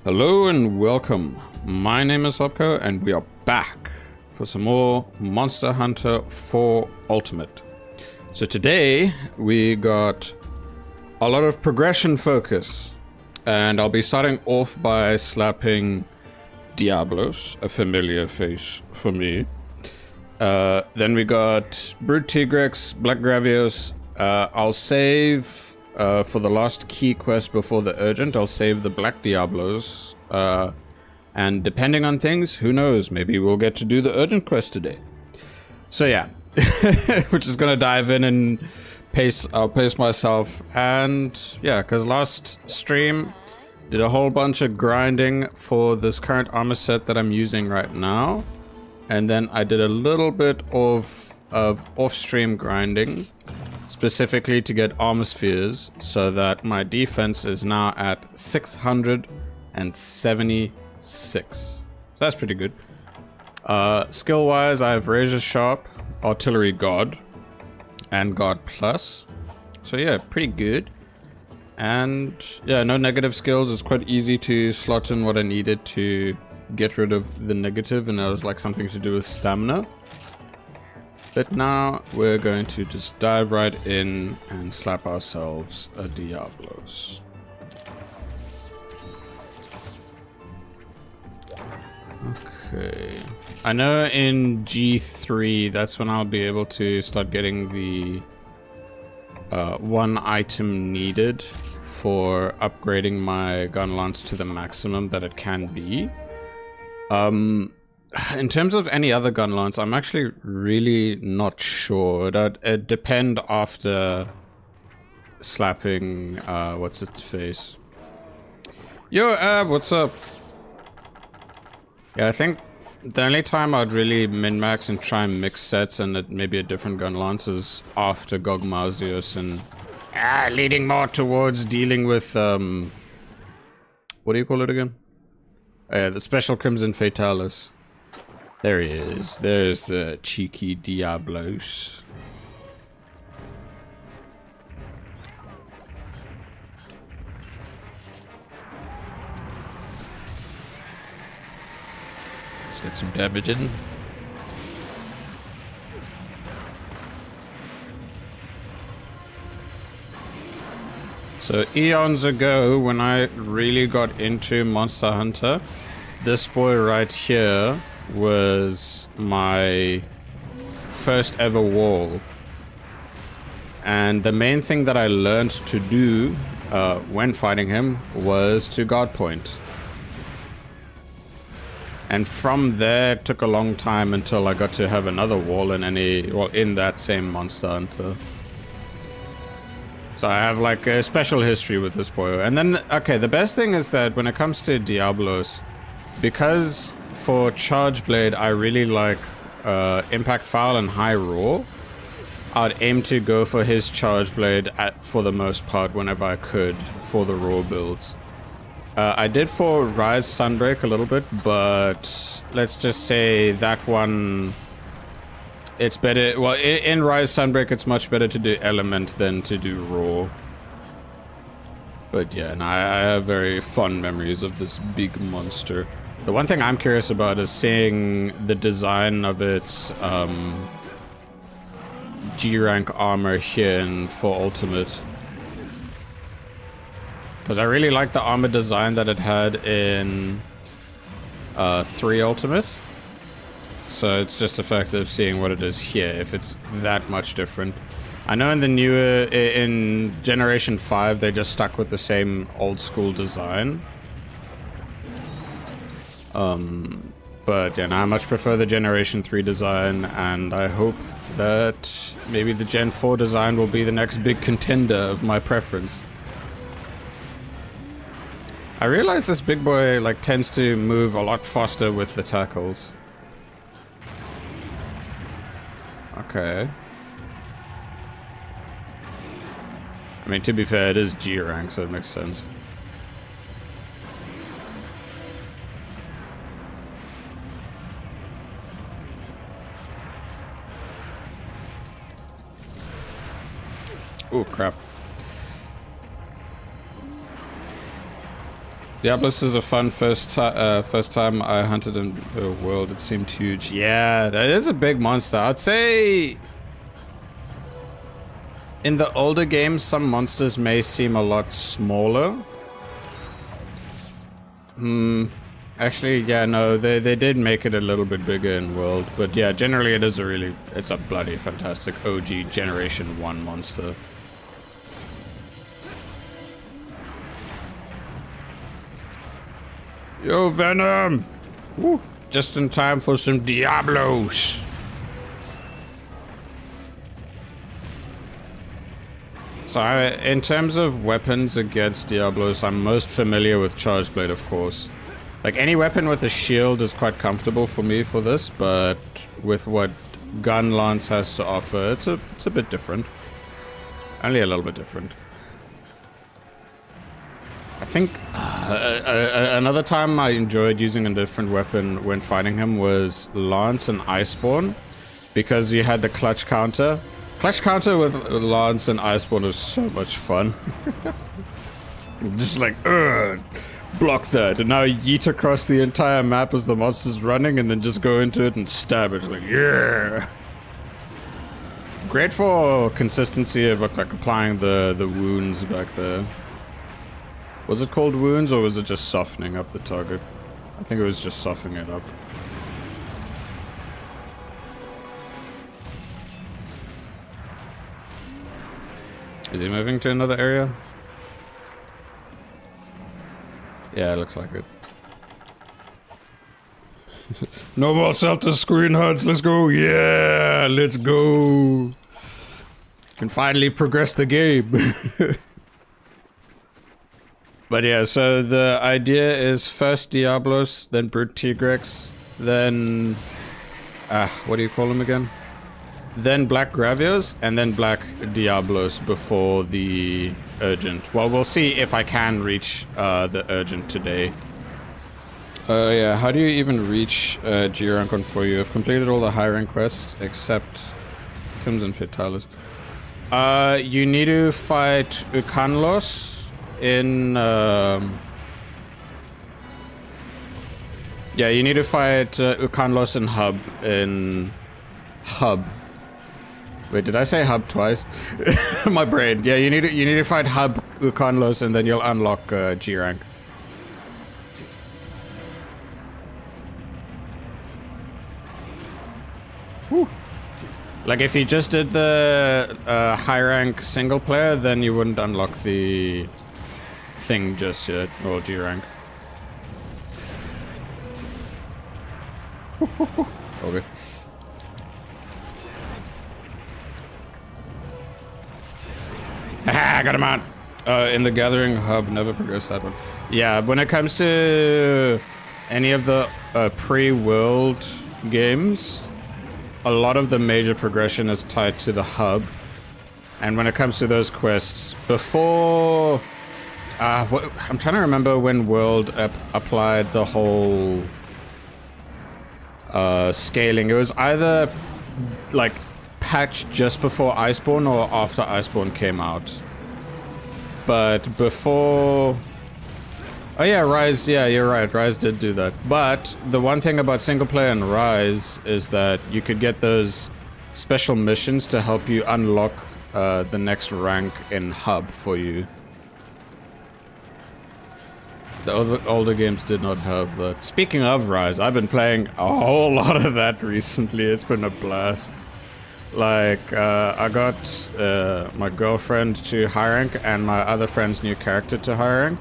Hello and welcome. My name is Opko and we are back for some more Monster Hunter 4 Ultimate. So today we got a lot of progression focus, and I'll be starting off by slapping Diablos, a familiar face for me. Then we got Brute Tigrex, Black Gravios. I'll save for the last key quest before the urgent. I'll save the Black Diablos. And depending on things, who knows, maybe we'll get to do the urgent quest today. So yeah, we're just gonna dive in and I'll pace myself. And yeah, because last stream did a whole bunch of grinding for this current armor set that I'm using right now. And then I did a little bit of off-stream grinding, specifically to get armor spheres, so that my defense is now at 676. That's pretty good. Skill-wise, I have Razor Sharp, Artillery God, and God Plus. So yeah, pretty good. And yeah, no negative skills. It's quite easy to slot in what I needed to get rid of the negative, and that was like something to do with stamina. But now we're going to just dive right in and slap ourselves a Diablos. Okay. I know in G3 that's when I'll be able to start getting the one item needed for upgrading my Gunlance to the maximum that it can be. In terms of any other Gunlance, I'm actually really not sure. It'd depend after slapping, what's its face? Yo, what's up? Yeah, I think the only time I'd really min-max and try and mix sets and maybe a different Gunlance is after Gogmazios and leading more towards dealing with, what do you call it again? The special Crimson Fatalis. There he is. There's the cheeky Diablos. Let's get some damage in. So eons ago, when I really got into Monster Hunter, this boy right here was my first ever wall. And the main thing that I learned to do when fighting him was to guard point. And from there, it took a long time until I got to have another wall in in that same Monster Hunter. So I have like a special history with this boy. And then, okay, the best thing is that when it comes to Diablos, because for Charge Blade I really like Impact Foul and High Roar, I'd aim to go for his Charge Blade for the most part whenever I could for the Roar builds. I did for Rise Sunbreak a little bit, but let's just say that one, it's better. Well, in Rise Sunbreak, it's much better to do Element than to do Roar. But yeah, and I have very fond memories of this big monster. The one thing I'm curious about is seeing the design of its G-rank armor here in 4 Ultimate. Because I really like the armor design that it had in 3 Ultimate. So it's just a fact of seeing what it is here, if it's that much different. I know in the newer, in Generation 5, they just stuck with the same old school design. But yeah, no, I much prefer the Generation 3 design, and I hope that maybe the Gen 4 design will be the next big contender of my preference. I realize this big boy like tends to move a lot faster with the tackles. Okay. I mean, to be fair, it is G rank, so it makes sense. Oh crap. Diablos is a fun first time I hunted in a world. It seemed huge. Yeah, that is a big monster. I'd say in the older games, some monsters may seem a lot smaller. Actually, yeah, no, they did make it a little bit bigger in world, but yeah, generally it's a bloody fantastic OG Generation 1 monster. Yo, Venom! Woo. Just in time for some Diablos! So in terms of weapons against Diablos, I'm most familiar with Charge Blade, of course. Like, any weapon with a shield is quite comfortable for me for this, but with what Gunlance has to offer, it's a bit different. Only a little bit different. I think another time I enjoyed using a different weapon when fighting him was Lance and Iceborne, because you had the clutch counter. Clutch counter with Lance and Iceborne was so much fun. Just like, block that, and now yeet across the entire map as the monster's running, and then just go into it and stab it. Like, yeah. Great for consistency of like applying the wounds back there. Was it called wounds, or was it just softening up the target? I think it was just softening it up. Is he moving to another area? Yeah, it looks like it. No more Celta screen hunts, let's go! Yeah, let's go! Can finally progress the game. But yeah, so the idea is first Diablos, then Brute Tigrex, then... what do you call them again? Then Black Gravios, and then Black Diablos before the Urgent. Well, we'll see if I can reach the Urgent today. Yeah, how do you even reach G rank on 4U? I've completed all the high rank quests except Crimson Fatalis. You need to fight Gunlance in yeah, you need to fight Gunlance in Hub. Wait, did I say Hub twice? My brain. Yeah, you need to fight Hub Gunlance, and then you'll unlock G rank. Whew. Like, if you just did the high rank single player, then you wouldn't unlock the thing just yet, or G rank. Okay. Haha, got him out! In the Gathering Hub, never progressed that one. Yeah, when it comes to any of the pre-world games, a lot of the major progression is tied to the hub. And when it comes to those quests, before... I'm trying to remember when World applied the whole scaling. It was either like patched just before Iceborne or after Iceborne came out. But before... Oh yeah, Rise, yeah, you're right, Rise did do that. But the one thing about single player and Rise is that you could get those special missions to help you unlock the next rank in Hub for you. The older games did not have that. Speaking of Rise, I've been playing a whole lot of that recently. It's been a blast. Like, I got my girlfriend to high rank and my other friend's new character to high rank.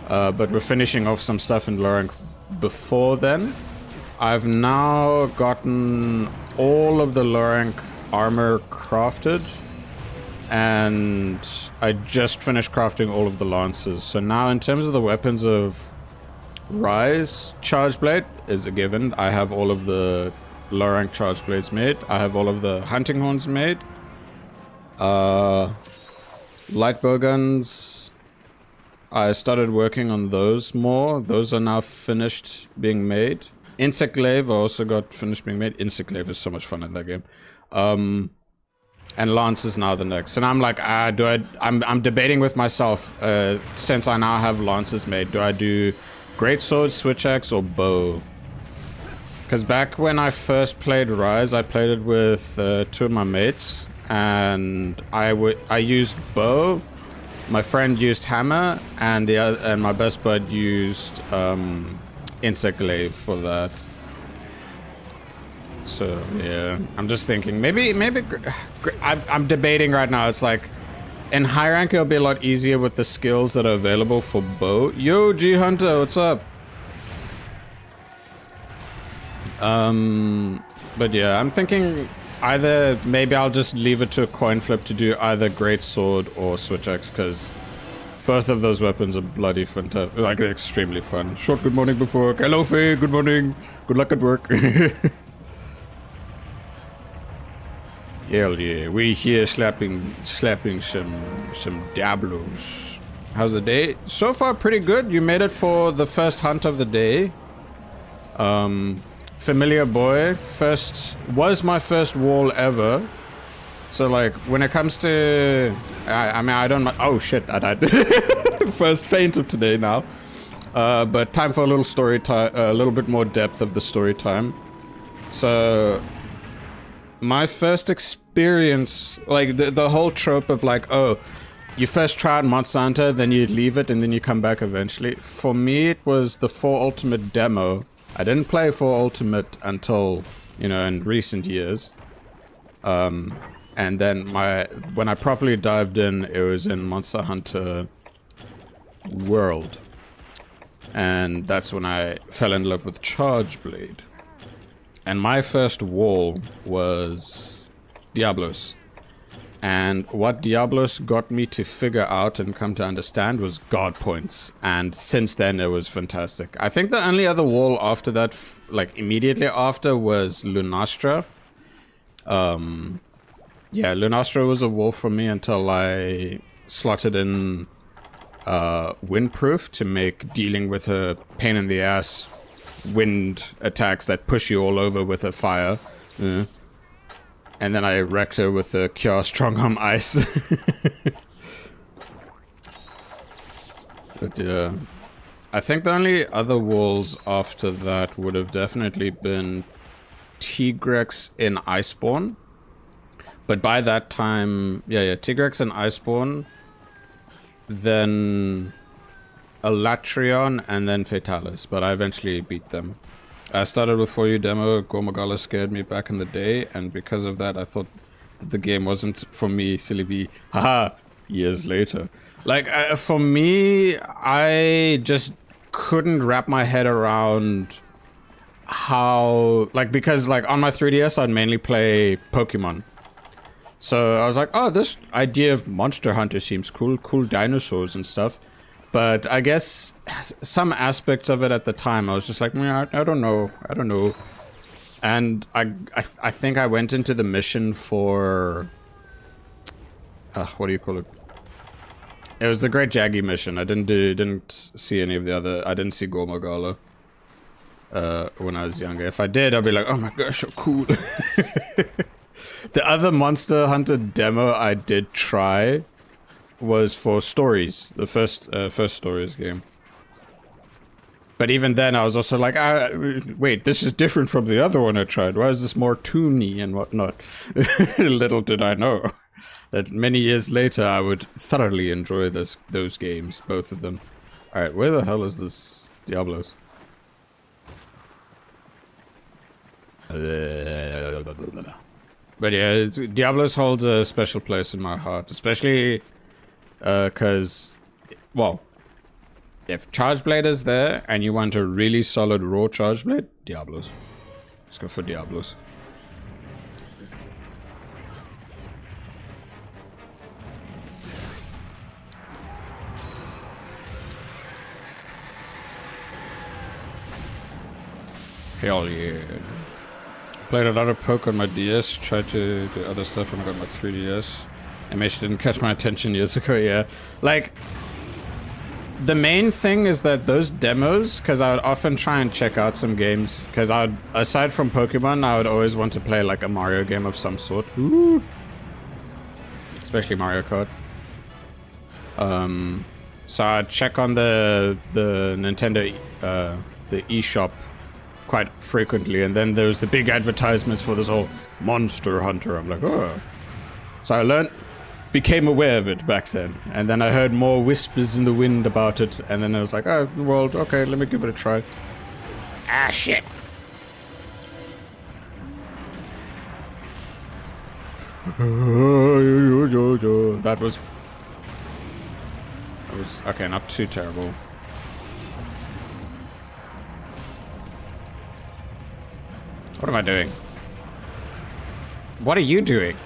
But we're finishing off some stuff in low rank before then. I've now gotten all of the low rank armor crafted. And I just finished crafting all of the lances. So now in terms of the weapons of Rise, Charge Blade is a given. I have all of the low rank Charge Blades made. I have all of the hunting horns made. Light bow guns, I started working on those more. Those are now finished being made. Insect Glaive I also got finished being made. Insect Glaive is so much fun in that game. and Lance is now the next. And I'm like, I'm debating with myself, since I now have Lances made, do I do Greatsword, Switch Axe, or Bow? Because back when I first played Rise, I played it with 2 of my mates, and I used Bow, my friend used Hammer, and my best bud used Insect Glaive for that. So yeah, I'm just thinking maybe I'm debating right now. It's like in high rank it'll be a lot easier with the skills that are available for Bow. Yo, G Hunter, what's up? But yeah, I'm thinking either maybe I'll just leave it to a coin flip to do either Greatsword or Switch Axe, because both of those weapons are bloody fantastic, like extremely fun. Short good morning before work. Hello Faye, good morning. Good luck at work. Hell yeah, we here slapping some Diablos. How's the day? So far pretty good. You made it for the first hunt of the day. Familiar boy, was my first wall ever. So like when it comes to, I mean I don't. Oh shit, I died. First feint of today now. But time for a little story time, a little bit more depth of the story time. So my first experience, like the whole trope of like, oh, you first try out Monster Hunter, then you leave it, and then you come back eventually. For me, it was the 4 Ultimate demo. I didn't play 4 Ultimate until, you know, in recent years. And then when I properly dived in, it was in Monster Hunter World. And that's when I fell in love with Charge Blade. And my first wall was Diablos. And what Diablos got me to figure out and come to understand was guard points. And since then, it was fantastic. I think the only other wall after that, like immediately after, was Lunastra. Yeah, Lunastra was a wall for me until I slotted in Windproof to make dealing with a pain in the ass wind attacks that push you all over with a fire. And then I wrecked her with the Cure Strongarm Ice. But yeah, I think the only other walls after that would have definitely been Tigrex in Iceborne. But by that time, yeah, Tigrex in Iceborne, then Elatrion, and then Fatalis, but I eventually beat them. I started with 4U demo. Gormagala scared me back in the day, and because of that I thought that the game wasn't for me. Silly bee. Haha, years later. Like, for me, I just couldn't wrap my head around how, like, because like on my 3DS I'd mainly play Pokemon. So I was like, oh, this idea of Monster Hunter seems cool, cool dinosaurs and stuff. But I guess some aspects of it at the time, I was just like, I don't know. And I think I went into the mission for, what do you call it? It was the Great Jaggy mission. I didn't see any of the other. I didn't see Gormagala when I was younger. If I did, I'd be like, oh my gosh, so cool. The other Monster Hunter demo I did try was for Stories, the first Stories game. But even then, I was also like, wait, this is different from the other one I tried. Why is this more toony and whatnot? Little did I know that many years later, I would thoroughly enjoy those games, both of them. All right, where the hell is this Diablos? But yeah, Diablos holds a special place in my heart, especially because, well, if Charge Blade is there and you want a really solid raw Charge Blade, Diablos. Let's go for Diablos. Hell yeah. Played a lot of poke on my DS, tried to do other stuff when I got my 3DS. MH didn't catch my attention years ago, yeah. Like, the main thing is that those demos, because I would often try and check out some games, because I would, aside from Pokemon, I would always want to play like a Mario game of some sort. Ooh. especially Mario Kart. So I check on the Nintendo the eShop quite frequently, and then there's the big advertisements for this whole Monster Hunter. I'm like, oh. So I became aware of it back then, and then I heard more whispers in the wind about it, and then I was like, oh, well, okay, let me give it a try. Ah, shit. That was okay, not too terrible. What am I doing? What are you doing?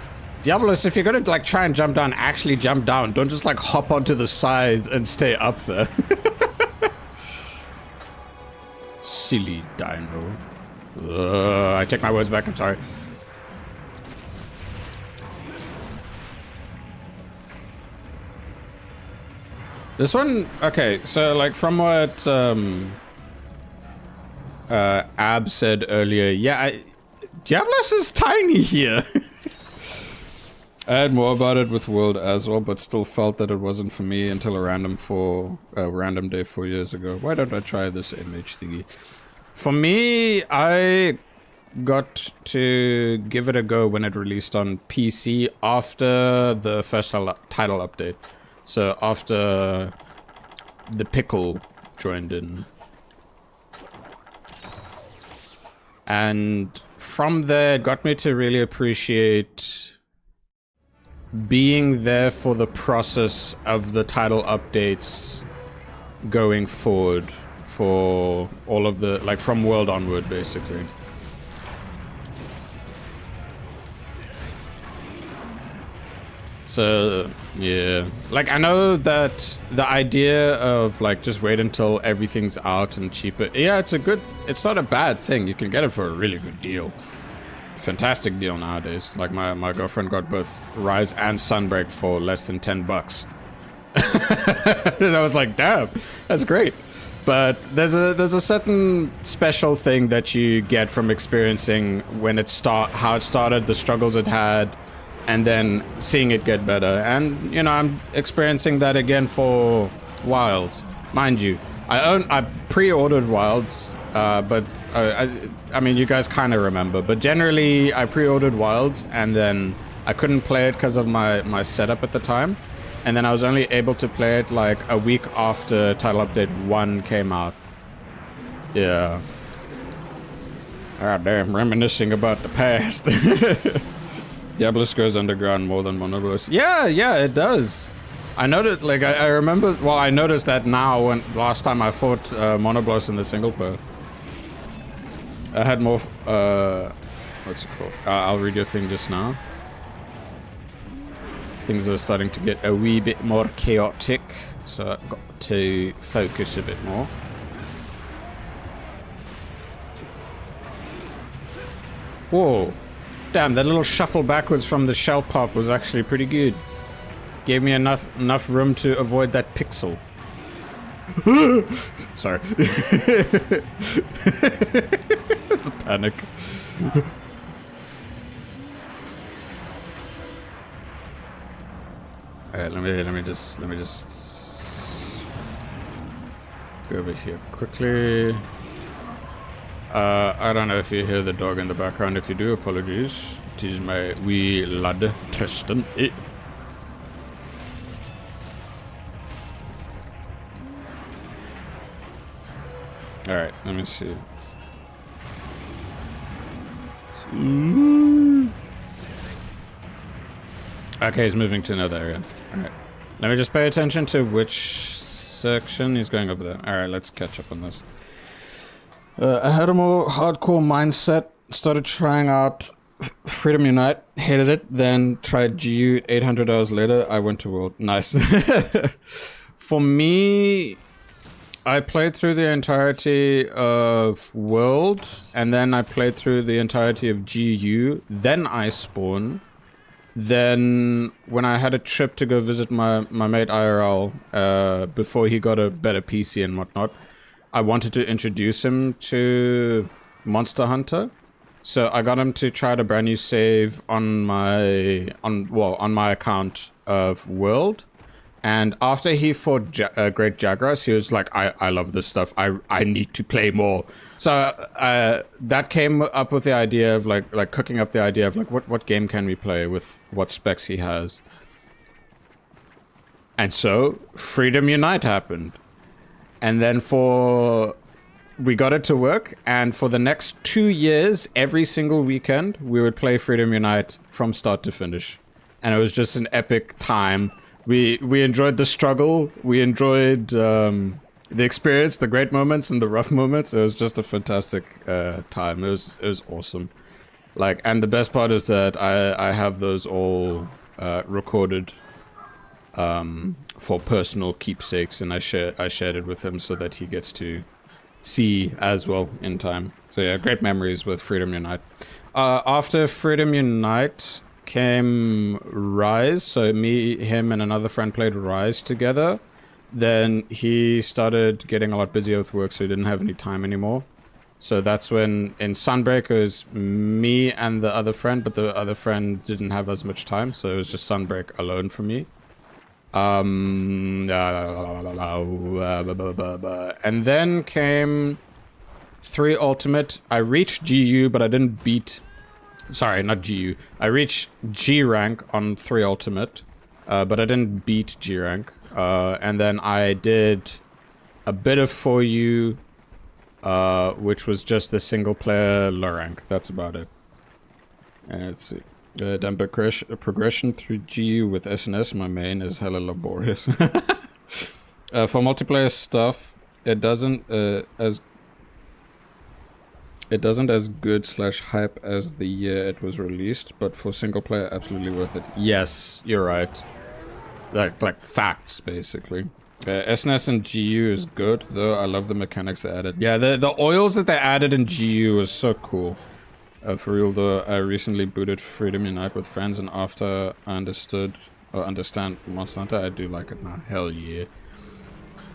Diablos, if you're gonna like try and jump down, actually jump down. Don't just like hop onto the side and stay up there. Silly dino. I take my words back, I'm sorry. This one, okay, so like from what Ab said earlier, yeah, Diablos is tiny here. I had more about it with World as well, but still felt that it wasn't for me until a random day 4 years ago. Why don't I try this MH thingy? For me, I got to give it a go when it released on PC after the first title update. So after the pickle joined in. And from there, it got me to really appreciate being there for the process of the title updates going forward for all of the, like from World onward, basically. So, yeah. Like, I know that the idea of, like, just wait until everything's out and cheaper. Yeah, it's not a bad thing. You can get it for a really good deal. Fantastic deal nowadays. Like, my girlfriend got both Rise and Sunbreak for less than $10. I was like, damn, that's great. But there's a certain special thing that you get from experiencing when how it started, the struggles it had, and then seeing it get better. And, you know, I'm experiencing that again for Wilds. Mind you, I pre-ordered Wilds, but I mean, you guys kind of remember. But generally, I pre-ordered Wilds, and then I couldn't play it because of my setup at the time. And then I was only able to play it like a week after Title Update 1 came out. Yeah. Ah, damn, reminiscing about the past. Diablos goes underground more than Monoblos. Yeah, it does. I noticed, like, I remember, well, I noticed that now when last time I fought Monoblos in the single player. I had more, what's it called? I'll read your thing just now. Things are starting to get a wee bit more chaotic, so I've got to focus a bit more. Whoa. Damn, that little shuffle backwards from the shell pop was actually pretty good. Gave me enough room to avoid that pixel. Sorry. The panic. Alright, let me just go over here quickly. I don't know if you hear the dog in the background. If you do, apologies. It is my wee lad, Tristan. Alright, let me see. Okay, he's moving to another area. Alright. Let me just pay attention to which section he's going over there. Alright, let's catch up on this. I had a more hardcore mindset. Started trying out Freedom Unite. Hated it. Then tried GU. 800 hours later, I went to World. Nice. For me, I played through the entirety of World. And then I played through the entirety of GU. Then I spawned. Then, when I had a trip to go visit my mate IRL, before he got a better PC and whatnot, I wanted to introduce him to Monster Hunter. So I got him to try a brand new save on my account of World. And after he fought Great Jagras, he was like, I love this stuff. I need to play more. So that came up with the idea of like cooking up the idea of like what game can we play with what specs he has. And so Freedom Unite happened. And then we got it to work, and for the next 2 years, every single weekend, we would play Freedom Unite from start to finish. And it was just an epic time. We enjoyed the struggle, we enjoyed the experience, the great moments and the rough moments. It was just a fantastic time. It was awesome. Like, and the best part is that I have those all recorded for personal keepsakes, and I shared it with him so that he gets to see as well in time. So yeah, great memories with Freedom Unite. After Freedom Unite came Rise, so me, him, and another friend played Rise together. Then he started getting a lot busier with work, so he didn't have any time anymore. So that's when in Sunbreak it was me and the other friend, but the other friend didn't have as much time, so it was just Sunbreak alone for me. And then came 3 Ultimate. I reached GU, but I didn't beat... Sorry, not GU. I reached G rank on 3 Ultimate, but I didn't beat G rank. And then I did a bit of 4U, which was just the single player low rank. That's about it. And let's see. Then progression through GU with SNS, my main, is hella laborious. For multiplayer stuff, it doesn't as good / hype as the year it was released, but for single player, absolutely worth it. Yes, you're right. Like facts, basically. SNS and GU is good, though I love the mechanics they added. Yeah, the oils that they added in GU was so cool. For real though, I recently booted Freedom Unite with friends, and after I understand Monster Hunter, I do like it now. Hell yeah.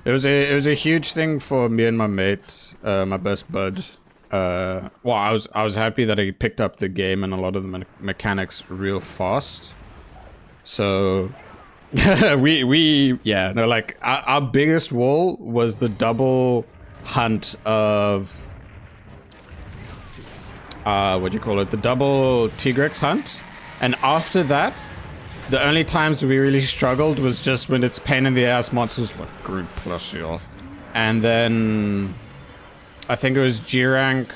It was a huge thing for me and my mate, my best bud. Well, I was happy that he picked up the game and a lot of the mechanics real fast. So yeah, no, like our biggest wall was the double hunt of what do you call it? The double Tigrex hunt. And after that, the only times we really struggled was just when it's pain in the ass monsters like Group plus Yoth. And then I think it was G-Rank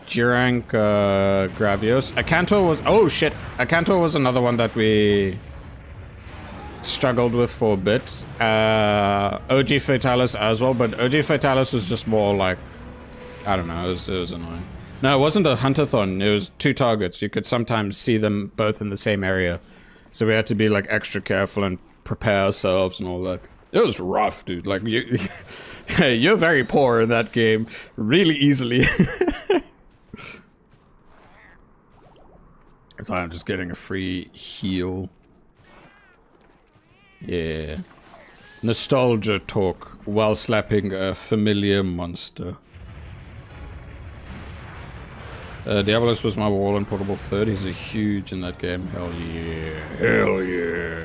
Gravios. Akantor was, oh shit, Akantor was another one that we struggled with for a bit. OG Fatalis as well, but OG Fatalis was just more like, I don't know, it was annoying. No, it wasn't a huntathon, it was 2 targets. You could sometimes see them both in the same area. So we had to be like extra careful and prepare ourselves and all that. It was rough, dude. Like, you're very poor in that game. Really easily. So I'm just getting a free heal. Yeah. Nostalgia talk while slapping a familiar monster. Diablos was my wall in Portable 3rd. He's a huge in that game. Hell yeah. Hell yeah.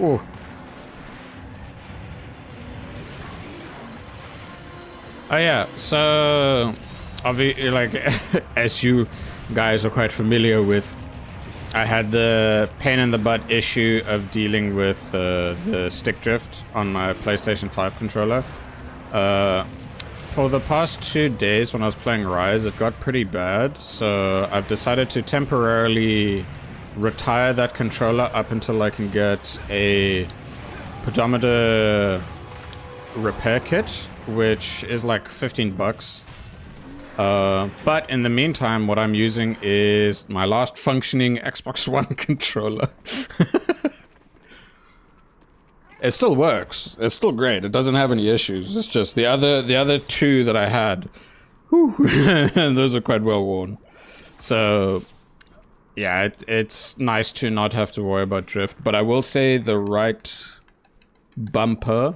Oh. Oh yeah, so obviously, like, as you guys are quite familiar with, I had the pain in the butt issue of dealing with the stick drift on my PlayStation 5 controller. For the past 2 days when I was playing Rise, it got pretty bad, so I've decided to temporarily retire that controller up until I can get a pedometer repair kit, which is like 15 bucks. But in the meantime, what I'm using is my last functioning Xbox One controller. It still works. It's still great. It doesn't have any issues. It's just the other 2 that I had. Whew, those are quite well worn. So yeah, it's nice to not have to worry about drift, but I will say the right bumper,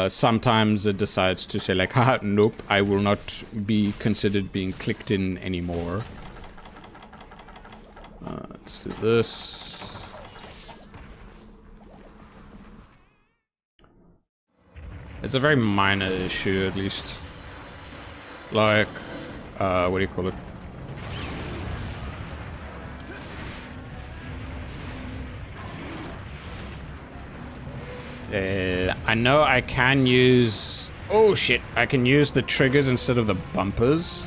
sometimes it decides to say like, haha, nope, I will not be considered being clicked in anymore. Let's do this. It's a very minor issue, at least. Like, what do you call it? I know I can use... Oh shit, I can use the triggers instead of the bumpers.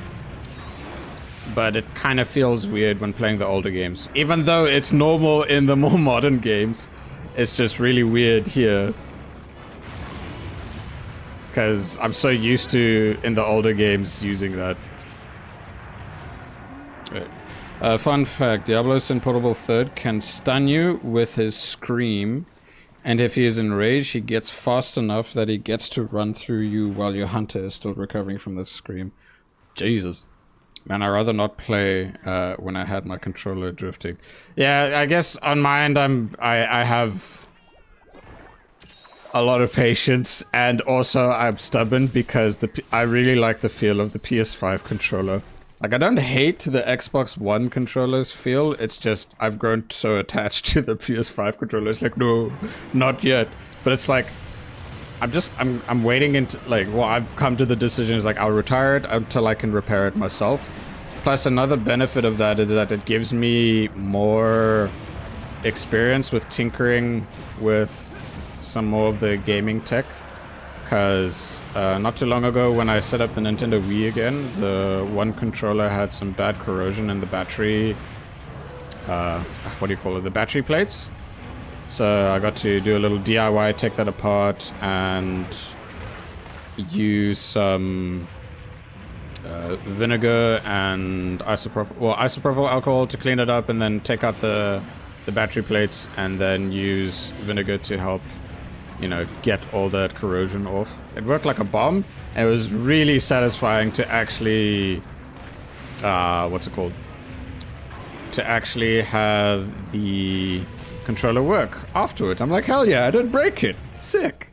But it kind of feels weird when playing the older games. Even though it's normal in the more modern games, it's just really weird here. Because I'm so used to, in the older games, using that. Right. Fun fact, Diablos in Portable 3rd can stun you with his scream. And if he is enraged, he gets fast enough that he gets to run through you while your hunter is still recovering from the scream. Jesus. Man, I'd rather not play when I had my controller drifting. Yeah, I guess on my end, I have a lot of patience, and also I'm stubborn because I really like the feel of the PS5 controller. Like, I don't hate the Xbox One controller's feel, it's just I've grown so attached to the PS5 controller. It's like, no, not yet. But it's like, I'm waiting into, like, well, I've come to the decision, is like, I'll retire it until I can repair it myself. Plus, another benefit of that is that it gives me more experience with tinkering with some more of the gaming tech. Because not too long ago, when I set up the Nintendo Wii again, the one controller had some bad corrosion in the battery, what do you call it, the battery plates. So I got to do a little DIY, take that apart, and use some vinegar and isopropyl alcohol to clean it up, and then take out the battery plates, and then use vinegar to help, you know, get all that corrosion off. It worked like a bomb, and it was really satisfying to actually, what's it called? To actually have the controller work afterward. I'm like, hell yeah, I didn't break it. Sick.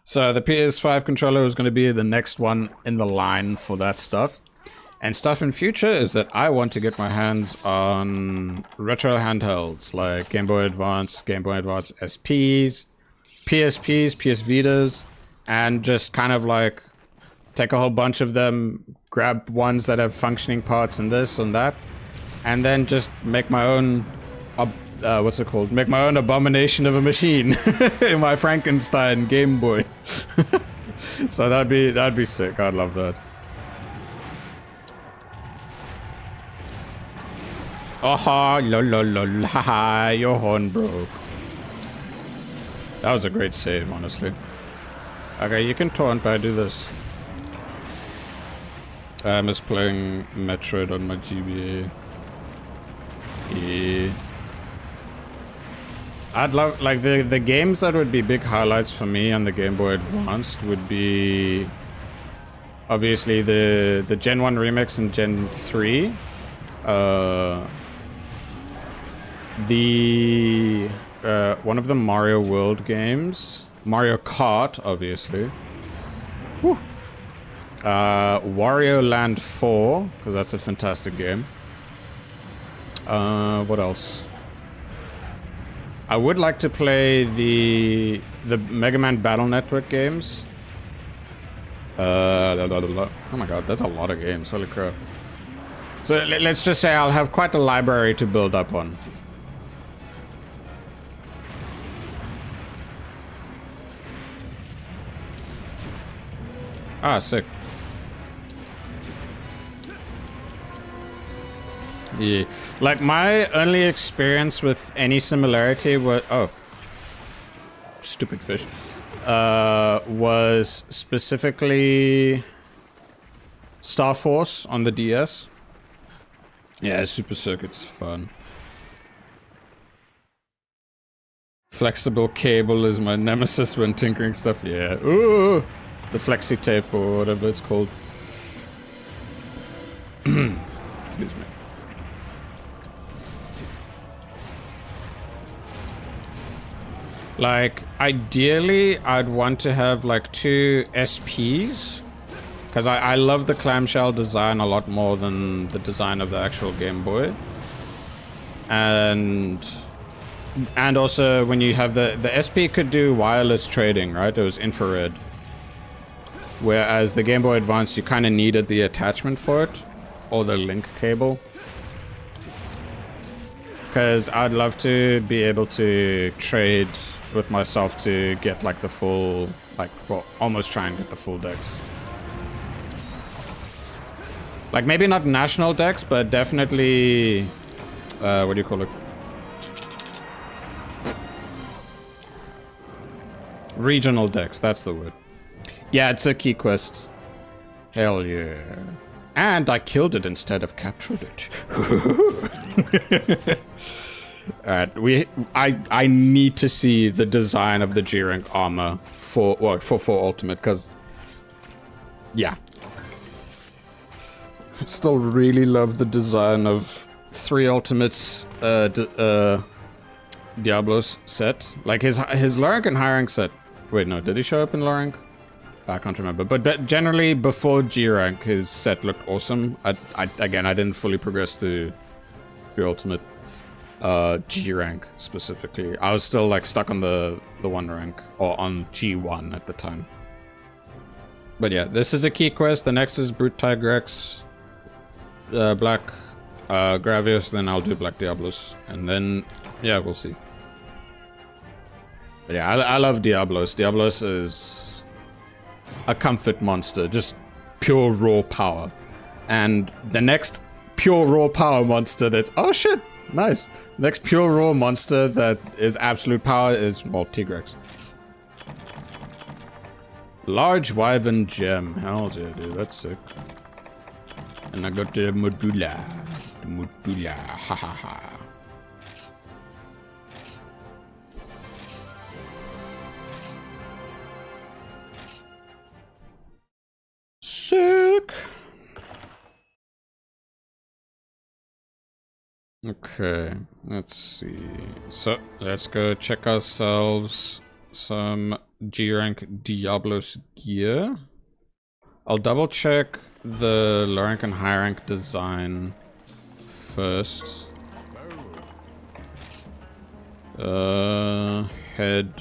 So the PS5 controller is going to be the next one in the line for that stuff. And stuff in future is that I want to get my hands on retro handhelds like Game Boy Advance, Game Boy Advance SPs, PSPs, PS Vitas, and just kind of like take a whole bunch of them, grab ones that have functioning parts and this and that, and then just make my own, what's it called? Make my own abomination of a machine in my Frankenstein Game Boy. So that'd be sick. I'd love that. Oh ha, la, your horn broke. That was a great save, honestly. Okay, you can taunt, but I do this. I miss playing Metroid on my GBA. Yeah. I'd love, like, the games that would be big highlights for me on the Game Boy Advanced would be obviously the Gen 1 remix and Gen 3. One of the Mario World games. Mario Kart, obviously. Woo. Wario Land 4, because that's a fantastic game. What else? I would like to play the Mega Man Battle Network games. Oh my god, that's a lot of games, holy crap. So let's just say I'll have quite a library to build up on. Ah, sick. Yeah. Like, my only experience with any similarity was... Oh. Stupid fish. Was specifically Star Force on the DS. Yeah, Super Circuit's fun. Flexible cable is my nemesis when tinkering stuff. Yeah. Ooh! The flexi tape or whatever it's called. Excuse me. Like, ideally, I'd want to have like 2 SPs. Because I love the clamshell design a lot more than the design of the actual Game Boy. And also when you have the SP could do wireless trading, right? It was infrared. Whereas the Game Boy Advance, you kind of needed the attachment for it. Or the link cable. Because I'd love to be able to trade with myself to get like the full, like, well, almost try and get the full decks. Like, maybe not national decks, but definitely, what do you call it? Regional decks, that's the word. Yeah, it's a key quest. Hell yeah. And I killed it instead of captured it. Alright, I need to see the design of the G rank armor for 4 Ultimate, because yeah. Still really love the design of 3 Ultimates Diablos set. Like his low rank and high rank set. Wait, no, did he show up in low rank? I can't remember, but generally before G rank, his set looked awesome. Again, I didn't fully progress to the Ultimate G rank specifically. I was still like stuck on the 1 rank, or on G1 at the time. But yeah, this is a key quest. The next is Brute Tigrex, Black Gravius. Then I'll do Black Diablos, and then yeah, we'll see. But yeah, I love Diablos. Diablos is a comfort monster, just pure raw power. And the next pure raw power monster that's, oh shit, nice. Next pure raw monster that is absolute power is, well, Tigrex. Large Wyvern Gem. Hell yeah, dude, that's sick. And I got the Modula. The Modula, ha ha ha. Sick. Okay, let's see. So let's go check ourselves some G rank Diablos gear. I'll double check the low rank and high rank design first. Head.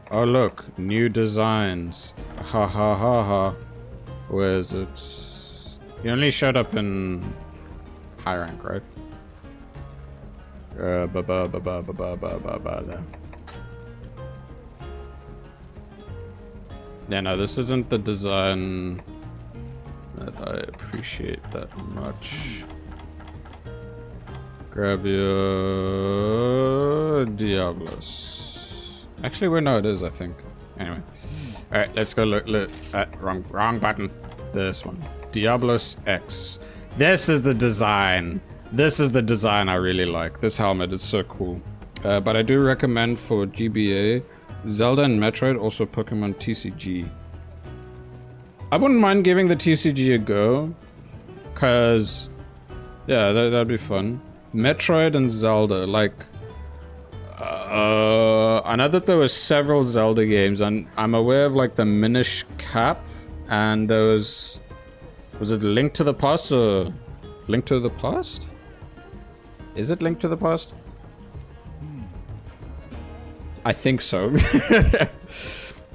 Oh look, new designs. Ha ha ha ha. Where is it? He only showed up in high rank, right? There. Yeah, no, this isn't the design that I appreciate that much. Grab your Diablos. Actually, wait, no, it is, I think. Anyway. Alright, let's go look at wrong button. This one. Diablos X. This is the design. This is the design I really like. This helmet is so cool. But I do recommend for GBA, Zelda and Metroid, also Pokemon TCG. I wouldn't mind giving the TCG a go. Cause, yeah, that'd be fun. Metroid and Zelda, like... I know that there were several Zelda games, and I'm aware of like the Minish Cap, and there was it Link to the Past or Link to the Past? Is it Link to the Past? I think so.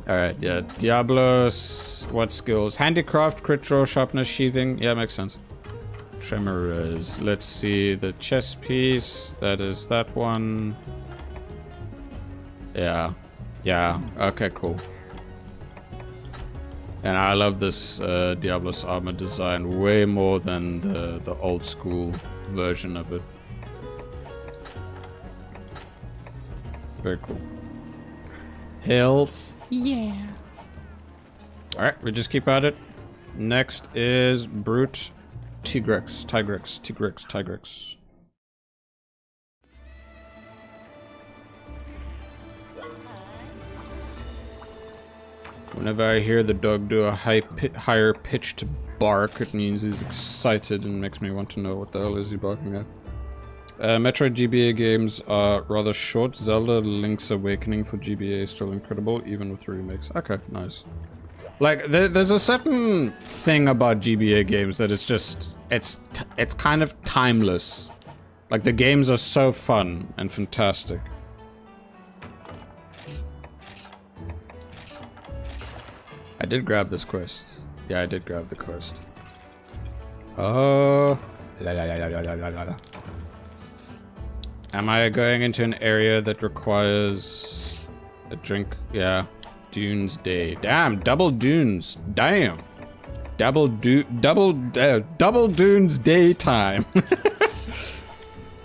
Alright, yeah. Diablos, what skills? Handicraft, crit draw, sharpness, sheathing. Yeah, makes sense. Tremors. Let's see the chess piece. That is that one. Yeah. Yeah. Okay, cool. And I love this Diablos armor design way more than the old school version of it. Very cool. Hills. Yeah. Alright, we just keep at it. Next is Brute Tigrex. Tigrex. Whenever I hear the dog do a higher pitched bark, it means he's excited and makes me want to know what the hell is he barking at. Metroid GBA games are rather short. Zelda Link's Awakening for GBA is still incredible, even with remakes. Okay, nice. Like, there's a certain thing about GBA games that is just, it's kind of timeless. Like, the games are so fun and fantastic. I did grab this quest. Yeah, I did grab the quest. Oh. Am I going into an area that requires a drink? Yeah. Dunes Day. Damn, double dunes. Damn. Double dunes daytime.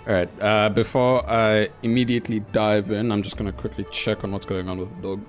Alright, before I immediately dive in, I'm just gonna quickly check on what's going on with the dog.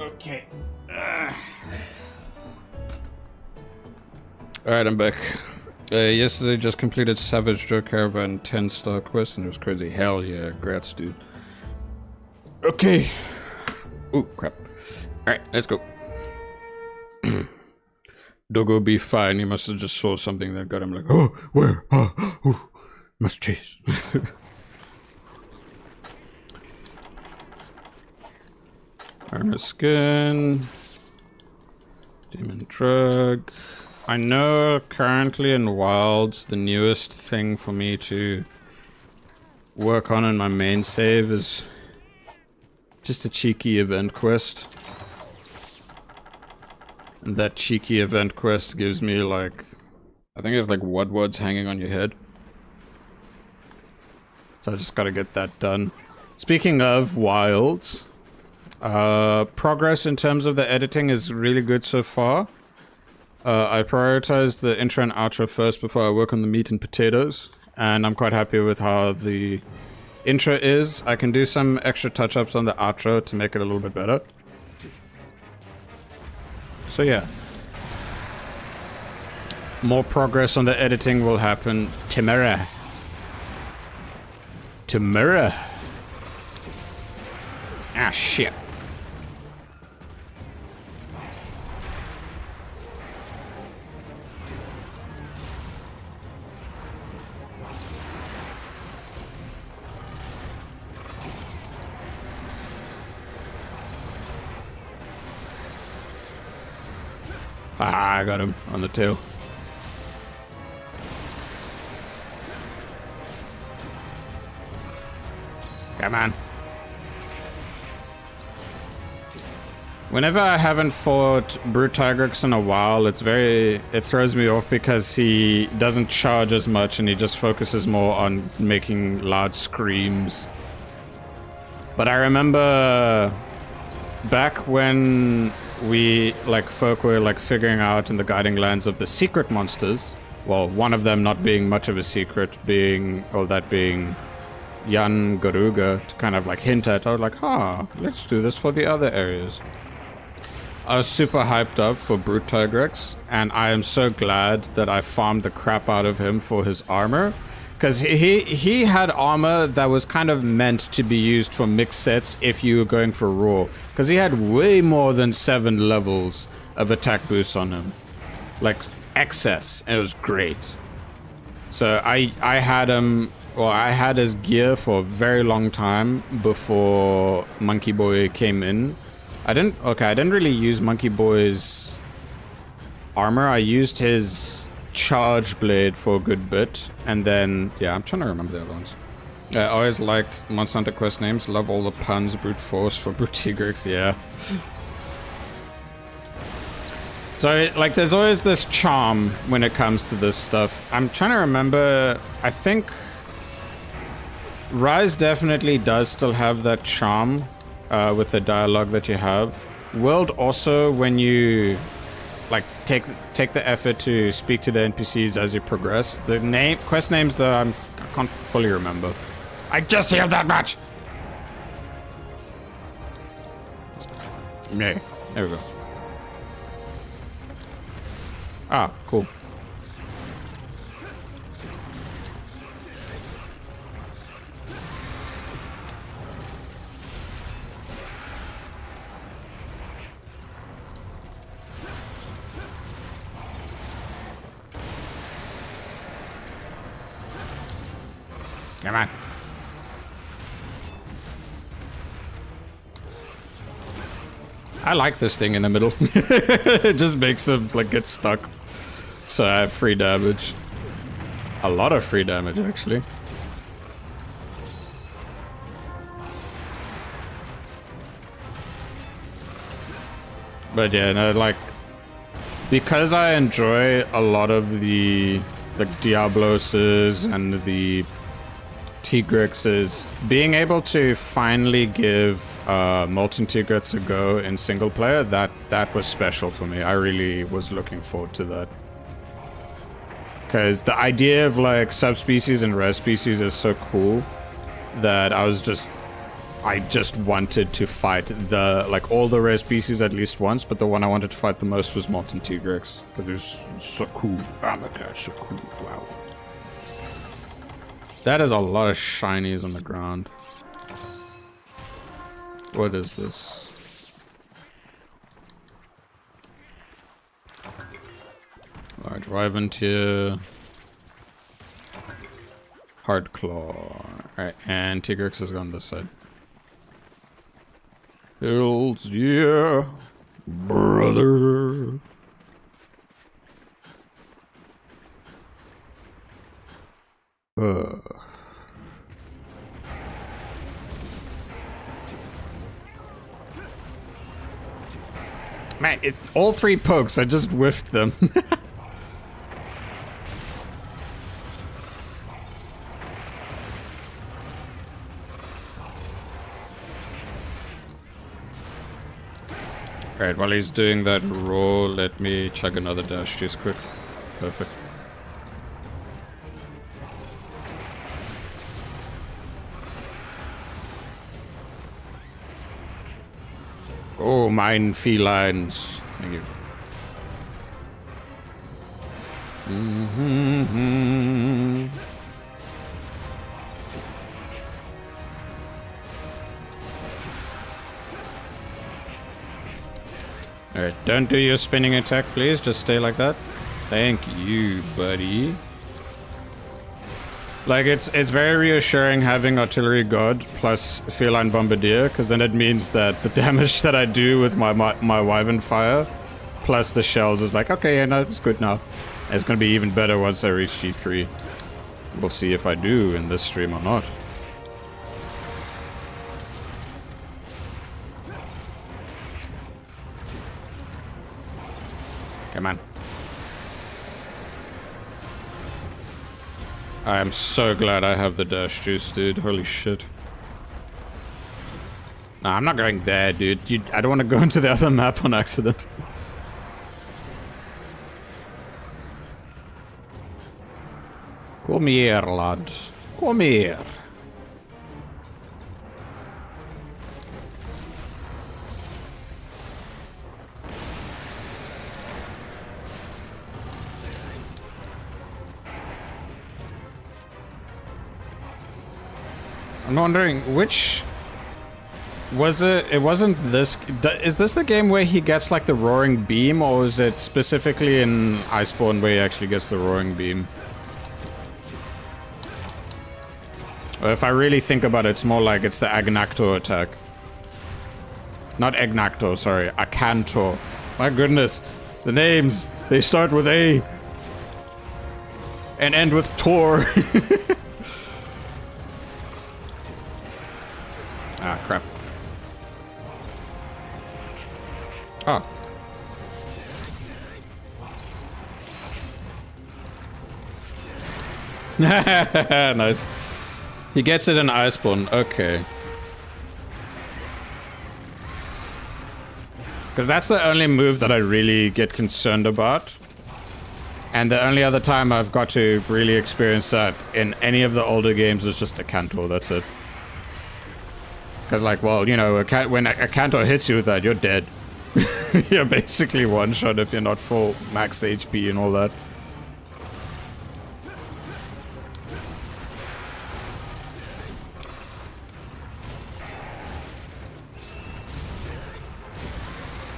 Okay. Alright, I'm back. Yesterday just completed Savage Joe Caravan 10-star quest and it was crazy. Hell yeah, grats, dude. Okay. Ooh, crap. Alright, let's go. Doggo be fine. He must have just saw something that got him like, oh, where? Oh, must chase. Armor skin. Demon drug. I know currently in Wilds, the newest thing for me to work on in my main save is just a cheeky event quest. And that cheeky event quest gives me like, I think it's like Wudwuds hanging on your head. So I just gotta get that done. Speaking of Wilds, progress in terms of the editing is really good so far. I prioritize the intro and outro first before I work on the meat and potatoes, and I'm quite happy with how the intro is. I can do some extra touch-ups on the outro to make it a little bit better. So yeah. More progress on the editing will happen tomorrow. Tomorrow. Ah, shit. Ah, I got him on the tail. Come on. Whenever I haven't fought Brute Tigrex in a while, it throws me off because he doesn't charge as much and he just focuses more on making loud screams. But I remember back when we, folk were, figuring out in the guiding lands of the secret monsters. Well, one of them not being much of a secret, being Jan Garuga, to kind of, hint at. I was like, let's do this for the other areas. I was super hyped up for Brute Tigrex, and I am so glad that I farmed the crap out of him for his armor. Because he had armor that was kind of meant to be used for mixed sets if you were going for raw. Because he had way more than 7 levels of attack boost on him. Like, excess. And it was great. So I had him... Well, I had his gear for a very long time before Monkey Boy came in. I didn't really use Monkey Boy's armor. I used his... Charge blade for a good bit, and then yeah, I'm trying to remember the other ones. I always liked Monster Hunter Quest names. Love all the puns. Brute Force for Brute Tigrex, yeah. So, like, there's always this charm when it comes to this stuff. I'm trying to remember, I think Rise definitely does still have that charm with the dialogue that you have. World also, when you, like, take the effort to speak to the NPCs as you progress. The quest names, though, I can't fully remember. I just hear that much! Yeah, there we go. Ah, cool. Come on. I like this thing in the middle. It just makes him, like, get stuck. So I have free damage. A lot of free damage, actually. But yeah, no, like, because I enjoy a lot of the, like, Diabloses and the Tigrexes, being able to finally give Molten Tigrex a go in single player, that was special for me. I really was looking forward to that. Because the idea of, like, subspecies and rare species is so cool that I just wanted to fight the, like, all the rare species at least once, but the one I wanted to fight the most was Molten Tigrex. Because it was so cool. Oh my god, so cool. Wow. That is a lot of shinies on the ground. What is this? Large Wyvern tier. Hard Claw. Alright, and Tigrex is on this side. Hills, yeah, brother. Man, it's all three pokes. I just whiffed them. Alright, while he's doing that roll, let me chug another dash juice quick. Perfect. Oh, mine felines. Thank you. Alright, don't do your spinning attack, please. Just stay like that. Thank you, buddy. Like, it's very reassuring having Artillery God plus Feline Bombardier, because then it means that the damage that I do with my Wyvern Fire plus the shells is like, okay, yeah, no, it's good now. And it's gonna be even better once I reach G3. We'll see if I do in this stream or not. Come on. I am so glad I have the dash juice, dude. Holy shit. Nah, I'm not going there, dude. I don't want to go into the other map on accident. Come here, lad. Come here. I'm wondering which was it? It wasn't this. Is this the game where he gets like the roaring beam, or is it specifically in Iceborne where he actually gets the roaring beam? Or if I really think about it, it's more like it's the Agnactor attack. Not Agnactor, sorry, Acantor. My goodness, the names, they start with A and end with Tor. Ah. Nice. He gets it in Iceborne. Okay. Because that's the only move that I really get concerned about. And the only other time I've got to really experience that in any of the older games is just a Cantor, that's it. Because, like, well, you know, when a Cantor hits you with that, you're dead. You're basically one-shot if you're not full max HP and all that.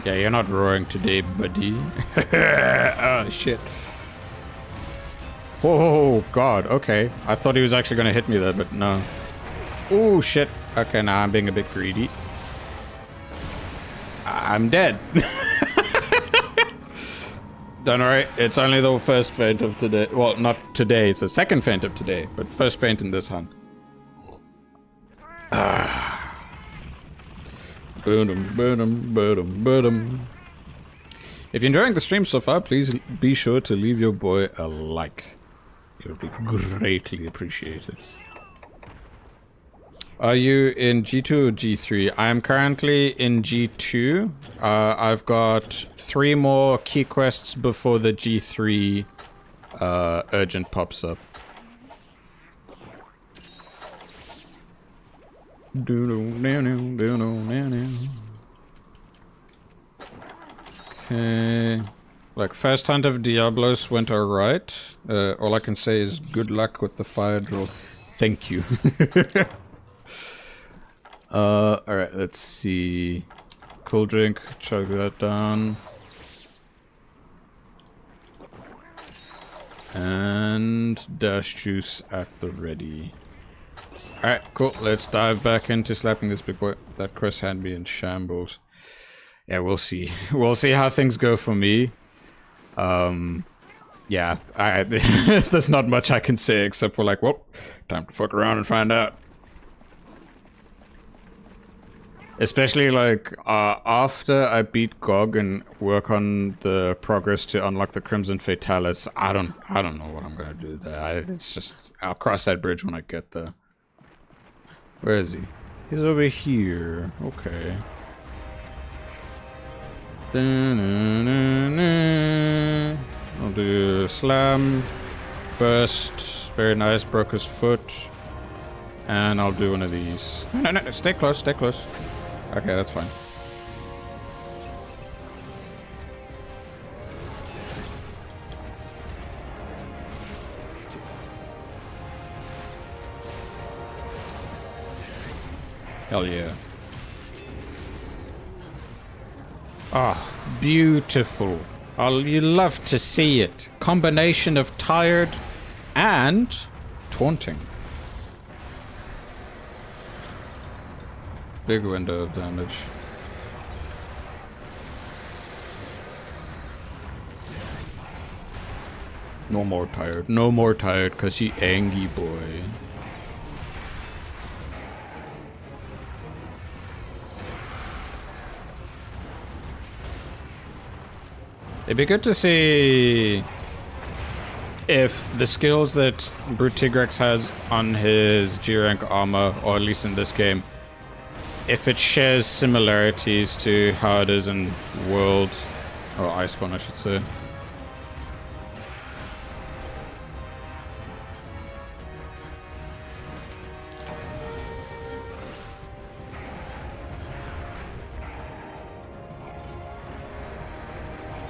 Yeah, you're not roaring today, buddy. Oh, shit. Oh, God, okay. I thought he was actually going to hit me there, but no. Oh, shit. Okay, now I'm being a bit greedy. I'm dead. Don't worry, it's only the first feint of today. Well, not today, it's the second feint of today, but first feint in this hunt. Boom, boom, boom, boom. If you're enjoying the stream so far, please be sure to leave your boy a like. It would be greatly appreciated. Are you in G2 or G3? I am currently in G2. I've got 3 more key quests before the G3 urgent pops up. Okay. Like, first hunt of Diablos went alright. All I can say is good luck with the fire drill. Thank you. Alright, let's see. Cool drink, chug that down. And dash juice at the ready. Alright, cool. Let's dive back into slapping this big boy. That quest had me in shambles. Yeah, we'll see. We'll see how things go for me. Yeah, there's not much I can say except for like, well, time to fuck around and find out. Especially like after I beat GOG and work on the progress to unlock the Crimson Fatalis, I don't know what I'm gonna do there. It's just, I'll cross that bridge when I get there. Where is he? He's over here. Okay. I'll do slam, burst, very nice, broke his foot, and I'll do one of these. No, stay close, stay close. Okay, that's fine. Hell yeah. Ah, beautiful. You love to see it. Combination of tired and taunting. Big window of damage. No more tired. No more tired, cause he angry boy. It'd be good to see if the skills that Brute Tigrex has on his G-rank armor, or at least in this game, if it shares similarities to how it is in World, or Iceborne I should say.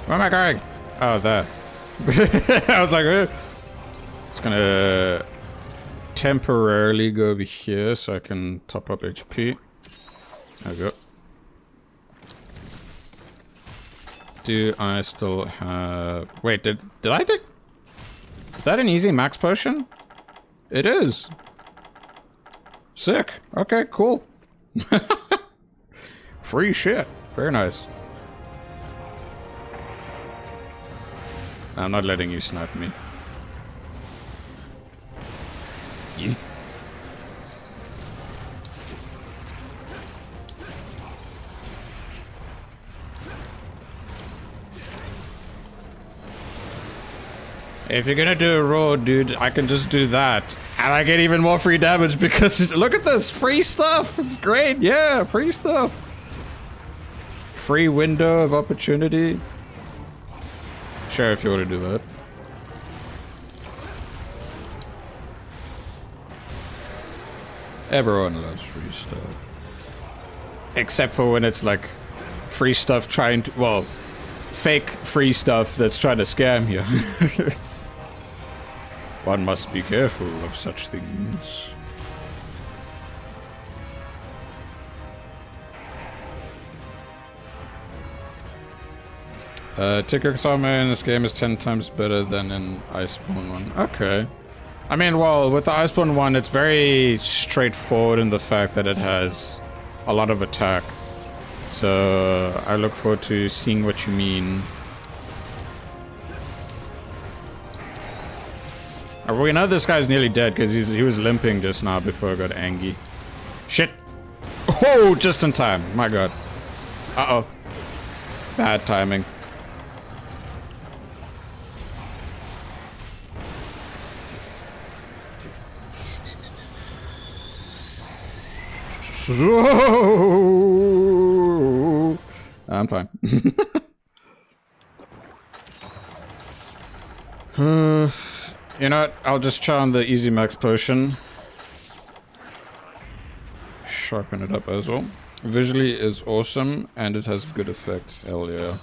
Where am I going? Oh, there. I was like, it's gonna temporarily go over here so I can top up HP. There we go. Do I still have... Wait, did I take... Is that an easy max potion? It is. Sick. Okay, cool. Free shit. Very nice. I'm not letting you snipe me. Yeah. If you're gonna do a roar, dude, I can just do that. And I get even more free damage because, look at this, free stuff. It's great, yeah, free stuff. Free window of opportunity. Sure, if you want to do that. Everyone loves free stuff. Except for when it's like free stuff trying to, well, fake free stuff that's trying to scam you. One must be careful of such things. Tigrex armor in this game is 10 times better than in Iceborne 1. Okay. I mean, well, with the Iceborne 1, it's very straightforward in the fact that it has a lot of attack. So, I look forward to seeing what you mean. We know this guy's nearly dead because he was limping just now before I got angry. Shit! Oh, just in time. My god. Uh-oh. Bad timing. I'm fine. You know what? I'll just try on the Easy Max potion. Sharpen it up as well. Visually is awesome, and it has good effects. Hell yeah.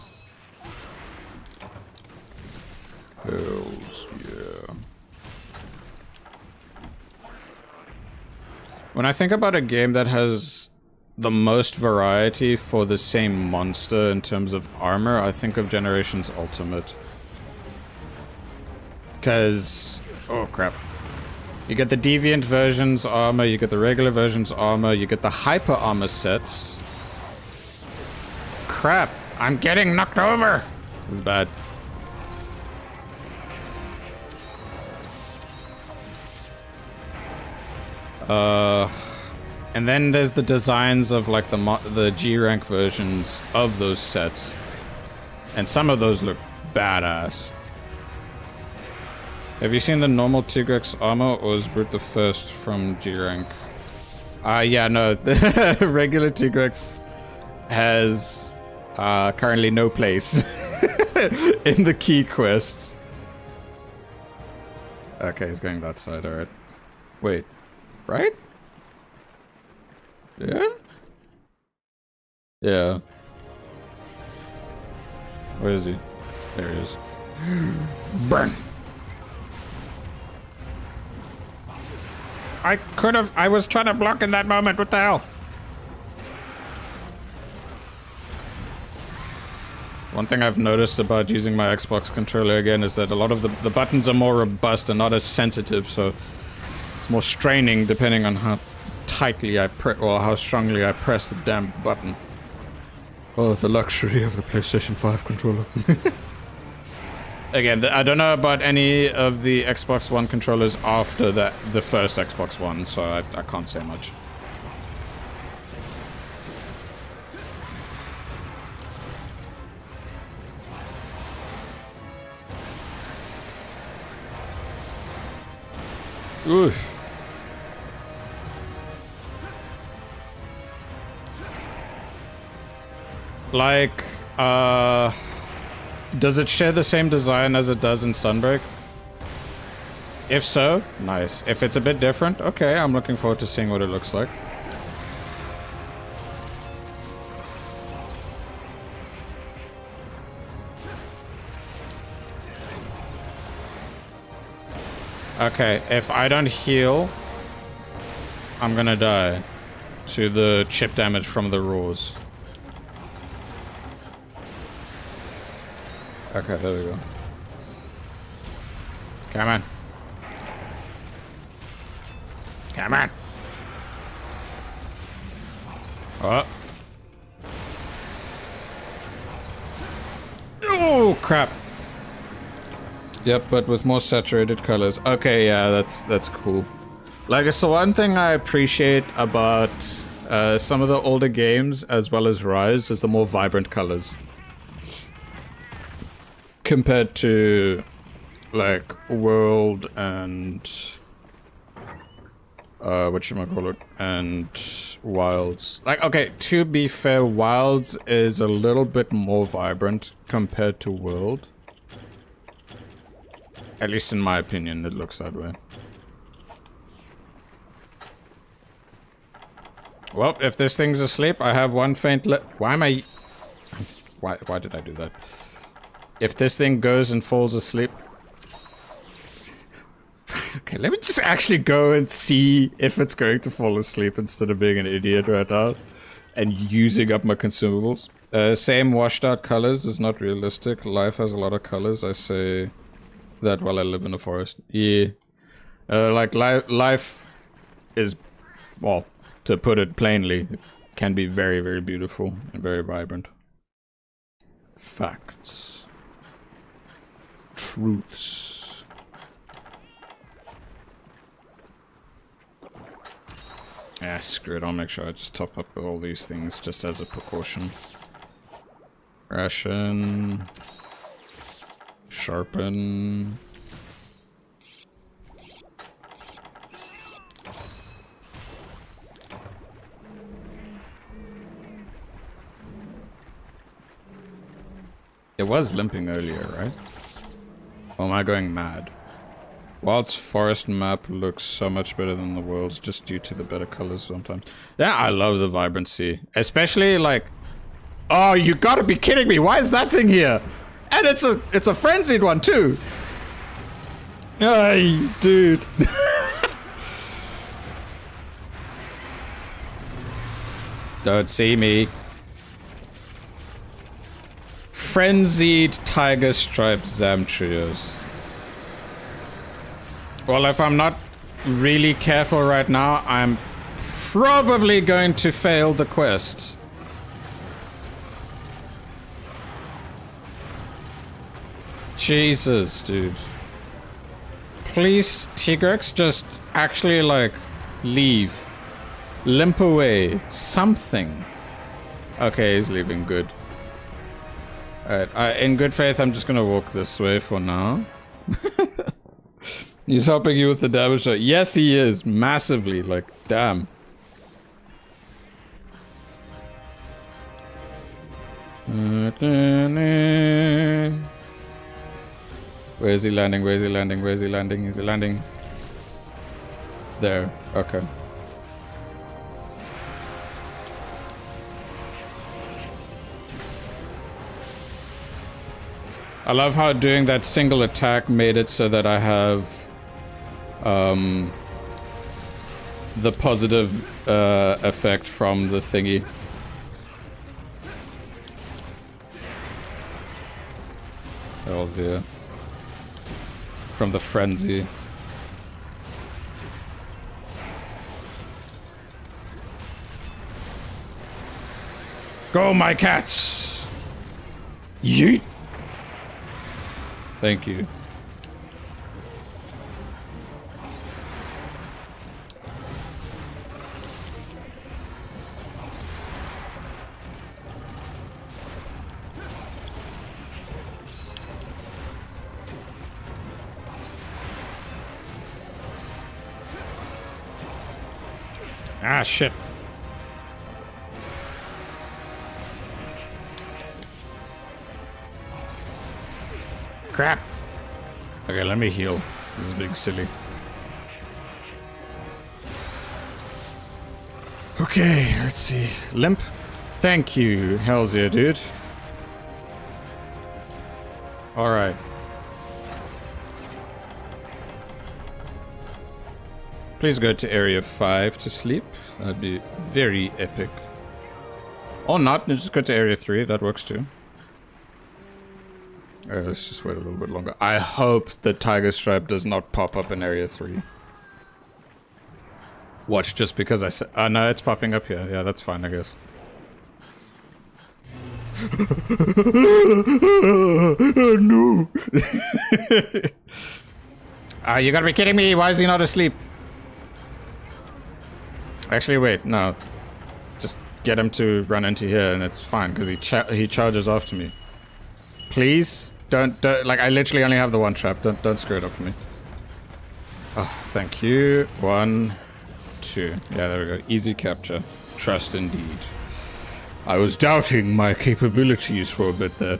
Hells yeah. When I think about a game that has the most variety for the same monster in terms of armor, I think of Generations Ultimate. Because, oh crap. You get the Deviant version's armor, you get the regular version's armor, you get the hyper armor sets. Crap, I'm getting knocked over! This is bad. And then there's the designs of like the G rank versions of those sets. And some of those look badass. Have you seen the normal Tigrex armor, or is Brute the First from G rank? Yeah, no. The regular Tigrex has currently no place in the key quests. Okay, he's going that side, alright. Wait, right? Yeah? Yeah. Where is he? There he is. Burn! I was trying to block in that moment, what the hell? One thing I've noticed about using my Xbox controller again is that a lot of the buttons are more robust and not as sensitive, so it's more straining depending on how tightly I press, or how strongly I press the damn button. Oh, the luxury of the PlayStation 5 controller. Again, I don't know about any of the Xbox One controllers after the first Xbox One, so I can't say much. Oof. Like, does it share the same design as it does in Sunbreak? If so, nice. If it's a bit different, okay, I'm looking forward to seeing what it looks like. Okay, if I don't heal, I'm gonna die to the chip damage from the roars. Okay, there we go. Come on. Come on. Oh. Oh, crap. Yep, but with more saturated colors. Okay, yeah, that's cool. Like, it's the one thing I appreciate about some of the older games, as well as Rise, is the more vibrant colors. Compared to like world and whatchamacallit, and wilds. Like, okay, to be fair, wilds is a little bit more vibrant compared to world. At least in my opinion, it looks that way. Well, if this thing's asleep, I have one faint why am I... Why did I do that? If this thing goes and falls asleep... Okay, let me just actually go and see if it's going to fall asleep instead of being an idiot right now. And using up my consumables. Same washed out colors is not realistic. Life has a lot of colors. I say that while I live in a forest. Yeah. Like, life is... Well, to put it plainly, it can be very, very beautiful and very vibrant. Facts. Truths. Ah, screw it. I'll make sure I just top up all these things just as a precaution. Ration. Sharpen. It was limping earlier, right? Or am I going mad? Wild's forest map looks so much better than the world's just due to the better colors sometimes. Yeah, I love the vibrancy. Especially like... Oh, you gotta be kidding me! Why is that thing here? And it's a frenzied one too! Ay, dude. Don't see me. Frenzied Tiger Stripe Zamtrios. Well, if I'm not really careful right now, I'm probably going to fail the quest. Jesus, dude. Please, Tigrex, just actually, like, leave. Limp away. Something. Okay, he's leaving. Good. Alright, in good faith, I'm just gonna walk this way for now. He's helping you with the damage. Yes, he is. Massively. Like, damn. Where is he landing? Where is he landing? Where is he landing? Is he landing? There. Okay. I love how doing that single attack made it so that I have the positive effect from the thingy. Hells yeah. From the frenzy. Go, my cats! Yeet! Thank you. Ah, shit. Crap. Okay, let me heal. This is being silly. Okay, let's see. Limp. Thank you. Hells yeah, dude. Alright. Please go to area 5 to sleep. That'd be very epic. Or not, just go to area 3. That works too. Let's just wait a little bit longer. I hope the tiger stripe does not pop up in area 3. Watch, just because I said... no, it's popping up here. Yeah, that's fine, I guess. Oh, no. You gotta be kidding me. Why is he not asleep? Actually, wait, no. Just get him to run into here and it's fine, because he charges after me. Please? Don't, like, I literally only have the one trap. Don't screw it up for me. Oh, thank you. 1, 2. Yeah, there we go. Easy capture. Trust indeed. I was doubting my capabilities for a bit there.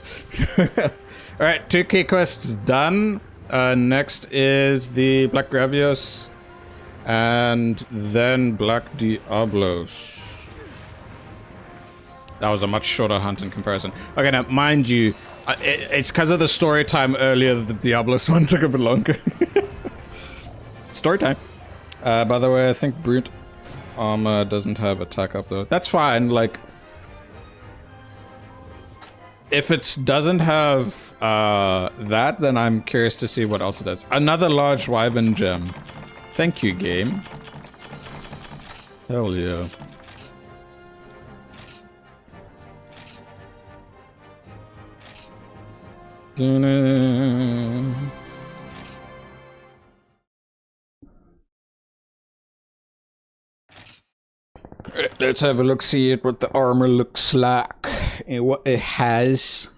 Alright, 2 key quests done. Next is the Black Gravios. And then Black Diablos. That was a much shorter hunt in comparison. Okay, now, mind you, it's because of the story time earlier that the Diablos one took a bit longer. Story time. By the way, I think Brute Armor doesn't have attack up though. That's fine, like... If it doesn't have that, then I'm curious to see what else it does. Another large Wyvern gem. Thank you, game. Hell yeah. Let's have a look, see at what the armor looks like and what it has.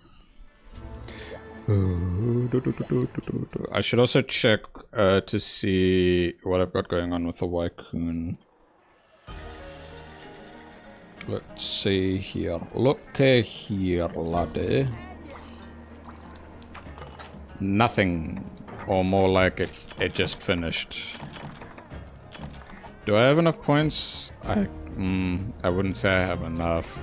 I should also check to see what I've got going on with the Wycoon. Let's see here. Look here, laddie. Nothing. Or more like it just finished. Do I have enough points? I wouldn't say I have enough.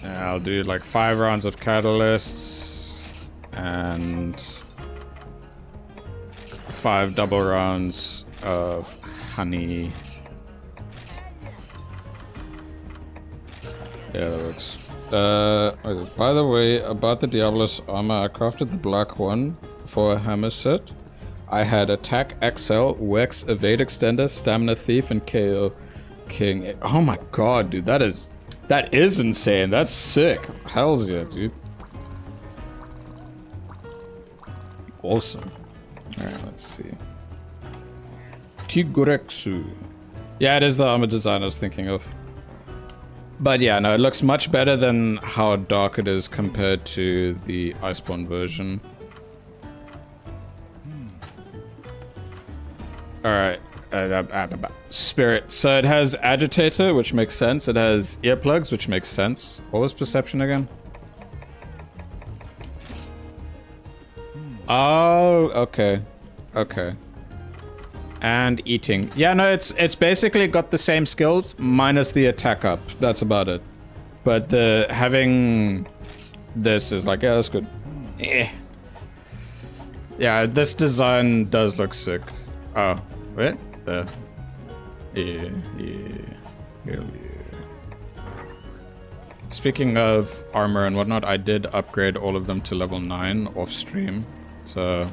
Yeah, I'll do like 5 rounds of catalysts and 5 double rounds of honey. Yeah, that works. By the way, about the Diablos armor, I crafted the black one for a hammer set. I had attack XL, Wex, evade extender, stamina thief, and KO king. Oh my god, dude, that is insane. That's sick. Hells yeah, dude. Awesome. Alright, let's see. Tigurexu. Yeah, it is the armor design I was thinking of. But yeah, no, it looks much better than how dark it is compared to the Iceborne version. Alright. Spirit. So it has agitator, which makes sense. It has earplugs, which makes sense. What was perception again? Oh, okay. Okay. And eating. Yeah, no, it's basically got the same skills, minus the attack up. That's about it. But the having this is like, yeah, that's good. Eh. Yeah, this design does look sick. Oh, wait. There. Yeah. Hell yeah. Speaking of armor and whatnot, I did upgrade all of them to level 9 off stream. So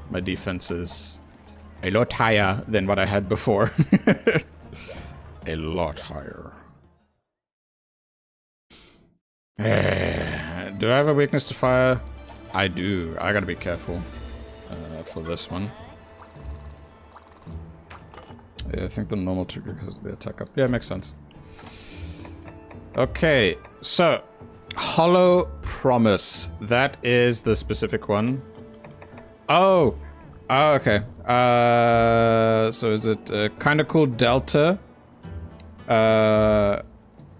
my defense is a lot higher than what I had before. A lot higher. Do I have a weakness to fire? I do. I gotta be careful for this one. Yeah, I think the normal trigger because of the attack up. Yeah, makes sense. Okay, so Hollow Promise. That is the specific one. Oh, okay. So is it kind of cool Delta?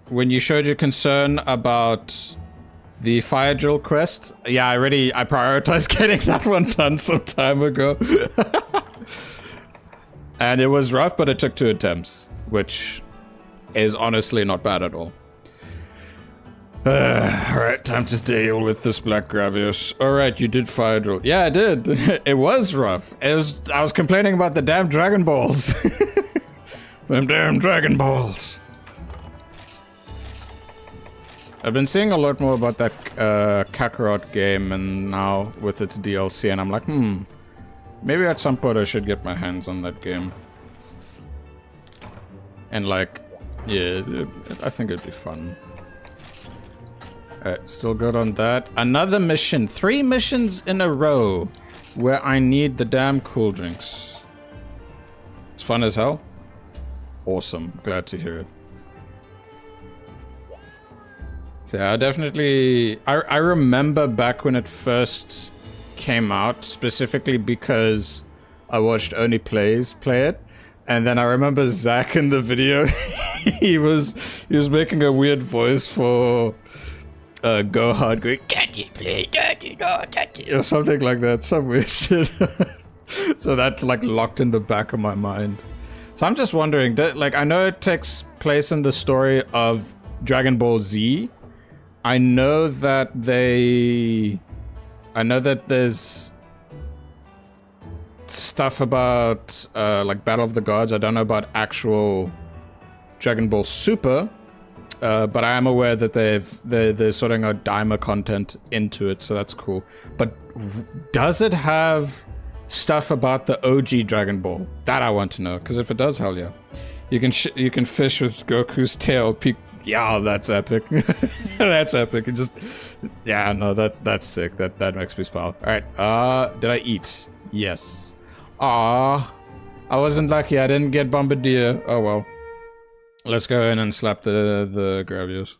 When you showed your concern about the fire drill quest, yeah, I prioritized getting that one done some time ago. And it was rough, but it took 2 attempts, which is honestly not bad at all. Alright, time to deal with this Black Gravios. Alright, you did fire drill. Yeah, I did. It was rough. I was complaining about the damn Dragon Balls. Them damn Dragon Balls. I've been seeing a lot more about that Kakarot game, and now with its DLC, and I'm like, maybe at some point I should get my hands on that game. And like, yeah, I think it'd be fun. Alright, still good on that. Another mission. 3 missions in a row where I need the damn cool drinks. It's fun as hell. Awesome. Glad to hear it. So yeah, I remember back when it first came out, specifically because I watched Only Plays play it. And then I remember Zach in the video, he was making a weird voice for Go Hard, going, Daddy, play, Daddy, no, Daddy, or something like that, some weird shit. So that's like locked in the back of my mind. So I'm just wondering, like, I know it takes place in the story of Dragon Ball Z. I know that there's stuff about like Battle of the Gods. I don't know about actual Dragon Ball Super, but I am aware that they're sorting out Daima content into it, so that's cool. But does it have stuff about the OG Dragon Ball? That I want to know, because if it does, hell yeah. You can fish with Goku's tail. Yeah, that's epic. That's epic. It just, yeah, no, that's sick. That makes me smile. All right, did I eat? Yes. Ah, I wasn't lucky. I didn't get Bombardier. Oh well. Let's go in and slap the Gravios.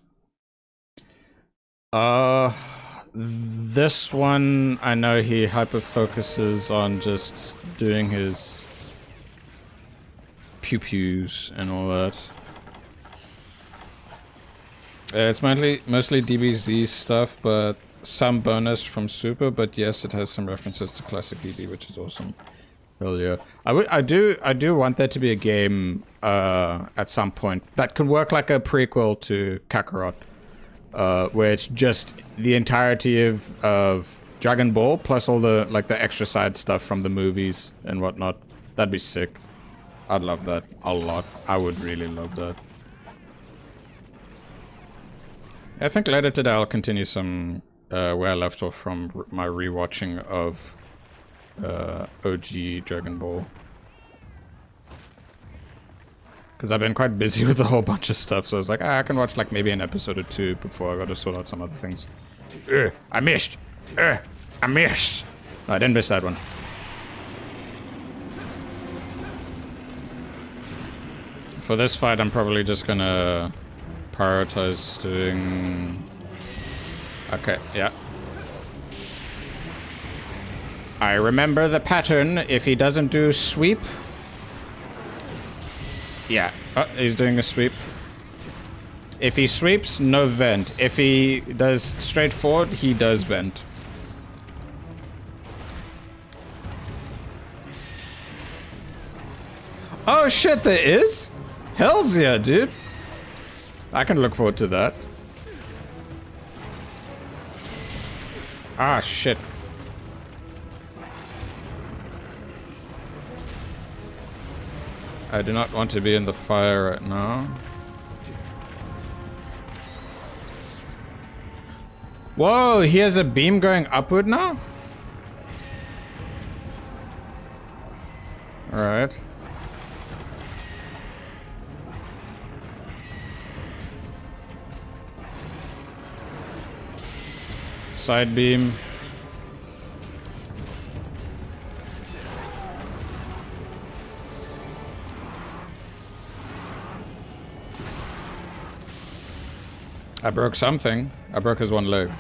This one, I know he hyper focuses on just doing his pew pews and all that. It's mostly DBZ stuff, but some bonus from Super. But yes, it has some references to classic DB, which is awesome. Hell yeah! I do want there to be a game at some point that can work like a prequel to Kakarot, where it's just the entirety of Dragon Ball plus all the like the extra side stuff from the movies and whatnot. That'd be sick. I'd love that a lot. I would really love that. I think later today I'll continue some where I left off from my rewatching of OG Dragon Ball. Because I've been quite busy with a whole bunch of stuff, so I was like, I can watch like maybe an episode or two before I gotta sort out some other things. I missed! I missed! No, I didn't miss that one. For this fight, I'm probably just gonna prioritize doing... Okay, yeah. I remember the pattern. If he doesn't do sweep... Yeah. Oh, he's doing a sweep. If he sweeps, no vent. If he does straightforward, he does vent. Oh shit, there is? Hells yeah, dude. I can look forward to that. Ah, shit. I do not want to be in the fire right now. Whoa, he has a beam going upward now? Alright. Side beam. I broke something. I broke his one leg.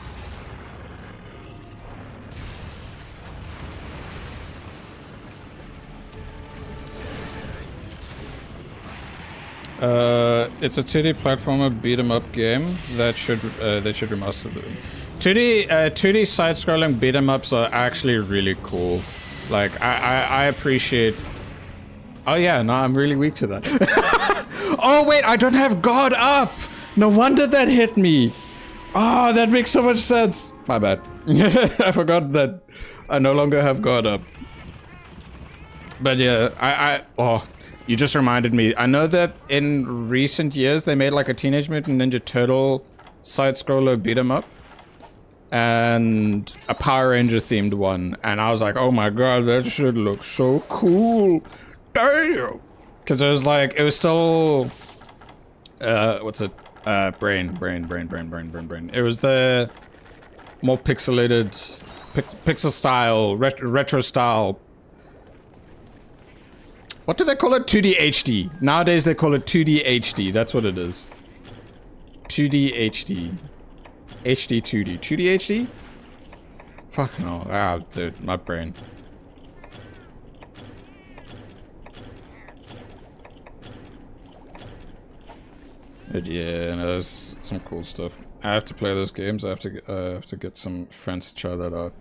It's a 2D platformer beat 'em up game that should they should remaster it. 2D side-scrolling beat 'em ups are actually really cool. Like I appreciate. Oh yeah, no, I'm really weak to that. Oh wait, I don't have God up. No wonder that hit me. Oh, that makes so much sense. My bad. I forgot that I no longer have God up. But yeah, oh, you just reminded me. I know that in recent years they made like a Teenage Mutant Ninja Turtle side-scroller beat 'em up. And a Power Ranger themed one. And I was like, oh my god, that shit looks so cool. Damn. Because it was still... what's it? Brain. It was the more pixelated, pixel style, retro style. What do they call it? 2D HD. Nowadays they call it 2D HD. That's what it is. 2D HD. HD 2D. 2D HD? Fuck no. Ah, dude, my brain. But yeah, no, there's some cool stuff. I have to play those games. I have to get some friends to try that out.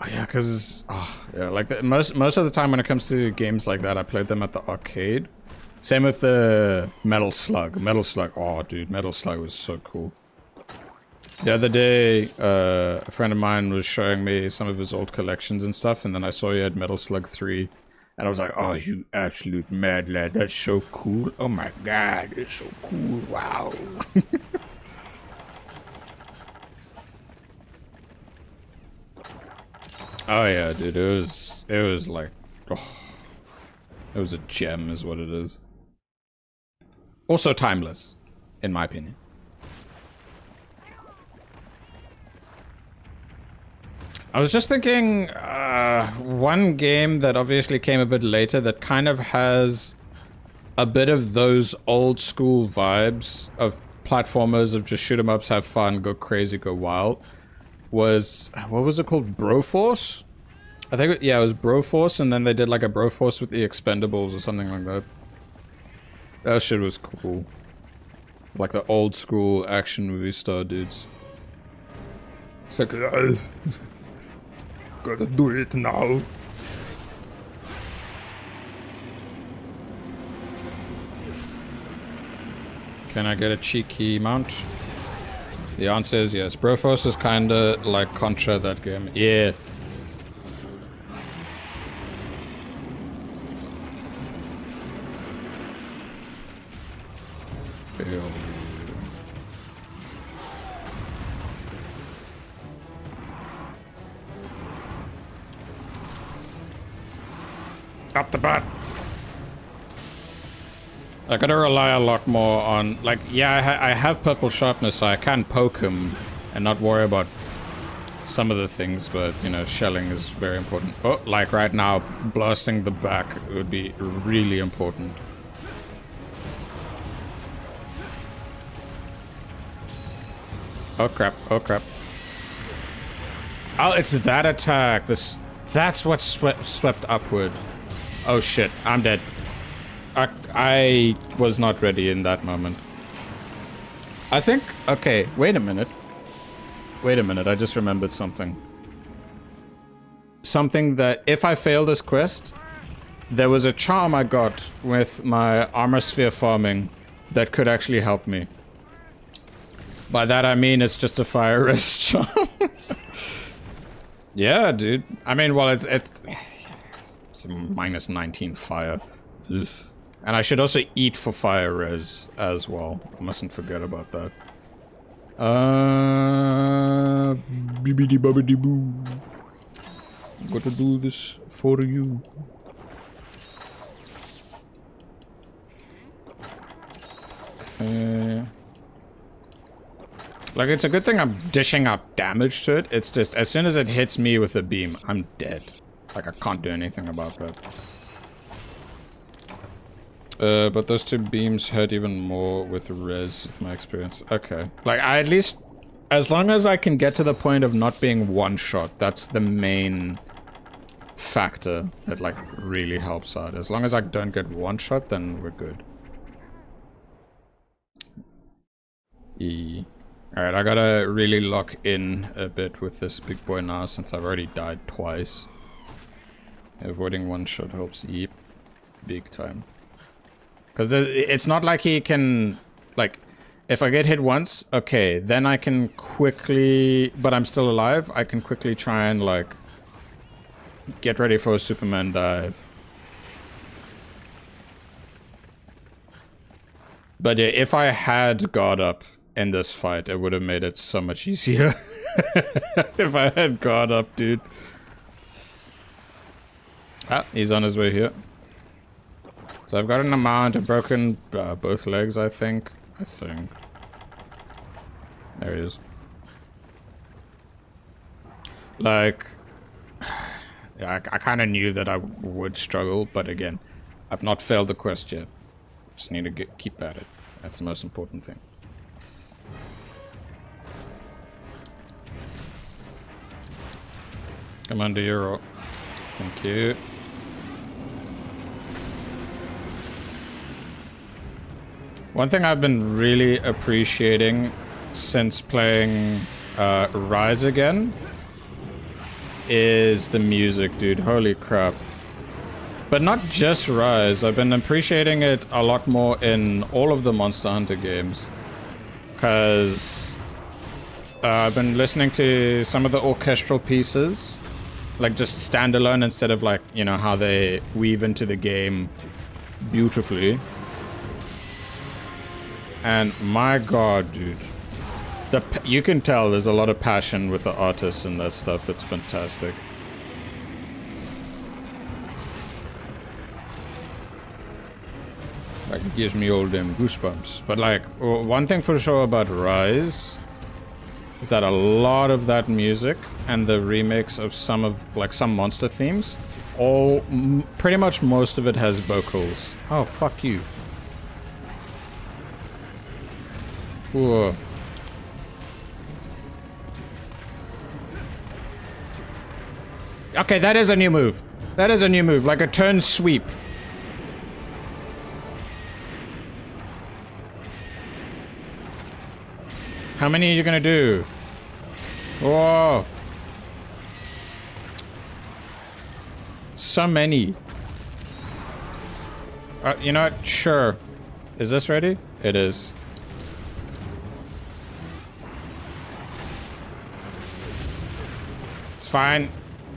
Oh yeah, cause yeah, like most of the time when it comes to games like that, I played them at the arcade. Same with the Metal Slug. Metal Slug. Oh, dude, Metal Slug was so cool. The other day, a friend of mine was showing me some of his old collections and stuff, and then I saw he had Metal Slug 3. And I was like, oh, you absolute mad lad. That's so cool. Oh my god, it's so cool. Wow. Oh yeah, dude. It was like, oh, it was a gem is what it is. Also timeless, in my opinion. I was just thinking, one game that obviously came a bit later that kind of has a bit of those old school vibes of platformers, of just shoot 'em ups, have fun, go crazy, go wild, was, what was it called? Broforce? I think, yeah, it was Broforce, and then they did like a Broforce with the Expendables or something like that. That shit was cool. Like the old school action movie star dudes. It's like, gotta do it now. Can I get a cheeky mount? The answer is yes. Broforce is kinda like Contra, that game. Yeah. Up the butt. I gotta rely a lot more on, like, yeah, I have purple sharpness, so I can poke him and not worry about some of the things, but, you know, shelling is very important. Oh, like right now, blasting the back would be really important. Oh crap, oh crap. Oh, it's that attack. That's what swept upward. Oh shit, I'm dead. I was not ready in that moment. I think, okay, wait a minute. Wait a minute, I just remembered something. Something that, if I fail this quest, there was a charm I got with my armor sphere farming that could actually help me. By that I mean it's just a fire rest charm. Yeah, dude. I mean, well, it's minus 19 fire. Ugh. And I should also eat for fire res as well. I mustn't forget about that. Bibbidi bobbidi boo. Gotta do this for you. Like, it's a good thing I'm dishing out damage to it. It's just, as soon as it hits me with a beam, I'm dead. Like, I can't do anything about that. But those two beams hurt even more with res, with my experience. Okay. Like, I at least, as long as I can get to the point of not being one-shot, that's the main factor that, like, really helps out. As long as I don't get one-shot, then we're good. Alright, I gotta really lock in a bit with this big boy now, since I've already died twice. Avoiding one-shot helps, yep. Big time. Because it's not like he can, like, if I get hit once, okay, then I can quickly, but I'm still alive, I can quickly try and, like, get ready for a Superman dive. But yeah, if I had guard up in this fight, it would have made it so much easier. If I had guard up, dude. Ah, he's on his way here. So I've got an amount, I've broken both legs, I think. There he is. Like, yeah, I kind of knew that I would struggle, but again, I've not failed the quest yet. Just need to keep at it. That's the most important thing. Come on, do your roll. Thank you. One thing I've been really appreciating since playing Rise again is the music, dude. Holy crap. But not just Rise. I've been appreciating it a lot more in all of the Monster Hunter games. Because I've been listening to some of the orchestral pieces. Like just standalone instead of like, you know, how they weave into the game beautifully. And my god, dude. You can tell there's a lot of passion with the artists and that stuff. It's fantastic. Like, it gives me all them goosebumps. But like, one thing for sure about Rise is that a lot of that music and the remakes of some monster themes, pretty much most of it has vocals. Oh, fuck you. Whoa. Okay, that is a new move. That is a new move, like a turn sweep. How many are you gonna do? Whoa. So many. You know what? Sure. Is this ready? It is. It's fine.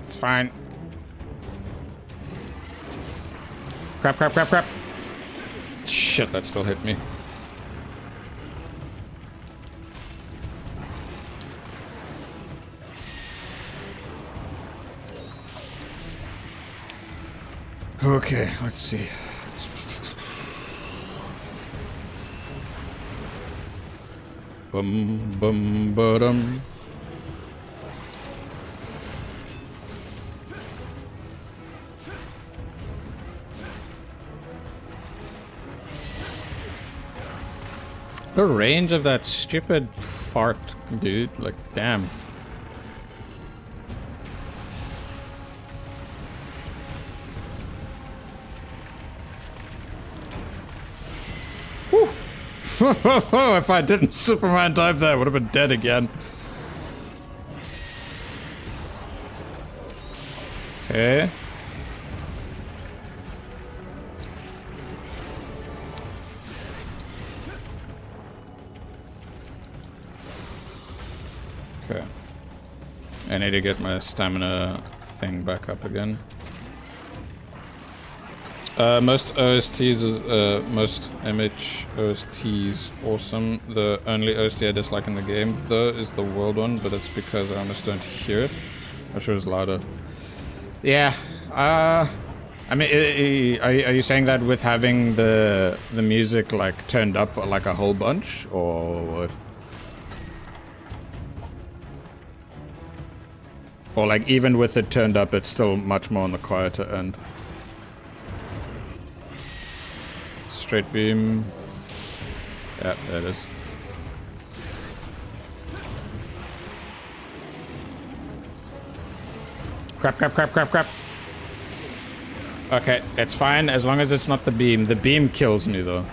It's fine. Crap, crap, crap, crap. Shit, that still hit me. Okay, let's see. Bum bum ba-dum. The range of that stupid fart, dude. Like, damn. Whew. If I didn't Superman dive there, I would have been dead again. Okay. Okay. I need to get my stamina thing back up again. Most OSTs is, most MH OSTs awesome. The only OST I dislike in the game, though, is the world one, but it's because I almost don't hear it. I sure it's louder. Yeah, I mean, are you saying that with having the music, like, turned up, like, a whole bunch, or what? Or, like, even with it turned up, it's still much more on the quieter end? Straight beam. Yeah, there it is. Crap, crap, crap, crap, crap. Okay, it's fine as long as it's not the beam. The beam kills me, though.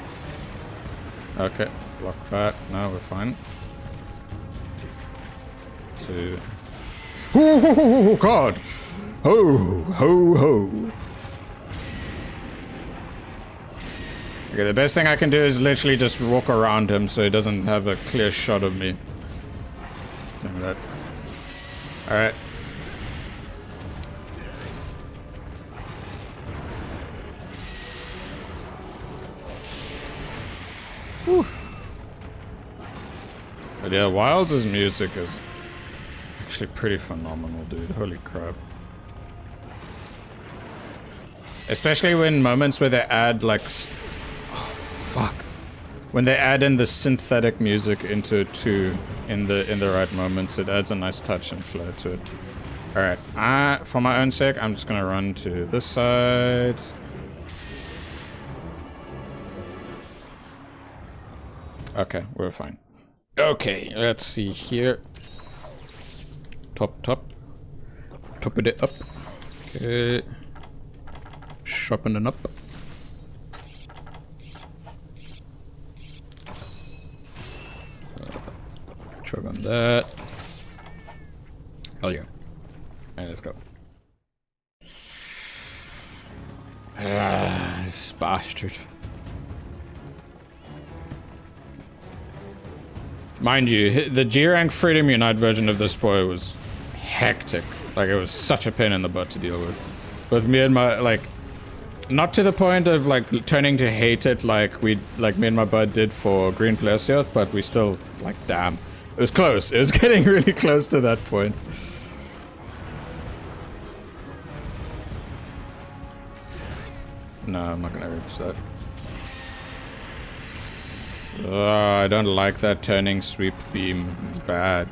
Okay, block that. No, we're fine. Two. Oh, God! Ho, ho, ho. Okay, the best thing I can do is literally just walk around him so he doesn't have a clear shot of me. Damn that. Alright. Whew. But yeah, Wilds' music is actually pretty phenomenal, dude. Holy crap. Especially when moments where they add, like... Oh, fuck. When they add in the synthetic music into it too, in the right moments, it adds a nice touch and flair to it. Alright, for my own sake, I'm just gonna run to this side. Okay, we're fine. Okay, let's see here. Top, top. top it up. Okay. Sharpening up. Chug on that. Hell yeah. Alright, let's go. This bastard. Mind you, the G-Rank Freedom Unite version of this boy was hectic. Like, it was such a pain in the butt to deal with. With me and my, like, not to the point of, like, turning to hate it like me and my bud did for Green Plesios, but we still, like, damn. It was close. It was getting really close to that point. No, I'm not gonna reach that. I don't like that turning sweep beam. It's bad.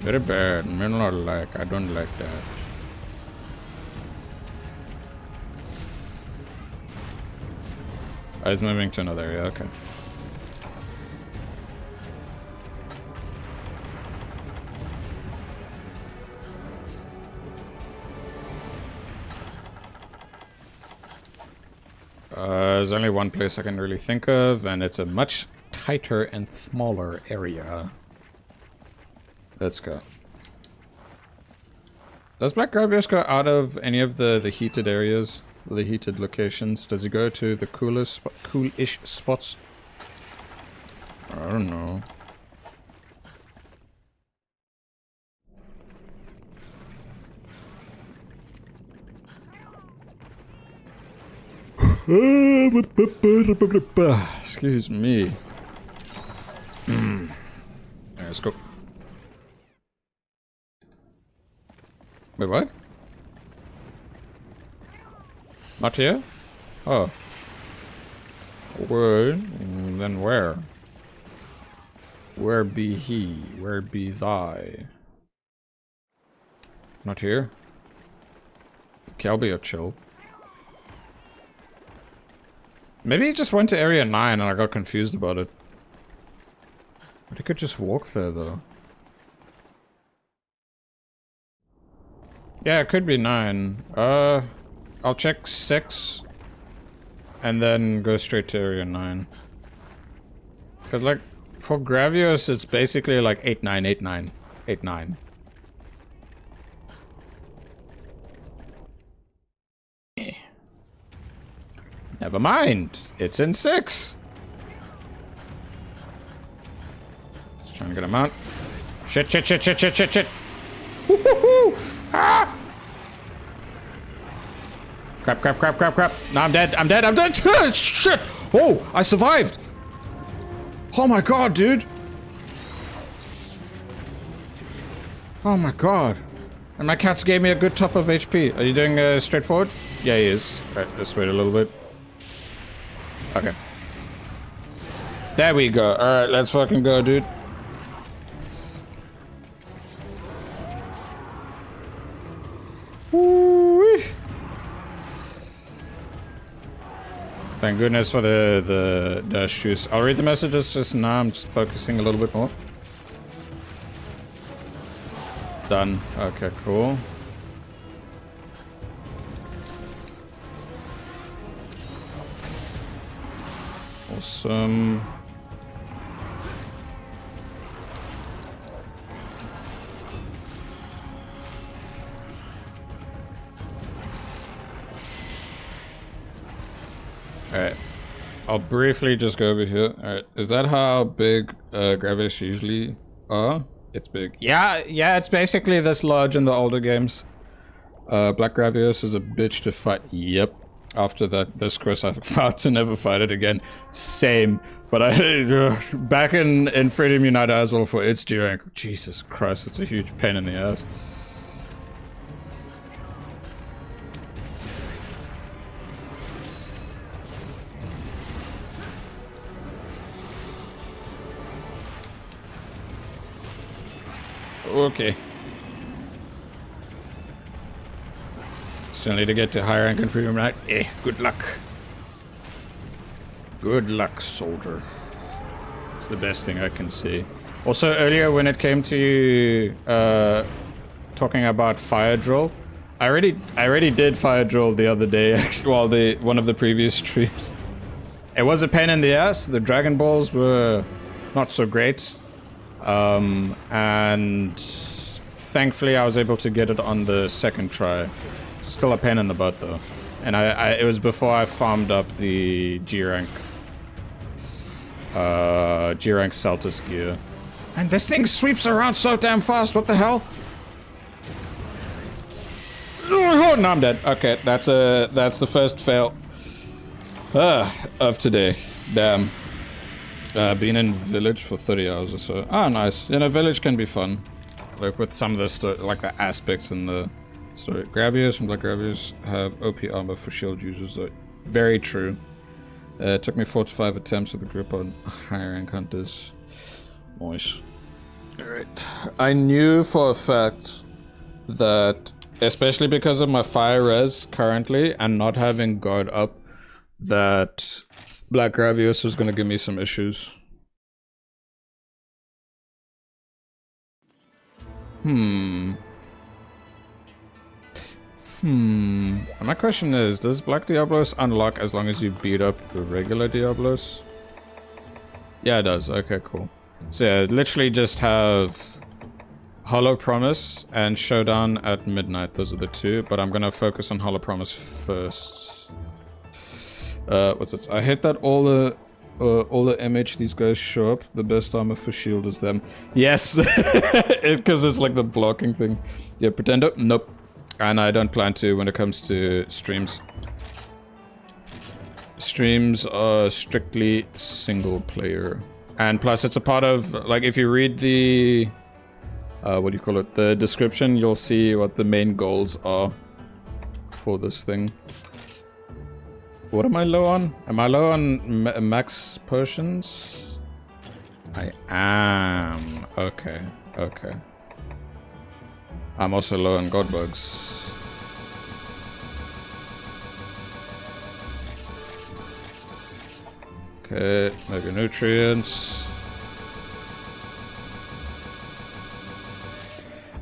Very bad. I don't like that. I was moving to another area, okay. There's only one place I can really think of, and it's a much tighter and smaller area. Let's go. Does Black Gravios go out of any of the heated areas? The heated locations? Does he go to the cool-ish spots? I don't know. Excuse me. Let's go. Wait, what? Not here? Oh. Where? Then where? Where be he? Where be thy? Not here? Okay, I'll be a chill. Maybe he just went to area 9 and I got confused about it. But he could just walk there though. Yeah, it could be 9. I'll check 6 and then go straight to area 9. Cause like for Gravios it's basically like 8 9 8 9 8 9. Never mind. It's in 6. Just trying to get him out. Shit, shit, shit, shit, shit, shit, shit. Woo-hoo-hoo! Ah! Crap, crap, crap, crap, crap. No, I'm dead. I'm dead. I'm dead. Shit. Oh, I survived. Oh my god, dude. Oh my god. And my cats gave me a good top of HP. Are you doing straightforward? Yeah, he is. Right, let's wait a little bit. Okay. There we go. Alright, let's fucking go, dude. Woo-wee. Thank goodness for the dash juice. I'll read the messages just now. I'm just focusing a little bit more. Done. Okay, cool. Awesome. Alright. I'll briefly just go over here. Alright. Is that how big Gravios usually are? It's big. Yeah, it's basically this large in the older games. Black Gravios is a bitch to fight. Yep. After that, this course, I vowed to never fight it again. Same. But I back in Freedom Unite as well for its G-Rank. Jesus Christ, it's a huge pain in the ass. Okay. Still need to get to higher rank in Freedom Unite. Good luck. Good luck, soldier. It's the best thing I can see. Also, earlier when it came to talking talking about fire drill. I already did fire drill the other day, actually, well, one of the previous streams. It was a pain in the ass. The Dragon Balls were not so great. And thankfully I was able to get it on the second try. Still a pain in the butt though. And it was before I farmed up the G-Rank Celtis gear. And this thing sweeps around so damn fast, what the hell? Oh, no, I'm dead. Okay, that's the first fail of today. Damn. Been in village for 30 hours or so. Ah, nice. You know, village can be fun. Like with some of the like the aspects in the story. Graviers from Black Graviers have OP armor for shield users though. Very true. It took me 4 to 5 attempts with a grip on higher rank hunters. Nice. Alright. I knew for a fact that, especially because of my fire res currently and not having guard up, that Black Gravius was gonna give me some issues. And my question is, does Black Diablos unlock as long as you beat up the regular Diablos? Yeah, it does. Okay, cool. So yeah, literally just have Hollow Promise and Showdown at midnight. Those are the two, but I'm gonna focus on Hollow Promise first. What's it? I hate that all the MH these guys show up. The best armor for shield is them. Yes, because it's like the blocking thing. Yeah, Pretender? Nope. And I don't plan to when it comes to streams. Streams are strictly single player. And plus it's a part of, like, if you read the, what do you call it? The description, you'll see what the main goals are for this thing. What am I low on? Am I low on max potions? I am. Okay, okay. I'm also low on god bugs. Okay, maybe nutrients.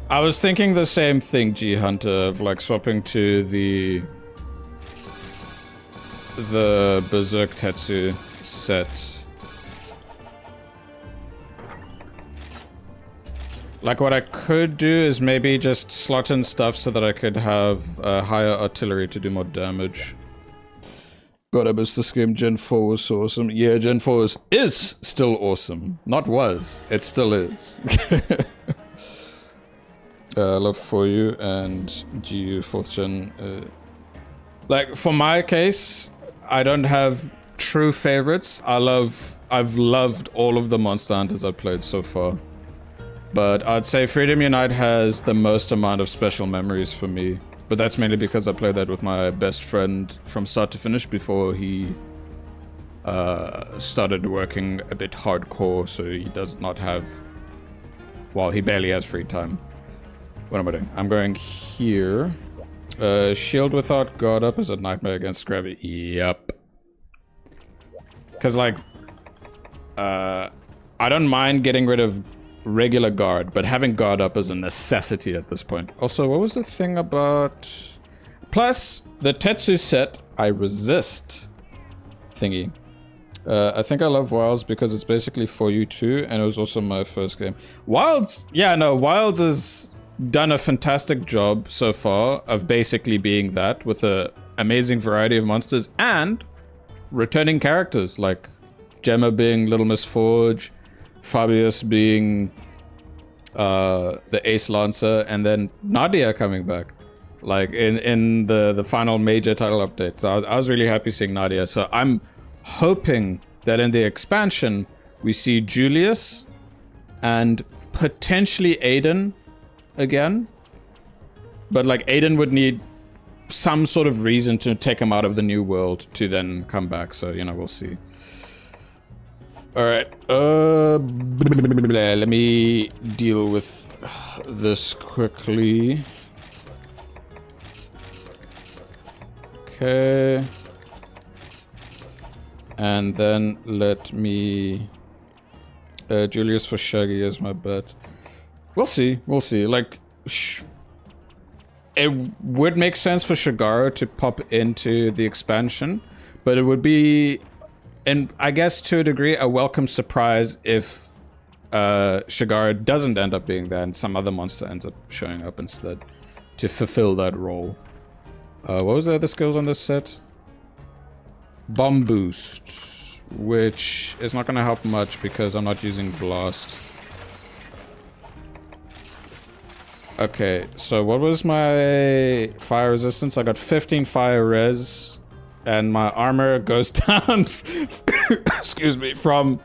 I was thinking the same thing, G Hunter, of like swapping to the Berserk Tetsu set. Like what I could do is maybe just slot in stuff so that I could have higher artillery to do more damage. God, I missed this game. Gen 4 was so awesome. Yeah, Gen 4 is still awesome. Not was. It still is. Love 4U and GU 4th gen. Like, for my case, I don't have true favorites. I've loved all of the Monster Hunters I've played so far. But I'd say Freedom Unite has the most amount of special memories for me. But that's mainly because I played that with my best friend from start to finish before he started working a bit hardcore, so he does not have... Well, he barely has free time. What am I doing? I'm going here. Shield without guard up is a nightmare against gravity. Yep. Because, like, I don't mind getting rid of regular guard, but having guard up is a necessity at this point. Also, what was the thing about... Plus, the Tetsu set, I resist thingy. I think I love Wilds because it's basically for you too, and it was also my first game. Wilds, yeah, no, Wilds has done a fantastic job so far of basically being that, with an amazing variety of monsters and returning characters, like Gemma being Little Miss Forge, Fabius being the Ace Lancer, and then Nadia coming back, like in the final major title update. So I was really happy seeing Nadia. So I'm hoping that in the expansion we see Julius and potentially Aiden again, but like Aiden would need some sort of reason to take him out of the new world to then come back. So, you know, we'll see. Alright, let me deal with this quickly. Okay. And then let me... Julius for Shaggy is my bet. We'll see, we'll see. Like, it would make sense for Shigaro to pop into the expansion, but it would be, and I guess to a degree, a welcome surprise if Shigaro doesn't end up being there and some other monster ends up showing up instead to fulfill that role. What was the other skills on this set? Bomb boost, which is not going to help much because I'm not using blast. Okay, so what was my fire resistance? I got 15 fire res, and my armor goes down, excuse me, from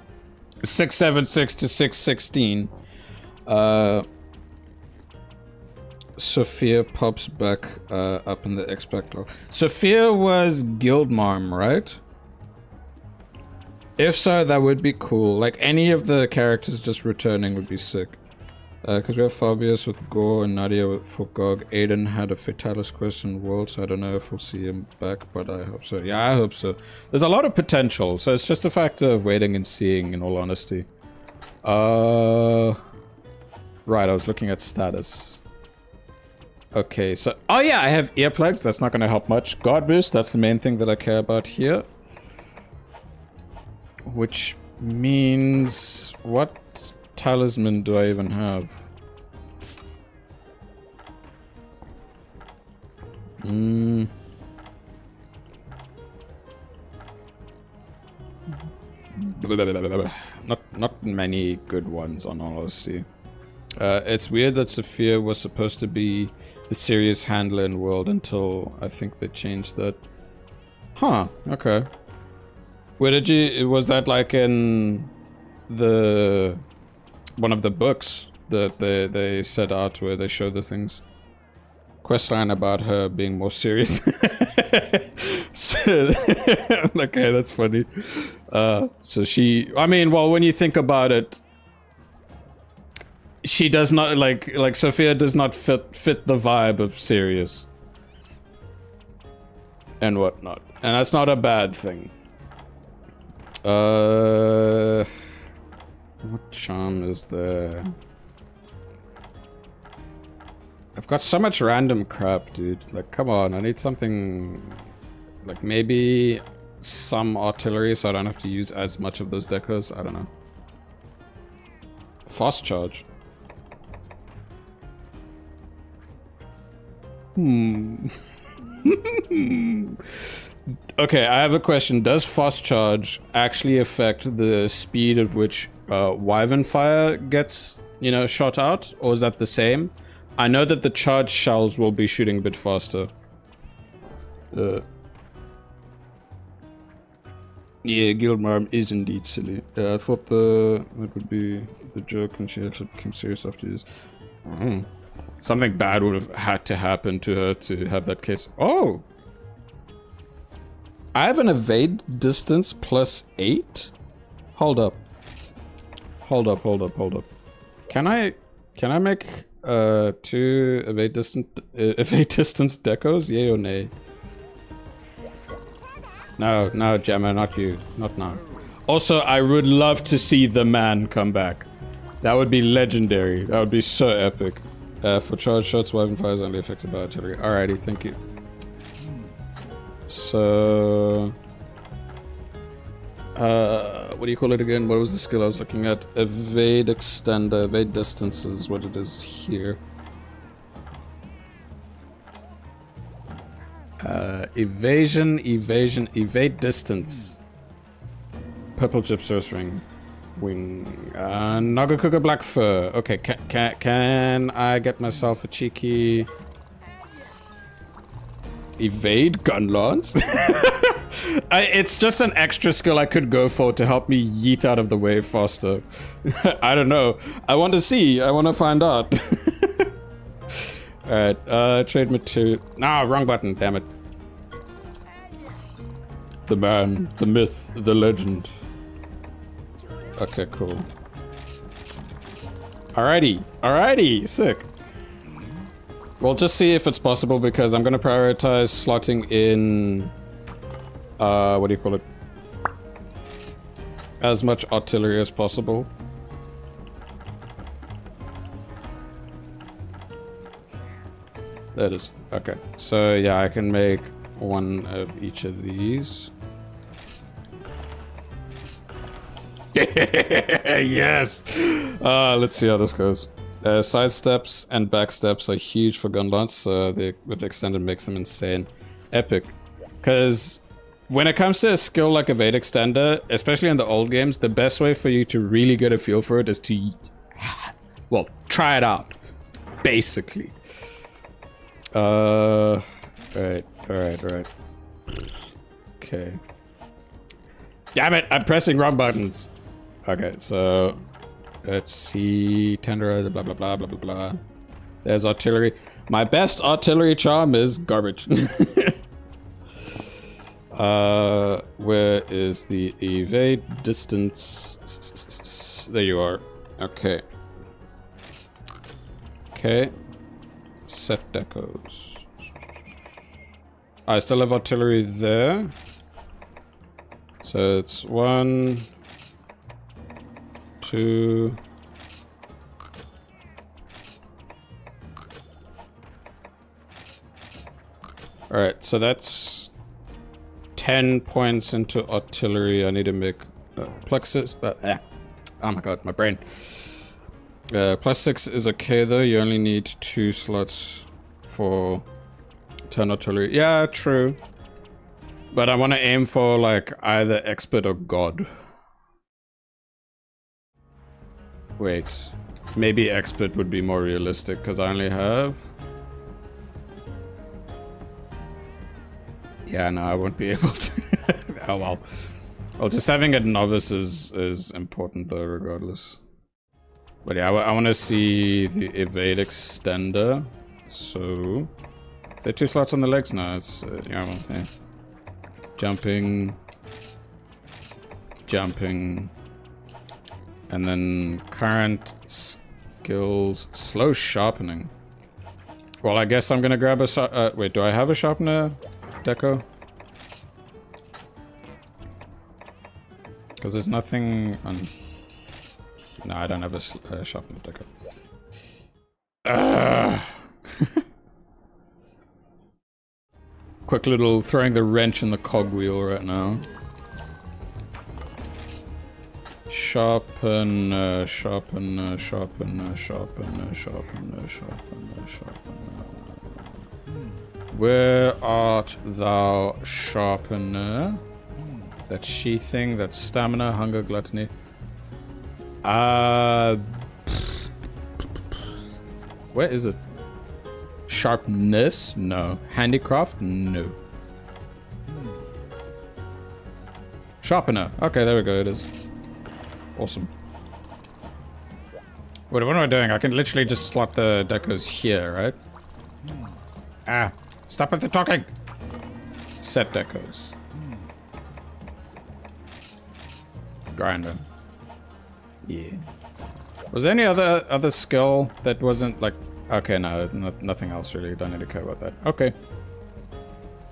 676 to 616. Sophia pops back up in the expect log. Sophia was Guildmarm, right? If so, that would be cool. Like, any of the characters just returning would be sick. Because we have Fabius with Gore and Nadia for Gog. Aiden had a Fatalis quest in World, so I don't know if we'll see him back, but I hope so. Yeah, I hope so. There's a lot of potential, so it's just a factor of waiting and seeing, in all honesty. Right, I was looking at status. Okay, so... Oh yeah, I have earplugs. That's not going to help much. God boost, that's the main thing that I care about here. Which means... What talisman do I even have? Not many good ones, on honesty. It's weird that Sophia was supposed to be the serious handler in World until I think they changed that. Huh, okay. Where did you... Was that like in the... one of the books that they set out where they show the things? Questline about her being more serious. So, okay, that's funny. So she... I mean, well, when you think about it, she does not, like Sophia does not fit the vibe of serious. And whatnot. And that's not a bad thing. What charm is there? I've got so much random crap, dude. Like, come on, I need something... Like, maybe some artillery so I don't have to use as much of those decos. I don't know. Fast charge. Okay, I have a question. Does fast charge actually affect the speed at which Wyvern fire gets, you know, shot out? Or is that the same? I know that the charge shells will be shooting a bit faster. Yeah, Guildmarm is indeed silly. I thought that would be the joke and she actually became serious after this. Something bad would have had to happen to her to have that case. Oh! I have an evade distance +8? Hold up. Hold up. Can I make 2 evade distance decos? Yay or nay? No, Gemma, not you. Not now. Also, I would love to see the man come back. That would be legendary. That would be so epic. For charge shots, Wyvern fire is only affected by artillery. Alrighty, thank you. So... what do you call it again? What was the skill I was looking at? Evade extender. Evade distance is what it is here. Evasion, evade distance. Purple gypsus ring. Wing. Nagakuga black fur. Okay, can I get myself a cheeky... Evade Gunlance? It's just an extra skill I could go for to help me yeet out of the way faster. I don't know. I want to see. I want to find out. Alright, trade material. Nah, wrong button, damn it. The man, the myth, the legend. Okay, cool. Alrighty, sick. We'll just see if it's possible because I'm gonna prioritize slotting in... what do you call it? As much artillery as possible. That is. Okay. So, yeah, I can make one of each of these. Yes! Let's see how this goes. Side steps and back steps are huge for Gunlance, so with extended makes them insane. Epic. Because when it comes to a skill like Evade Extender, especially in the old games, the best way for you to really get a feel for it is to, well, try it out. Basically. Alright. Okay. Damn it, I'm pressing wrong buttons. Okay, so let's see. Tenderizer, blah, blah, blah, blah, blah, blah. There's artillery. My best artillery charm is garbage. Where is the evade distance? There you are. Okay. Okay. Set decos. I still have artillery there. So it's 1, 2. Alright, so that's 10 points into artillery. I need to make plexus. Oh my god, my brain. +6 is okay though. You only need 2 slots for 10 artillery. Yeah, true. But I want to aim for like either expert or god. Wait, maybe expert would be more realistic because I only have. Yeah, no, I won't be able to. Oh well. Well, just having a novice is important though, regardless. But yeah, I want to see the evade extender. So, is there 2 slots on the legs? No, it's yeah, well, yeah. Jumping, and then current skills, slow sharpening. Well, I guess I'm gonna grab a wait, do I have a sharpener deco? Because there's nothing on. No, I don't have a sharpener deco. Quick little throwing the wrench in the cogwheel right now. Sharpen. Where art thou, sharpener? That sheathing, that stamina, hunger, gluttony. Where is it? Sharpness? No. Handicraft? No. Sharpener. Okay, there we go, it is. Awesome. Wait, what am I doing? I can literally just slot the decos here, right? Ah, stop with the talking! Set decos. Grinder. Yeah. Was there any other skill that wasn't like... Okay, no, nothing else really. Don't need to care about that. Okay.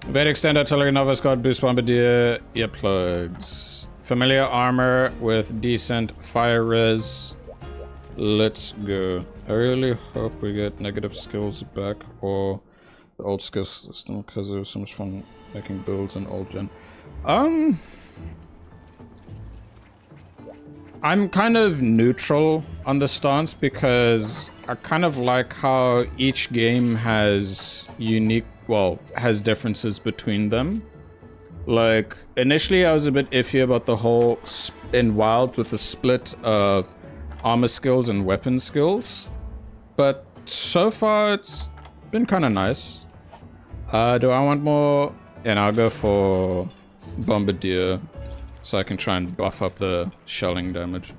Evade extend artillery novice guard boost bombardier earplugs. Familiar armor with decent fire res. Let's go. I really hope we get negative skills back or the old skill system because there was so much fun making builds in old gen. I'm kind of neutral on the stance because I kind of like how each game has has differences between them. Like, initially I was a bit iffy about the whole in Wild with the split of armor skills and weapon skills. But so far it's been kind of nice. Do I want more? And I'll go for Bombardier. So I can try and buff up the shelling damage.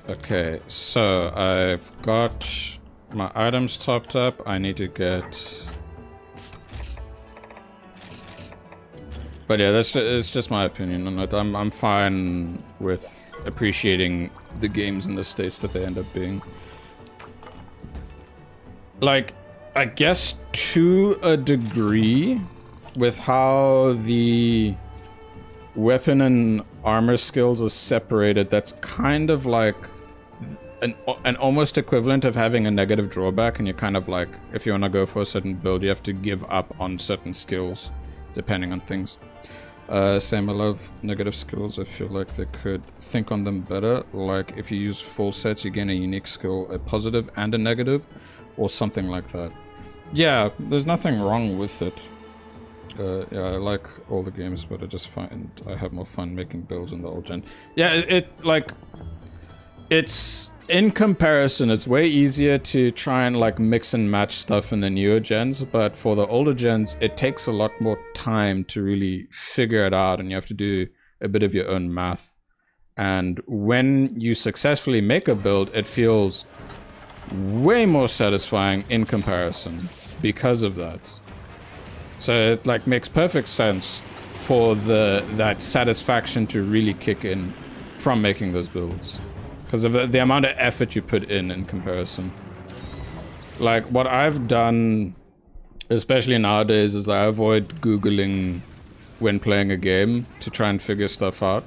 Okay, so I've got my items topped up. I need to get... But yeah, it's just my opinion on it. I'm fine with appreciating the games in the states that they end up being. Like, I guess to a degree... with how the weapon and armor skills are separated, that's kind of like an almost equivalent of having a negative drawback, and you're kind of like, if you want to go for a certain build, you have to give up on certain skills, depending on things. Same, I love negative skills. I feel like they could think on them better. Like, if you use full sets, you gain a unique skill, a positive and a negative, or something like that. Yeah, there's nothing wrong with it. Yeah, I like all the games, but I just find I have more fun making builds in the old gen. Yeah, it's in comparison, it's way easier to try and like mix and match stuff in the newer gens, but for the older gens, it takes a lot more time to really figure it out, and you have to do a bit of your own math. And when you successfully make a build, it feels way more satisfying in comparison because of that. So it like makes perfect sense for that satisfaction to really kick in from making those builds. Because of the amount of effort you put in comparison. Like, what I've done, especially nowadays, is I avoid Googling when playing a game to try and figure stuff out.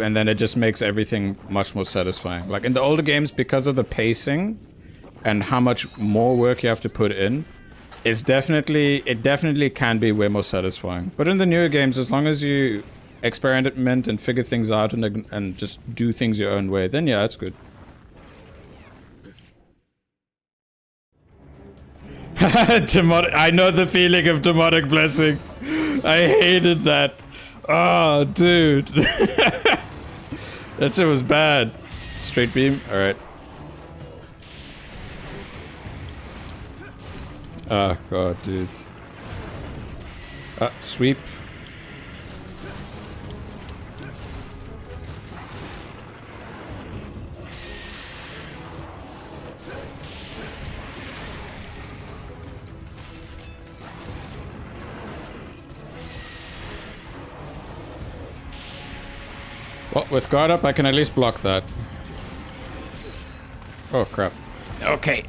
And then it just makes everything much more satisfying. Like, in the older games, because of the pacing and how much more work you have to put in, it definitely can be way more satisfying. But in the newer games, as long as you experiment and figure things out and just do things your own way, then yeah, it's good. I know the feeling of demonic blessing. I hated that. Oh, dude. That shit was bad. Straight beam? Alright. Oh, God, dude. Sweep. Well, with guard up, I can at least block that. Oh, crap. Okay.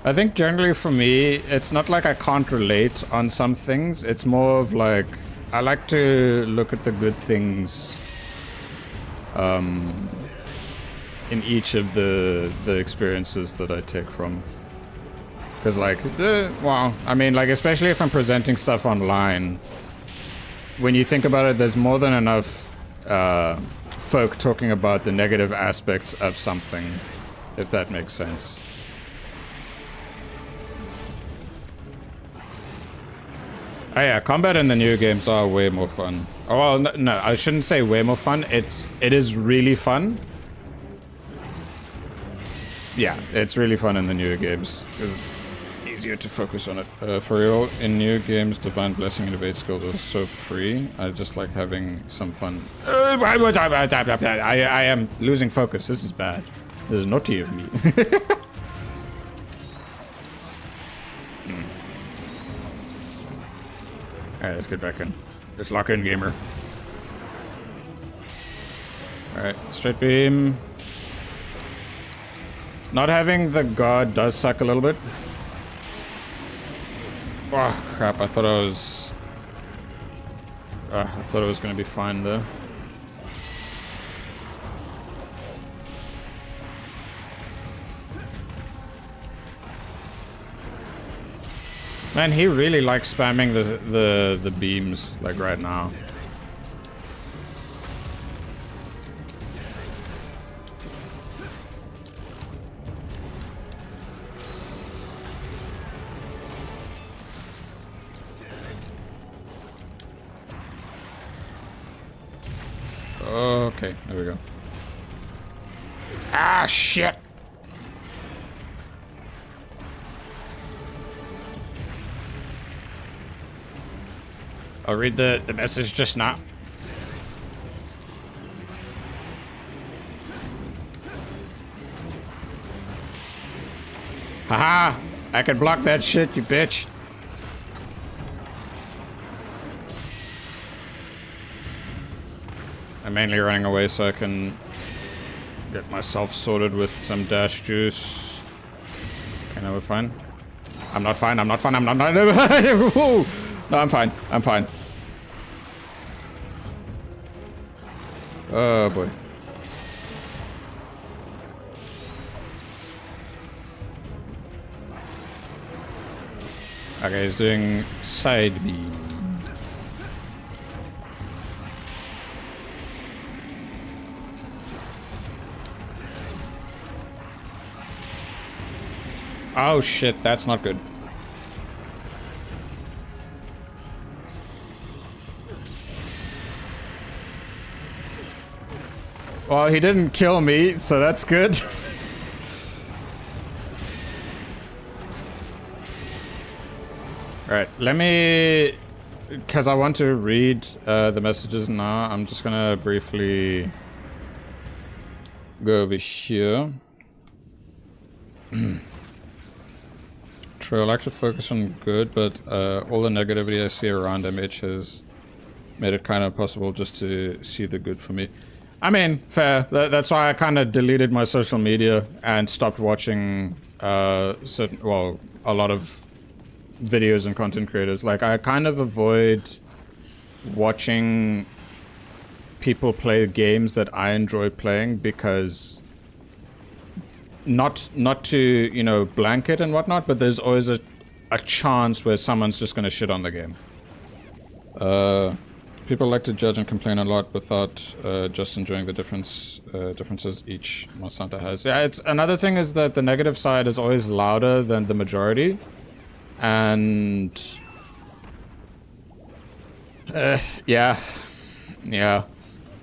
I think generally for me, it's not like I can't relate on some things. It's more of like, I like to look at the good things in each of the experiences that I take from. Because like, well, I mean, like, especially if I'm presenting stuff online, when you think about it, there's more than enough folk talking about the negative aspects of something, if that makes sense. Oh yeah, combat in the new games are way more fun. Oh, well, no, I shouldn't say way more fun. It is really fun. Yeah, it's really fun in the newer games. It's easier to focus on it. For real, in new games, Divine Blessing and Evade skills are so free. I just like having some fun. I am losing focus. This is bad. This is naughty of me. Alright, let's get back in. Just lock in, gamer. Alright, straight beam. Not having the guard does suck a little bit. Oh, crap, I thought it was gonna be fine though. Man, he really likes spamming the beams, like, right now. Okay, there we go. Ah, shit! I'll read the message just now. Haha! I can block that shit, you bitch! I'm mainly running away so I can get myself sorted with some dash juice. Okay, now we're fine. I'm not fine, I'm not fine, I'm not... No, I'm fine, I'm fine. Oh boy. Okay, he's doing side beam. Oh shit, that's not good. Well, he didn't kill me, so that's good. Alright, let me... Because I want to read the messages now, I'm just gonna briefly go over here. True, I like to focus on good, but all the negativity I see around MH has made it kind of impossible just to see the good for me. I mean, fair. That's why I kind of deleted my social media and stopped watching a lot of videos and content creators. Like, I kind of avoid watching people play games that I enjoy playing because not to, you know, blanket and whatnot, but there's always a chance where someone's just gonna shit on the game. People like to judge and complain a lot without just enjoying the differences each Monster Hunter has. Yeah, it's another thing is that the negative side is always louder than the majority, and yeah.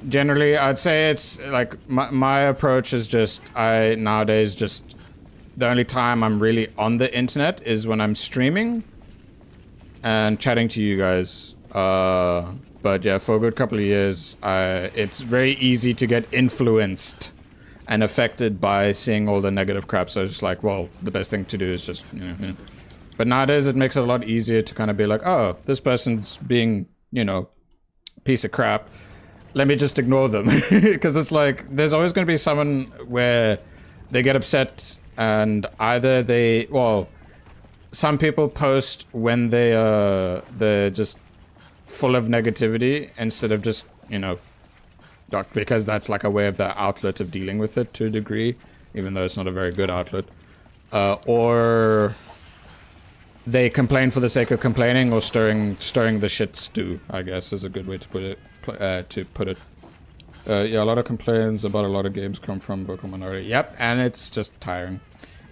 Generally, I'd say it's like my approach is just nowadays just the only time I'm really on the internet is when I'm streaming and chatting to you guys. But yeah, for a good couple of years, it's very easy to get influenced and affected by seeing all the negative crap. So it's just like, well, the best thing to do is just, you know. But nowadays, it makes it a lot easier to kind of be like, oh, this person's being, you know, piece of crap. Let me just ignore them. Because it's like, there's always going to be someone where they get upset and either they, well, some people post when they're just full of negativity instead of just, you know, because that's like a way of the outlet of dealing with it to a degree, even though it's not a very good outlet. Or they complain for the sake of complaining, or stirring the shit stew, I guess is a good way to put it. Yeah, a lot of complaints about a lot of games come from vocal minority. Yep, and it's just tiring.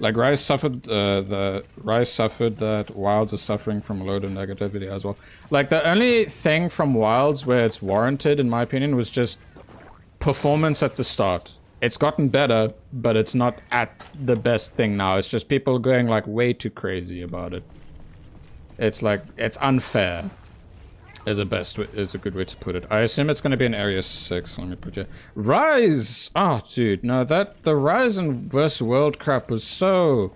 Like Rise suffered that Wilds is suffering from a load of negativity as well. Like the only thing from Wilds where it's warranted, in my opinion, was just performance at the start. It's gotten better, but it's not at the best thing now. It's just people going like way too crazy about it. It's like, it's unfair. Is a good way to put it. I assume it's going to be in Area 6. Let me put you. Rise! Oh, dude, no, the Rise and vs. World crap was so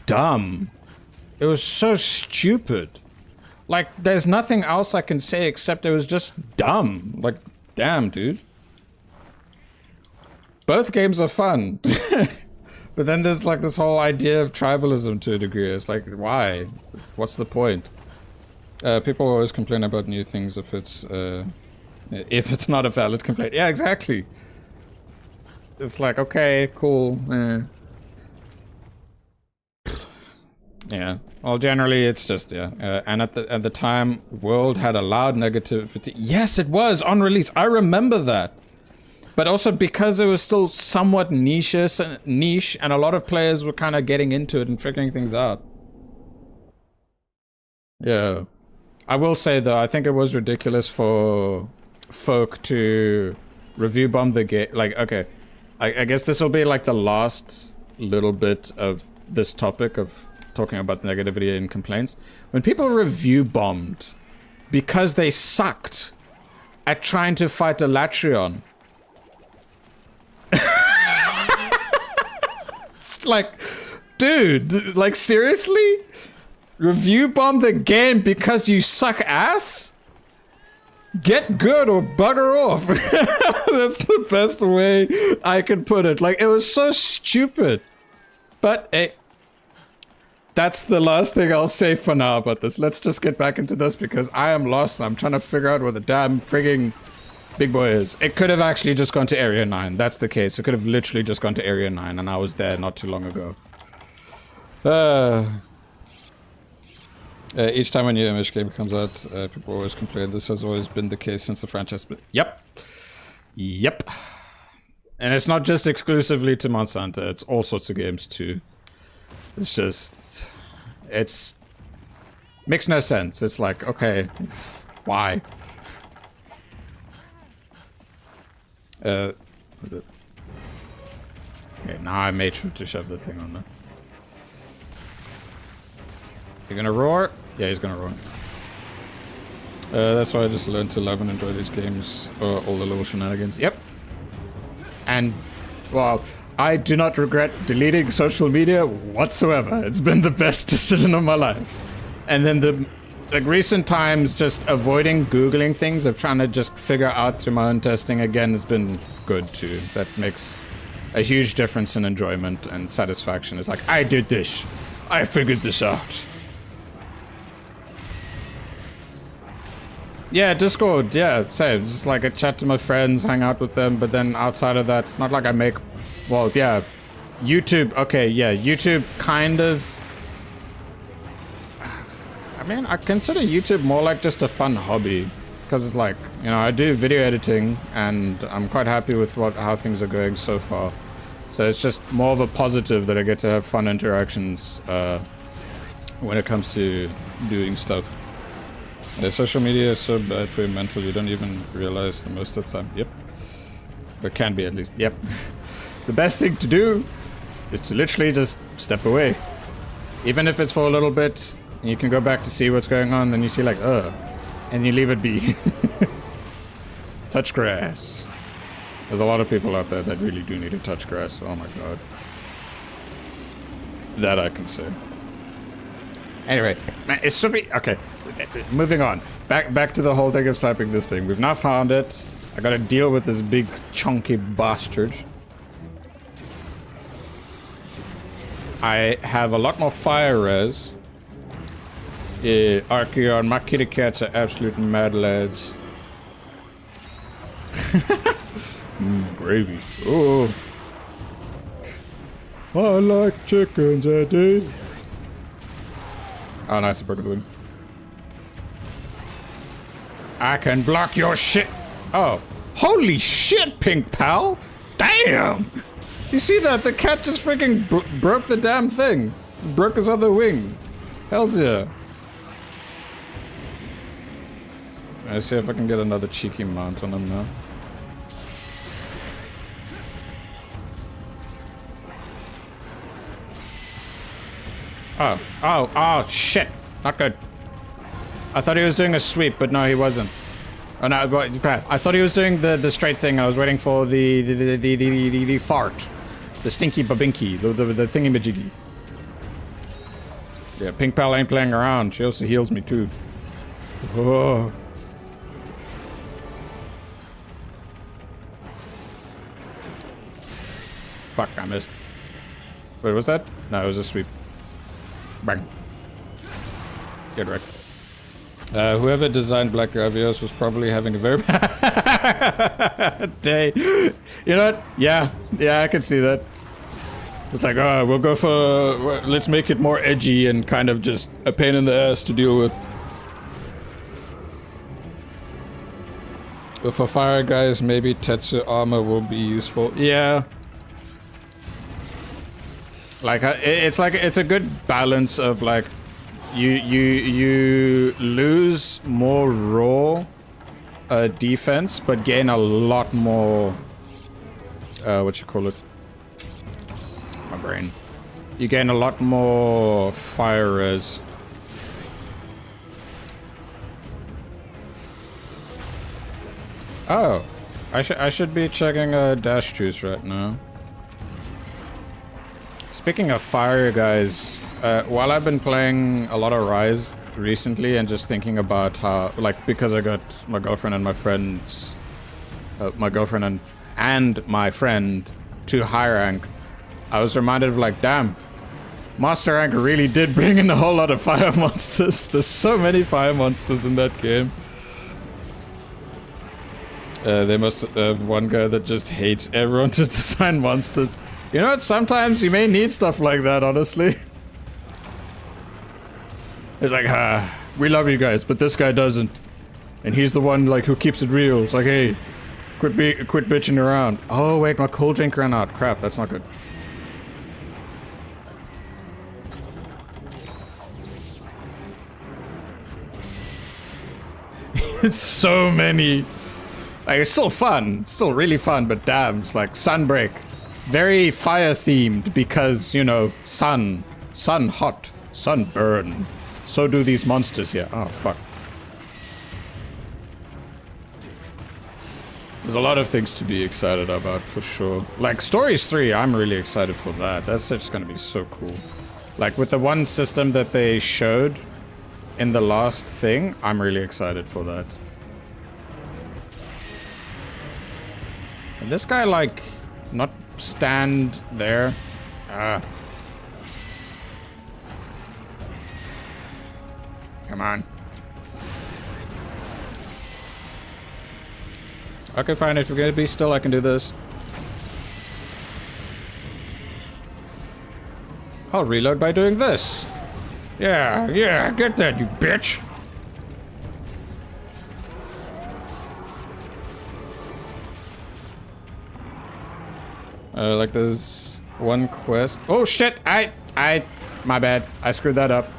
dumb. It was so stupid. Like, there's nothing else I can say except it was just dumb. Like, damn, dude. Both games are fun. But then there's like this whole idea of tribalism to a degree. It's like, why? What's the point? People always complain about new things if it's not a valid complaint. Yeah, exactly. It's like, okay, cool. Yeah. Well, generally, it's just, yeah. And at the time, World had a loud negativity. Yes, it was on release. I remember that. But also because it was still somewhat niche, and a lot of players were kind of getting into it and figuring things out. Yeah. I will say though, I think it was ridiculous for folk to review bomb the game. Like, okay, I guess this will be like the last little bit of this topic of talking about negativity and complaints. When people review bombed because they sucked at trying to fight a Latrion. It's like, dude, like seriously? Review bomb the game because you suck ass? Get good or bugger off. That's the best way I can put it. Like, it was so stupid. But, hey, that's the last thing I'll say for now about this. Let's just get back into this because I am lost and I'm trying to figure out what the damn frigging Big boy is. It could have actually just gone to Area 9. That's the case. It could have literally just gone to Area 9, and I was there not too long ago. Each time a new MH game comes out, people always complain. This has always been the case since the franchise. But yep. Yep. And it's not just exclusively to Monster Hunter. It's all sorts of games too. It's just... It's... Makes no sense. It's like, okay, why? Was it? Okay, now I made sure to shove the thing on there. You gonna roar? Yeah, he's gonna roar. That's why I just learned to love and enjoy these games. All the little shenanigans. Yep. And, well, I do not regret deleting social media whatsoever. It's been the best decision of my life. And then the recent times just avoiding Googling things of trying to just figure out through my own testing again has been good too. That makes a huge difference in enjoyment and satisfaction. It's like, I did this. I figured this out. Yeah, Discord, yeah, same. Just like I chat to my friends, hang out with them, but then outside of that, it's not like I make, well, yeah, YouTube, okay, yeah, YouTube kind of, I mean, I consider YouTube more like just a fun hobby, because it's like, you know, I do video editing, and I'm quite happy with how things are going so far. So it's just more of a positive that I get to have fun interactions when it comes to doing stuff. Yeah, social media is so bad for your mental, you don't even realize the most of the time. Yep. Or can be at least. Yep. The best thing to do is to literally just step away. Even if it's for a little bit, and you can go back to see what's going on, then you see like, and you leave it be. Touch grass. There's a lot of people out there that really do need to touch grass. Oh my god. That I can say. Anyway, man, it should be okay. Moving on. Back to the whole thing of slapping this thing. We've now found it. I gotta deal with this big chunky bastard. I have a lot more fire res. Archeon, my kitty cats are absolute mad lads. Gravy. Oh. I like chickens, Eddie. Oh, nice, I broke the wing. I can block your shit. Oh, holy shit, Pink Pal. Damn. You see that? The cat just freaking broke the damn thing. Broke his other wing. Hells yeah. Let's see if I can get another cheeky mount on him now. Oh, shit. Not good. I thought he was doing a sweep, but no, he wasn't. Oh, no, I thought he was doing the straight thing. I was waiting for the fart. The stinky babinky. The thingy-majiggy. Yeah, Pink Pal ain't playing around. She also heals me, too. Oh. Fuck, I missed. Wait, what's that? No, it was a sweep. Bang. Good wreck. Whoever designed Black Gravios was probably having a very bad day. You know what? Yeah, I can see that. It's like, we'll go for... Let's make it more edgy and kind of just a pain in the ass to deal with. But for fire guys, maybe Tetsu armor will be useful. Yeah. Like, it's a good balance of like, you lose more raw defense, but gain a lot more, what you call it? My brain. You gain a lot more fire res. Oh, I should be checking dash juice right now. Speaking of fire, guys, while I've been playing a lot of Rise recently and just thinking about how, like, because I got my girlfriend and my friends, my girlfriend and my friend to high rank, I was reminded of like, damn, Master Rank really did bring in a whole lot of fire monsters. There's so many fire monsters in that game. They must have one guy that just hates everyone to design monsters. You know what? Sometimes you may need stuff like that, honestly. It's like, we love you guys, but this guy doesn't. And he's the one, like, who keeps it real. It's like, hey, quit bitching around. Oh, wait, my cold drink ran out. Crap, that's not good. It's so many. Like, it's still fun. It's still really fun, but damn, it's like Sunbreak. Very fire-themed because, you know, sun hot, sunburn. So do these monsters here. Oh, fuck. There's a lot of things to be excited about, for sure. Like, Stories 3, I'm really excited for that. That's just gonna be so cool. Like, with the one system that they showed in the last thing, I'm really excited for that. Can this guy, like, not stand there? Come on. Okay, fine. If you're gonna be still, I can do this. I'll reload by doing this. Yeah, get that, you bitch. Like there's one quest. Oh shit! My bad. I screwed that up.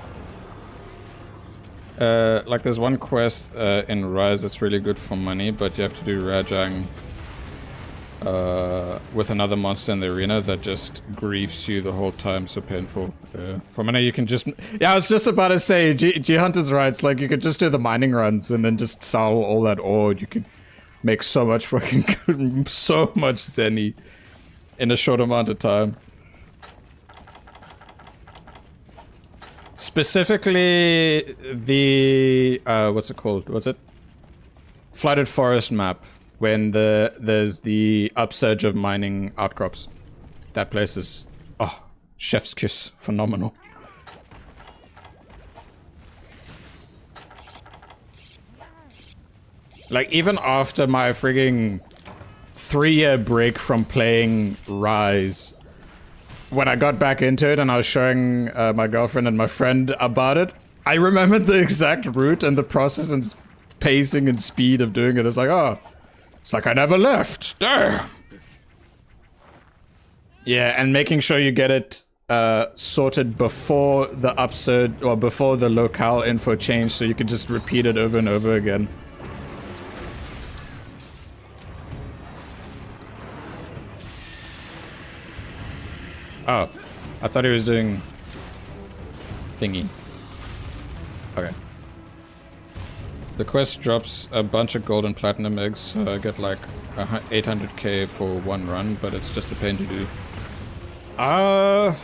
Like there's one quest in Rise that's really good for money, but you have to do Rajang with another monster in the arena that just griefs you the whole time. So painful. For money you can just... Yeah, I was just about to say, G Hunter's right. It's like you could just do the mining runs and then just sell all that ore. You could make so much fucking... so much zenny in a short amount of time. Specifically, the what's it called? What's it? Flooded forest map. When there's the upsurge of mining outcrops. That place is, oh, chef's kiss, phenomenal. Like even after my frigging 3-year break from playing Rise. When I got back into it and I was showing my girlfriend and my friend about it, I remembered the exact route and the process and pacing and speed of doing it. It's like, oh, it's like I never left. Damn. Yeah, and making sure you get it sorted before the upsurge or before the locale info change so you can just repeat it over and over again. Oh, I thought he was doing thingy. Okay. The quest drops a bunch of gold and platinum eggs, so I get like 800k for one run, but it's just a pain to do. I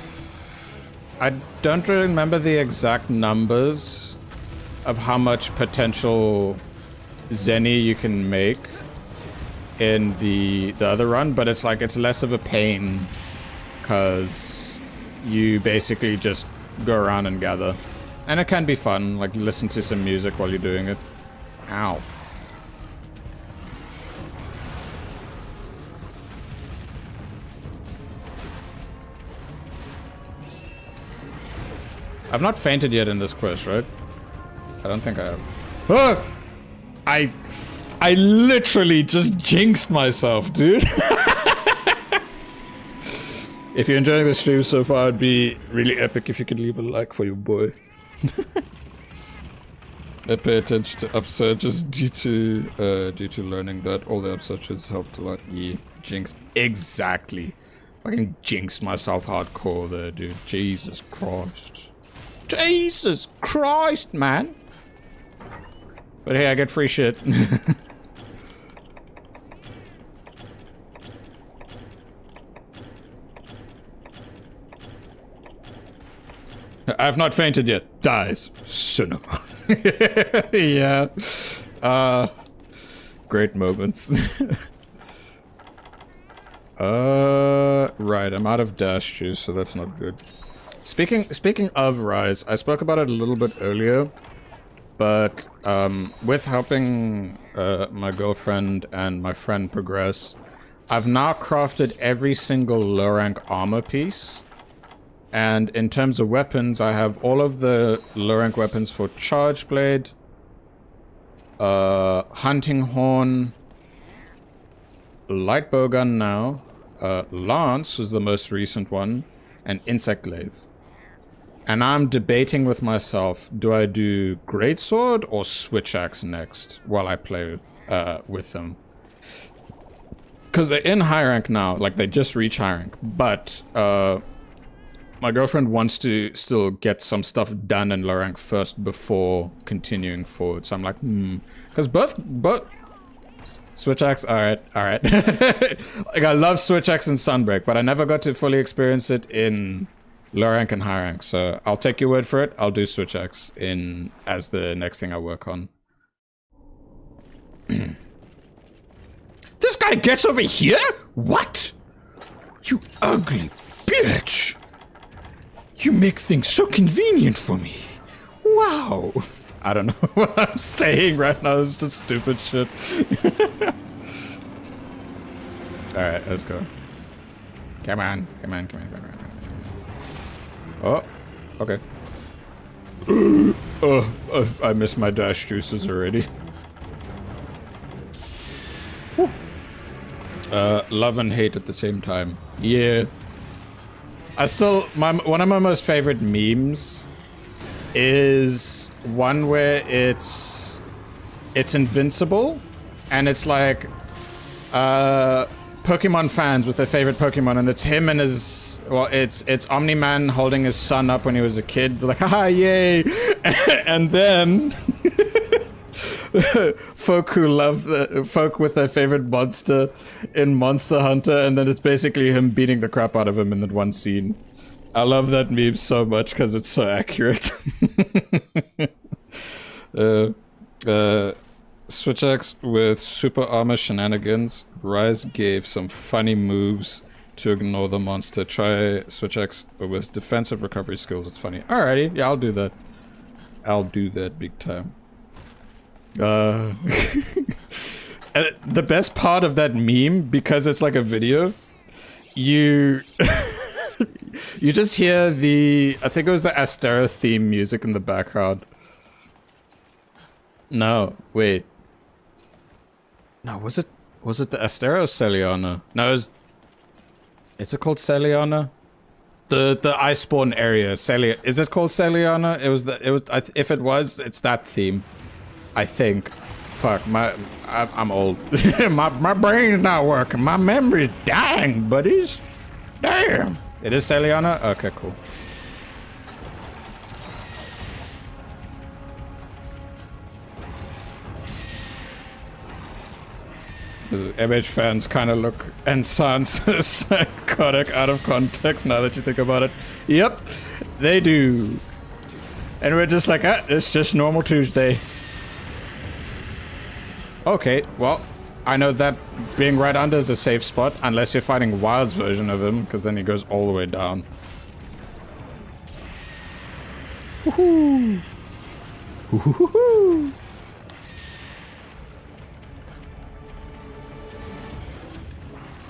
don't really remember the exact numbers of how much potential zenny you can make in the other run, but it's like it's less of a pain. Because you basically just go around and gather. And it can be fun, like listen to some music while you're doing it. Ow. I've not fainted yet in this quest, right? I don't think I have. Oh! I literally just jinxed myself, dude. If you're enjoying the stream so far, it'd be really epic if you could leave a like for your boy. I pay attention to upsurges due to learning that all the upsurges helped a lot. Yeah, jinxed. Exactly. Fucking jinxed myself hardcore there, dude. Jesus Christ. Jesus Christ, man. But hey, I get free shit. I've not fainted yet. Dies. Cinema. Yeah. Great moments. Right, I'm out of dash juice, so that's not good. Speaking of Rise, I spoke about it a little bit earlier, but with helping my girlfriend and my friend progress, I've now crafted every single low rank armor piece. And in terms of weapons, I have all of the low rank weapons for Charge Blade, Hunting Horn, Light Bowgun now, Lance is the most recent one, and Insect Glaive. And I'm debating with myself, do I do Greatsword or Switch Axe next while I play with them? Because they're in high rank now, like they just reach high rank, but my girlfriend wants to still get some stuff done in low rank first before continuing forward. So I'm like, because both Switch Axe, alright. Like I love Switch Axe and Sunbreak, but I never got to fully experience it in low rank and high rank. So I'll take your word for it. I'll do Switch Axe as the next thing I work on. This guy gets over here? What? You ugly bitch. You make things so convenient for me. Wow. I don't know what I'm saying right now. It's just stupid shit. Alright, let's go. Come on. Oh, okay. I missed my dash juices already. Love and hate at the same time. Yeah. One of my most favorite memes is one where it's invincible and it's like Pokemon fans with their favorite Pokemon, and it's him and his, well, it's Omni-Man holding his son up when he was a kid. They're like, haha, yay. And then folk with their favorite monster in Monster Hunter, and then it's basically him beating the crap out of him in that one scene. I love that meme so much because it's so accurate. Switch Axe with super armor shenanigans. Rise gave some funny moves to ignore the monster. Try Switch Axe with defensive recovery skills. It's funny. Alrighty, yeah, I'll do that. I'll do that big time. The best part of that meme, because it's like a video, you you just hear I think it was the Astera theme music in the background. No, wait. No, was it the Astera or Celiana? No, is it called Celiana? The Iceborne area, is it called Celiana? If it was, it's that theme. I think. Fuck, I'm old. my brain's not working. My memory's dying, buddies. Damn. It is Celiana? Okay, cool. MH fans kind of look and sound psychotic out of context now that you think about it. Yep, they do. And we're just like, it's just normal Tuesday. Okay, well, I know that being right under is a safe spot, unless you're fighting Wild's version of him, because then he goes all the way down. Woohoo! Woohoo!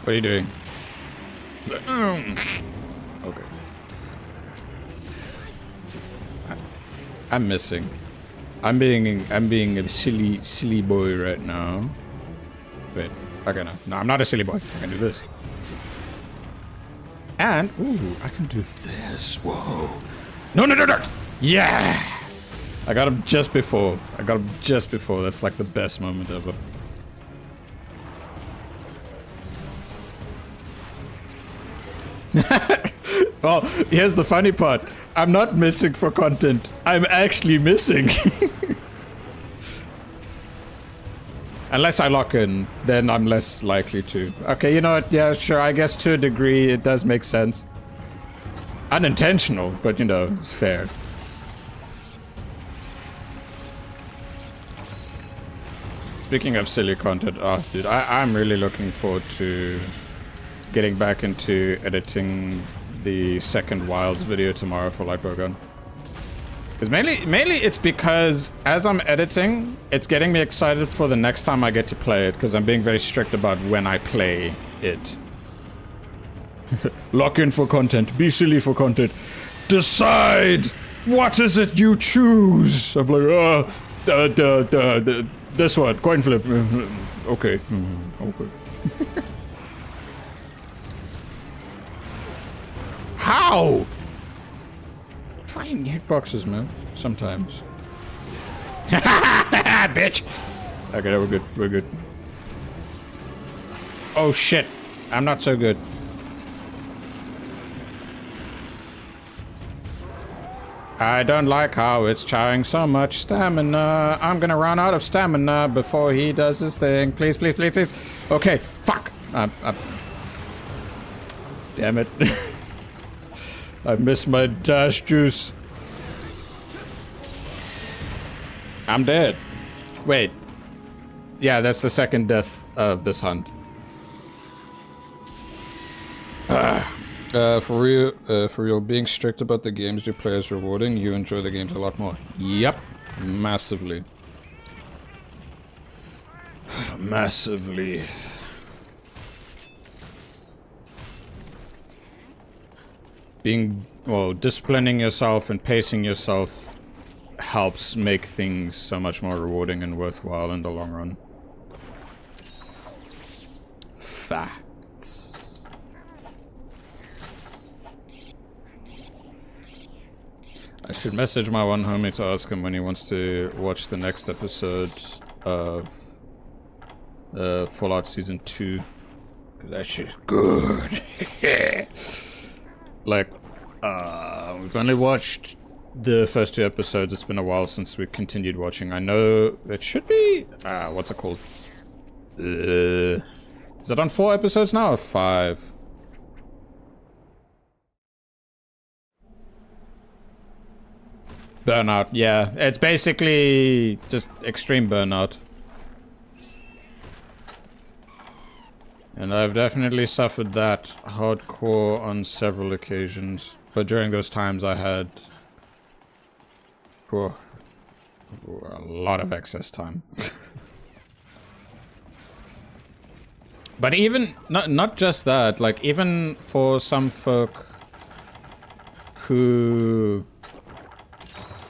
What are you doing? Okay. I'm missing. I'm being a silly boy right now. Wait, okay, no, I'm not a silly boy. I can do this. And, ooh, I can do this. Whoa. No. Yeah! I got him just before. That's like the best moment ever. Well, here's the funny part. I'm not missing for content. I'm actually missing. Unless I lock in, then I'm less likely to. Okay, you know what? Yeah, sure. I guess to a degree, it does make sense. Unintentional, but you know, it's fair. Speaking of silly content, oh, dude, I'm really looking forward to getting back into editing the second Wilds video tomorrow for Light Bowgun. Mainly it's because as I'm editing, it's getting me excited for the next time I get to play it, because I'm being very strict about when I play it. Lock in for content. Be silly for content. Decide! What is it you choose? I'm like, this one. Coin flip. Okay. Okay. How? Fucking hitboxes, man. Sometimes. Bitch! Okay, we're good. We're good. Oh shit. I'm not so good. I don't like how it's charring so much stamina. I'm gonna run out of stamina before he does his thing. Please, please, please, please. Okay, fuck. Damn it. I missed my dash juice. I'm dead. Wait. Yeah, that's the second death of this hunt. For real, being strict about the games you play is rewarding. You enjoy the games a lot more. Yep. Massively. Massively. Disciplining yourself and pacing yourself helps make things so much more rewarding and worthwhile in the long run. Facts. I should message my one homie to ask him when he wants to watch the next episode of Fallout Season 2. That shit's good. Like, we've only watched the first 2 episodes. It's been a while since we continued watching. I know it should be, what's it called? Is it on 4 episodes now or 5? Burnout, yeah. It's basically just extreme burnout. And I've definitely suffered that hardcore on several occasions. But during those times I had a lot of excess time. But even, not just that, like even for some folk who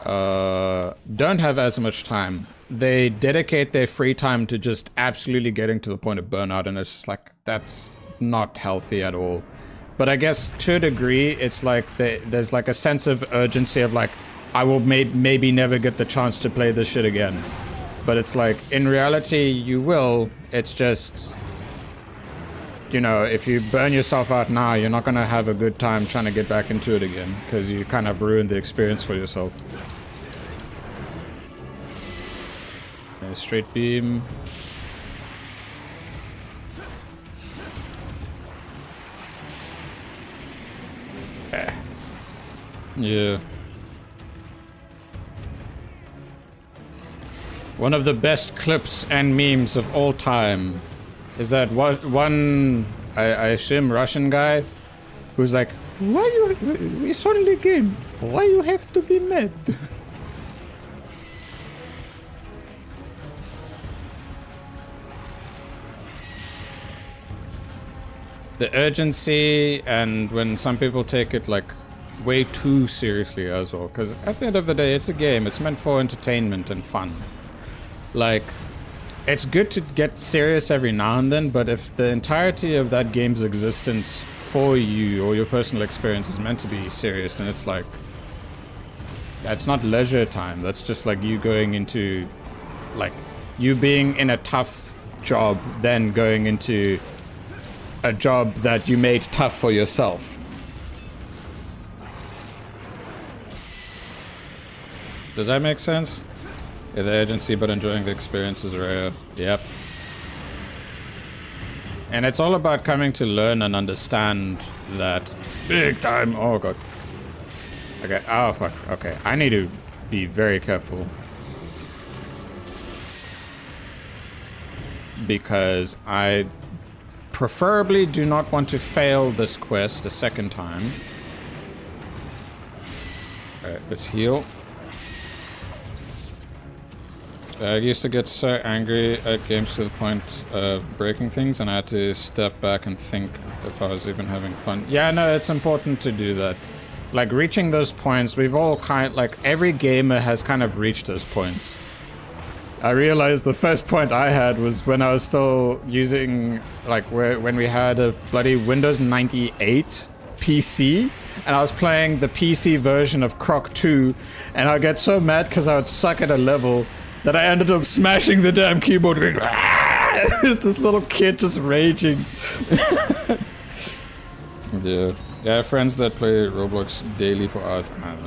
don't have as much time, they dedicate their free time to just absolutely getting to the point of burnout, and it's just like, that's not healthy at all. But I guess to a degree, it's like there's like a sense of urgency of like, I will maybe never get the chance to play this shit again. But it's like, in reality, you will. It's just, you know, if you burn yourself out now, you're not gonna have a good time trying to get back into it again, because you kind of ruined the experience for yourself. Straight beam. Yeah. One of the best clips and memes of all time is that one I assume Russian guy who's like, why you, it's only a game, why you have to be mad? The urgency, and when some people take it like way too seriously as well, because at the end of the day it's a game, it's meant for entertainment and fun. Like, it's good to get serious every now and then, but if the entirety of that game's existence for you or your personal experience is meant to be serious, then it's like, that's not leisure time, that's just like you going into, like, you being in a tough job, then going into a job that you made tough for yourself. Does that make sense? Yeah, the urgency, but enjoying the experience is rare. Yep. And it's all about coming to learn and understand that big time. Oh god. Okay, oh fuck. Okay, I need to be very careful. Because I preferably do not want to fail this quest a second time. Alright, let's heal. I used to get so angry at games to the point of breaking things, and I had to step back and think if I was even having fun. Yeah, no, it's important to do that. Like, reaching those points, we've all like, every gamer has kind of reached those points. I realized the first point I had was when I was still using, like, when we had a bloody Windows 98 PC, and I was playing the PC version of Croc 2, and I get so mad because I would suck at a level that I ended up smashing the damn keyboard going, there's this little kid just raging. Yeah. Yeah, friends that play Roblox daily for hours. I don't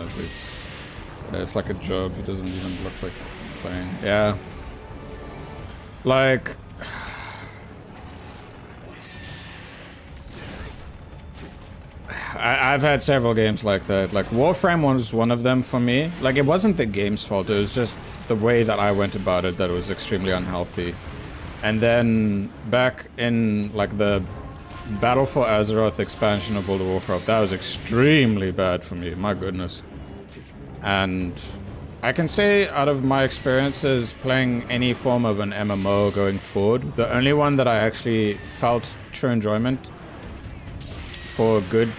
know, it's like a job. It doesn't even look like playing. Yeah. Like... I've had several games like that. Like, Warframe was one of them for me. Like, it wasn't the game's fault. It was just the way that I went about it that was extremely unhealthy. And then back in, like, the Battle for Azeroth expansion of World of Warcraft, that was extremely bad for me. My goodness. And I can say out of my experiences playing any form of an MMO going forward, the only one that I actually felt true enjoyment for good,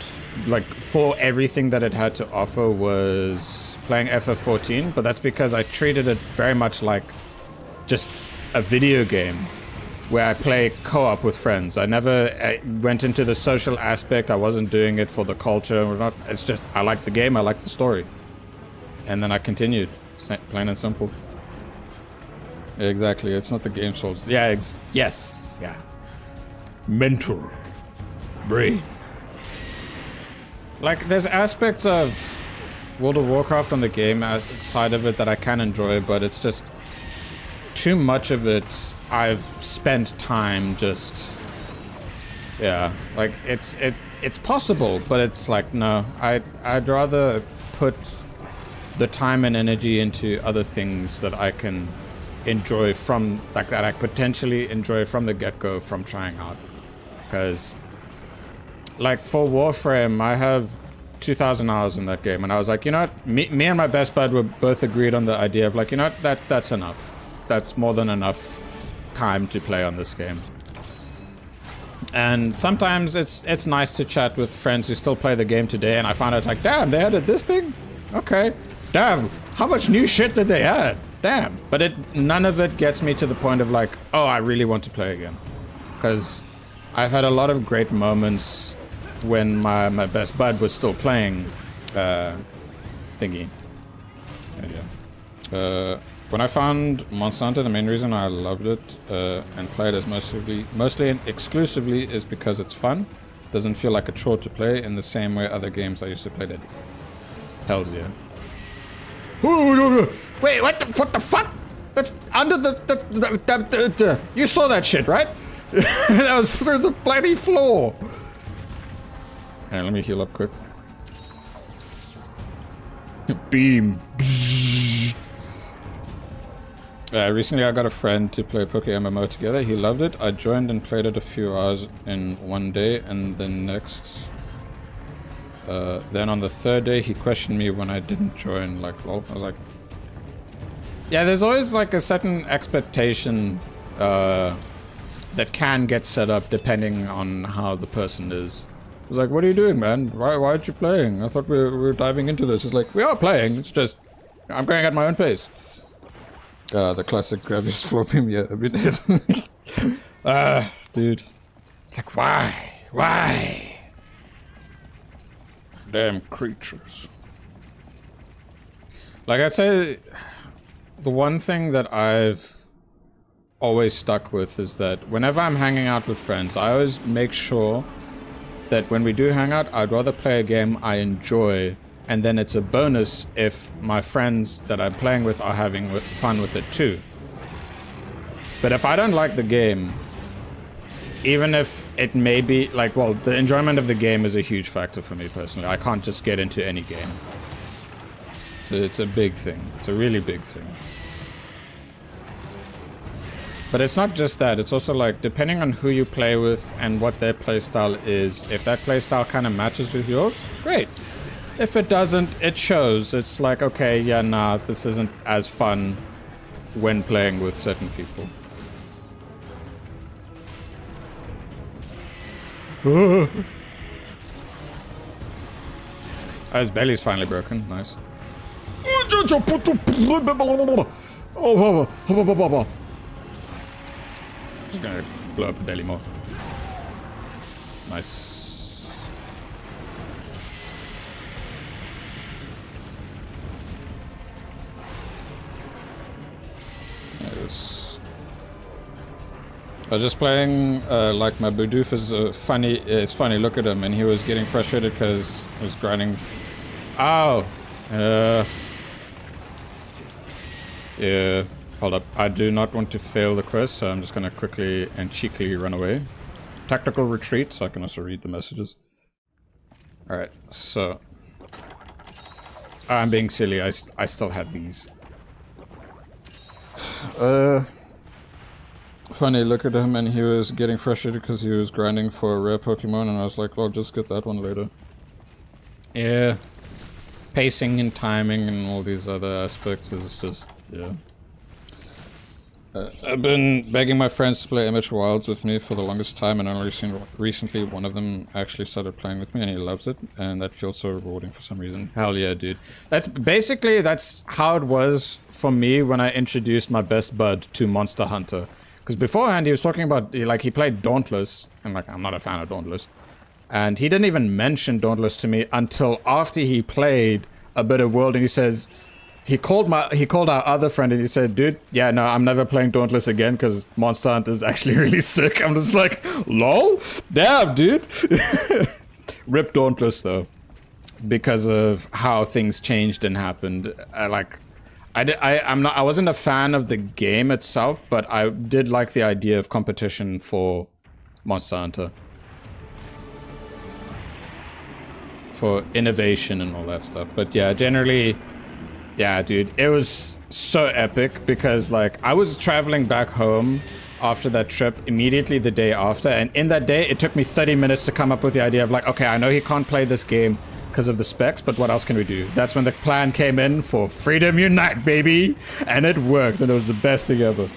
like for everything that it had to offer, was playing FF14, but that's because I treated it very much like just a video game where I play co-op with friends. I never went into the social aspect. I wasn't doing it for the culture or not. It's just, I like the game, I like the story. And then I continued, plain and simple. Exactly, it's not the game's fault. Yeah, yes, yeah. Mental. Brain. Like, there's aspects of World of Warcraft on the game side of it that I can enjoy, but it's just too much of it. I've spent time just, yeah, like it's possible, but it's like, no, I'd rather put the time and energy into other things that I can enjoy from, like, that I potentially enjoy from the get-go from trying out. Because, like, for Warframe, I have 2,000 hours in that game, and I was like, you know what, me and my best bud were both agreed on the idea of, like, you know what, that's enough. That's more than enough time to play on this game. And sometimes it's nice to chat with friends who still play the game today, and I found out, like, damn, they added this thing? Okay. Damn, how much new shit did they add? Damn. But none of it gets me to the point of, like, oh, I really want to play again. Because I've had a lot of great moments when my best bud was still playing thingy. Yeah. When I found Monster Hunter, the main reason I loved it and played as mostly and exclusively is because it's fun. Doesn't feel like a chore to play in the same way other games I used to play did. Hells yeah. Wait, what the fuck? That's under the you saw that shit, right? That was through the bloody floor. Hey, let me heal up quick. Beam. Recently I got a friend to play Poke MMO together. He loved it. I joined and played it a few hours in one day, and then then on the third day he questioned me when I didn't join, like, lol. I was like, yeah, there's always like a certain expectation that can get set up depending on how the person is. I was like, what are you doing, man? Why aren't you playing? I thought we were diving into this. It's like, we are playing, it's just I'm going at my own pace. The classic Gravis floor beam, yeah, I mean, dude. It's like, why? Damn creatures. Like, I'd say the one thing that I've always stuck with is that whenever I'm hanging out with friends, I always make sure that when we do hang out, I'd rather play a game I enjoy, and then it's a bonus if my friends that I'm playing with are having fun with it too. But if I don't like the game, even if it may be, like, well, the enjoyment of the game is a huge factor for me personally. I can't just get into any game. So it's a big thing. It's a really big thing. But it's not just that. It's also, like, depending on who you play with and what their playstyle is, if that playstyle kind of matches with yours, great. If it doesn't, it shows. It's like, okay, yeah, nah, this isn't as fun when playing with certain people. Oh, his belly's finally broken. Nice. Just gonna blow up the belly more. Nice. Yes. I was just playing like my Bidoof is funny. It's funny. Look at him, and he was getting frustrated because he was grinding. Oh. Yeah. Hold up. I do not want to fail the quest, so I'm just gonna quickly and cheekily run away. Tactical retreat, so I can also read the messages. Alright, so... I'm being silly, I still had these. Funny, look at him, and he was getting frustrated because he was grinding for a rare Pokemon, and I was like, well, just get that one later. Yeah. Pacing and timing and all these other aspects is just... yeah. I've been begging my friends to play MH Wilds with me for the longest time, and only recently one of them actually started playing with me, and he loves it, and that feels so rewarding for some reason. Hell yeah, dude. That's how it was for me when I introduced my best bud to Monster Hunter. Because beforehand he was talking about, like, he played Dauntless, and like, I'm not a fan of Dauntless. And he didn't even mention Dauntless to me until after he played a bit of World, and he says... He called our other friend and he said, dude, yeah, no, I'm never playing Dauntless again because Monster Hunter is actually really sick. I'm just like, lol? Damn, dude. Rip Dauntless, though. Because of how things changed and happened. I wasn't a fan of the game itself, but I did like the idea of competition for Monster Hunter. For innovation and all that stuff. But yeah, generally... yeah, dude, it was so epic because, like, I was traveling back home after that trip immediately the day after, and in that day, it took me 30 minutes to come up with the idea of, like, okay, I know he can't play this game because of the specs, but what else can we do? That's when the plan came in for Freedom Unite, baby! And it worked, and it was the best thing ever.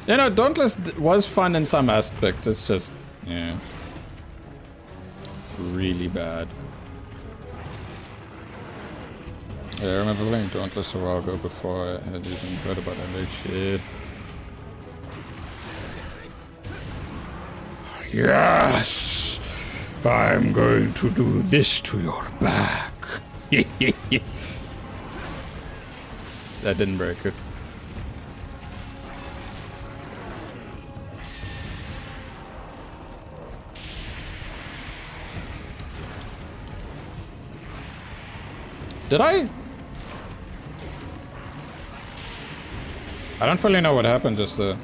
You know, Dauntless was fun in some aspects, it's just, yeah, really bad. Yeah, I remember playing Dauntless a while ago before I had even heard about MH. Yes! I'm going to do this to your back. That didn't break it. Did I don't fully know what happened just there.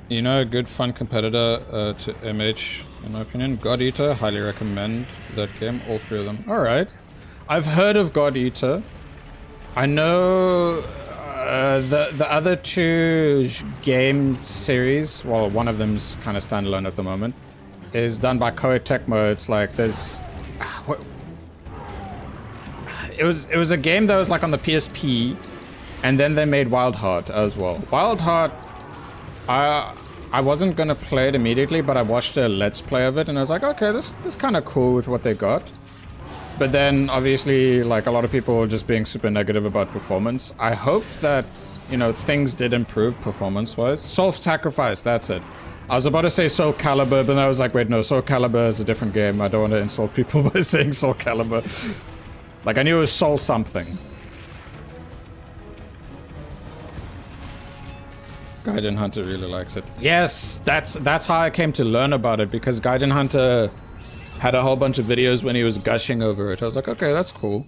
You know, a good fun competitor to MH, in my opinion, God Eater. Highly recommend that game, all three of them. Alright. I've heard of God Eater. I know the other two game series, well, one of them's kind of standalone at the moment, is done by Koei Tecmo. It's like there's it was a game that was like on the PSP, and then they made Wild Heart as well. Wild Heart, I wasn't gonna play it immediately, but I watched a Let's Play of it and I was like, okay, this is kind of cool with what they got. But then obviously, like, a lot of people were just being super negative about performance. I hope that, you know, things did improve performance-wise. Soul Sacrifice, that's it. I was about to say Soul Calibur, but then I was like, wait, no, Soul Calibur is a different game. I don't want to insult people by saying Soul Calibur. Like, I knew it was Soul something. Gaijin Hunter really likes it. Yes, that's how I came to learn about it, because Gaijin Hunter had a whole bunch of videos when he was gushing over it. I was like, okay, that's cool.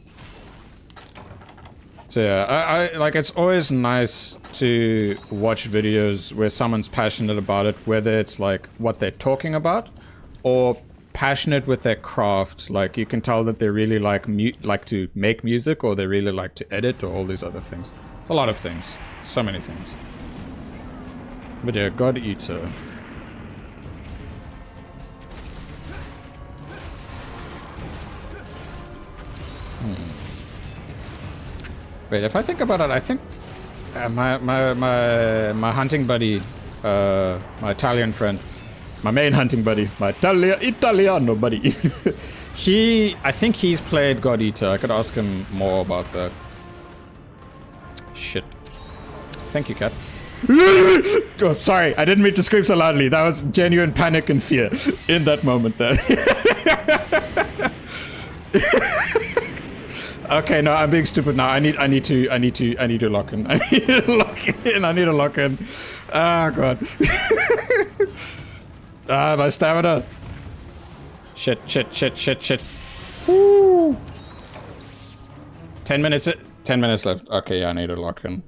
So yeah, I like, it's always nice to watch videos where someone's passionate about it, whether it's like what they're talking about or passionate with their craft. Like, you can tell that they really like to make music, or they really like to edit, or all these other things. It's a lot of things. So many things. But yeah, God Eater. Wait, if I think about it, I think my hunting buddy, my Italian friend, my main hunting buddy, my Italiano buddy, I think he's played God Eater. I could ask him more about that. Shit. Thank you, cat. Oh, sorry, I didn't mean to scream so loudly. That was genuine panic and fear in that moment there. Okay, no, I'm being stupid now. I need to lock in. I need to lock in. Ah, God. Ah, my stamina. Shit. Woo. 10 minutes. 10 minutes left. Okay, yeah, I need to lock in.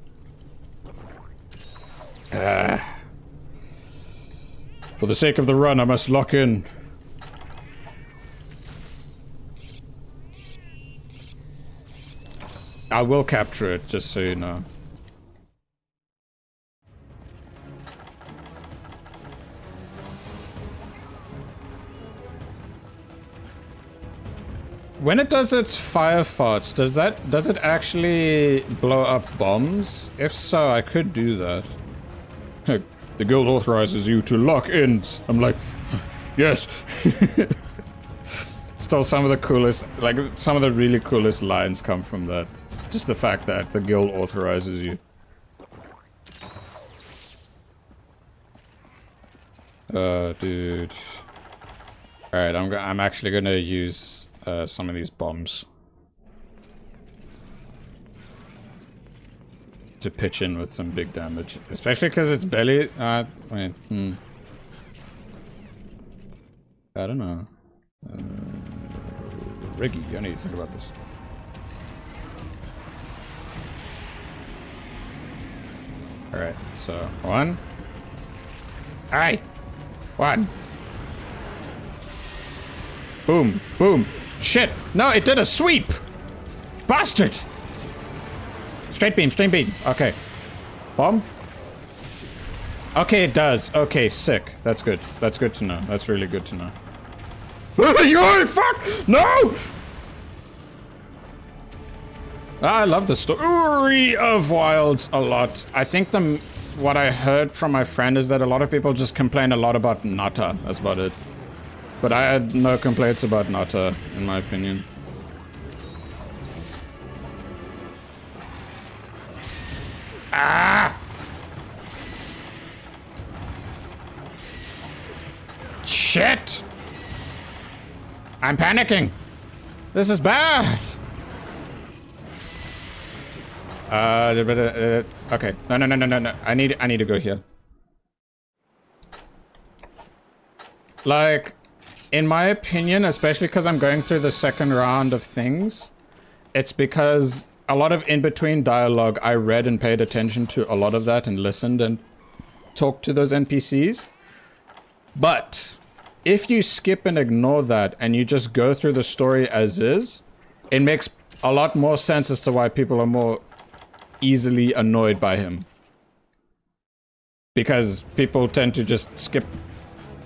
For the sake of the run, I must lock in. I will capture it, just so you know. When it does its fire farts, does it actually blow up bombs? If so, I could do that. The guild authorizes you to lock in. I'm like, yes. Still, some of the coolest, like some of the really coolest lines come from that. Just the fact that the guild authorizes you. Dude. Alright, I'm actually gonna use some of these bombs to pitch in with some big damage, especially because it's barely. Wait, I don't know. Riggy, I need to think about this. Alright, so one. Alright! One. Boom, boom. Shit! No, it did a sweep! Bastard! Straight beam, straight beam. Okay. Bomb? Okay, it does. Okay, sick. That's good. That's good to know. That's really good to know. Yo, fuck! No! I love the story of Wilds a lot. I think what I heard from my friend is that a lot of people just complain a lot about Nata. That's about it. But I had no complaints about Nata, in my opinion. Ah! Shit! I'm panicking! This is bad! Okay. No. I need to go here. Like, in my opinion, especially because I'm going through the second round of things, it's because a lot of in-between dialogue, I read and paid attention to a lot of that and listened and talked to those NPCs. But if you skip and ignore that and you just go through the story as is, it makes a lot more sense as to why people are more easily annoyed by him. Because people tend to just skip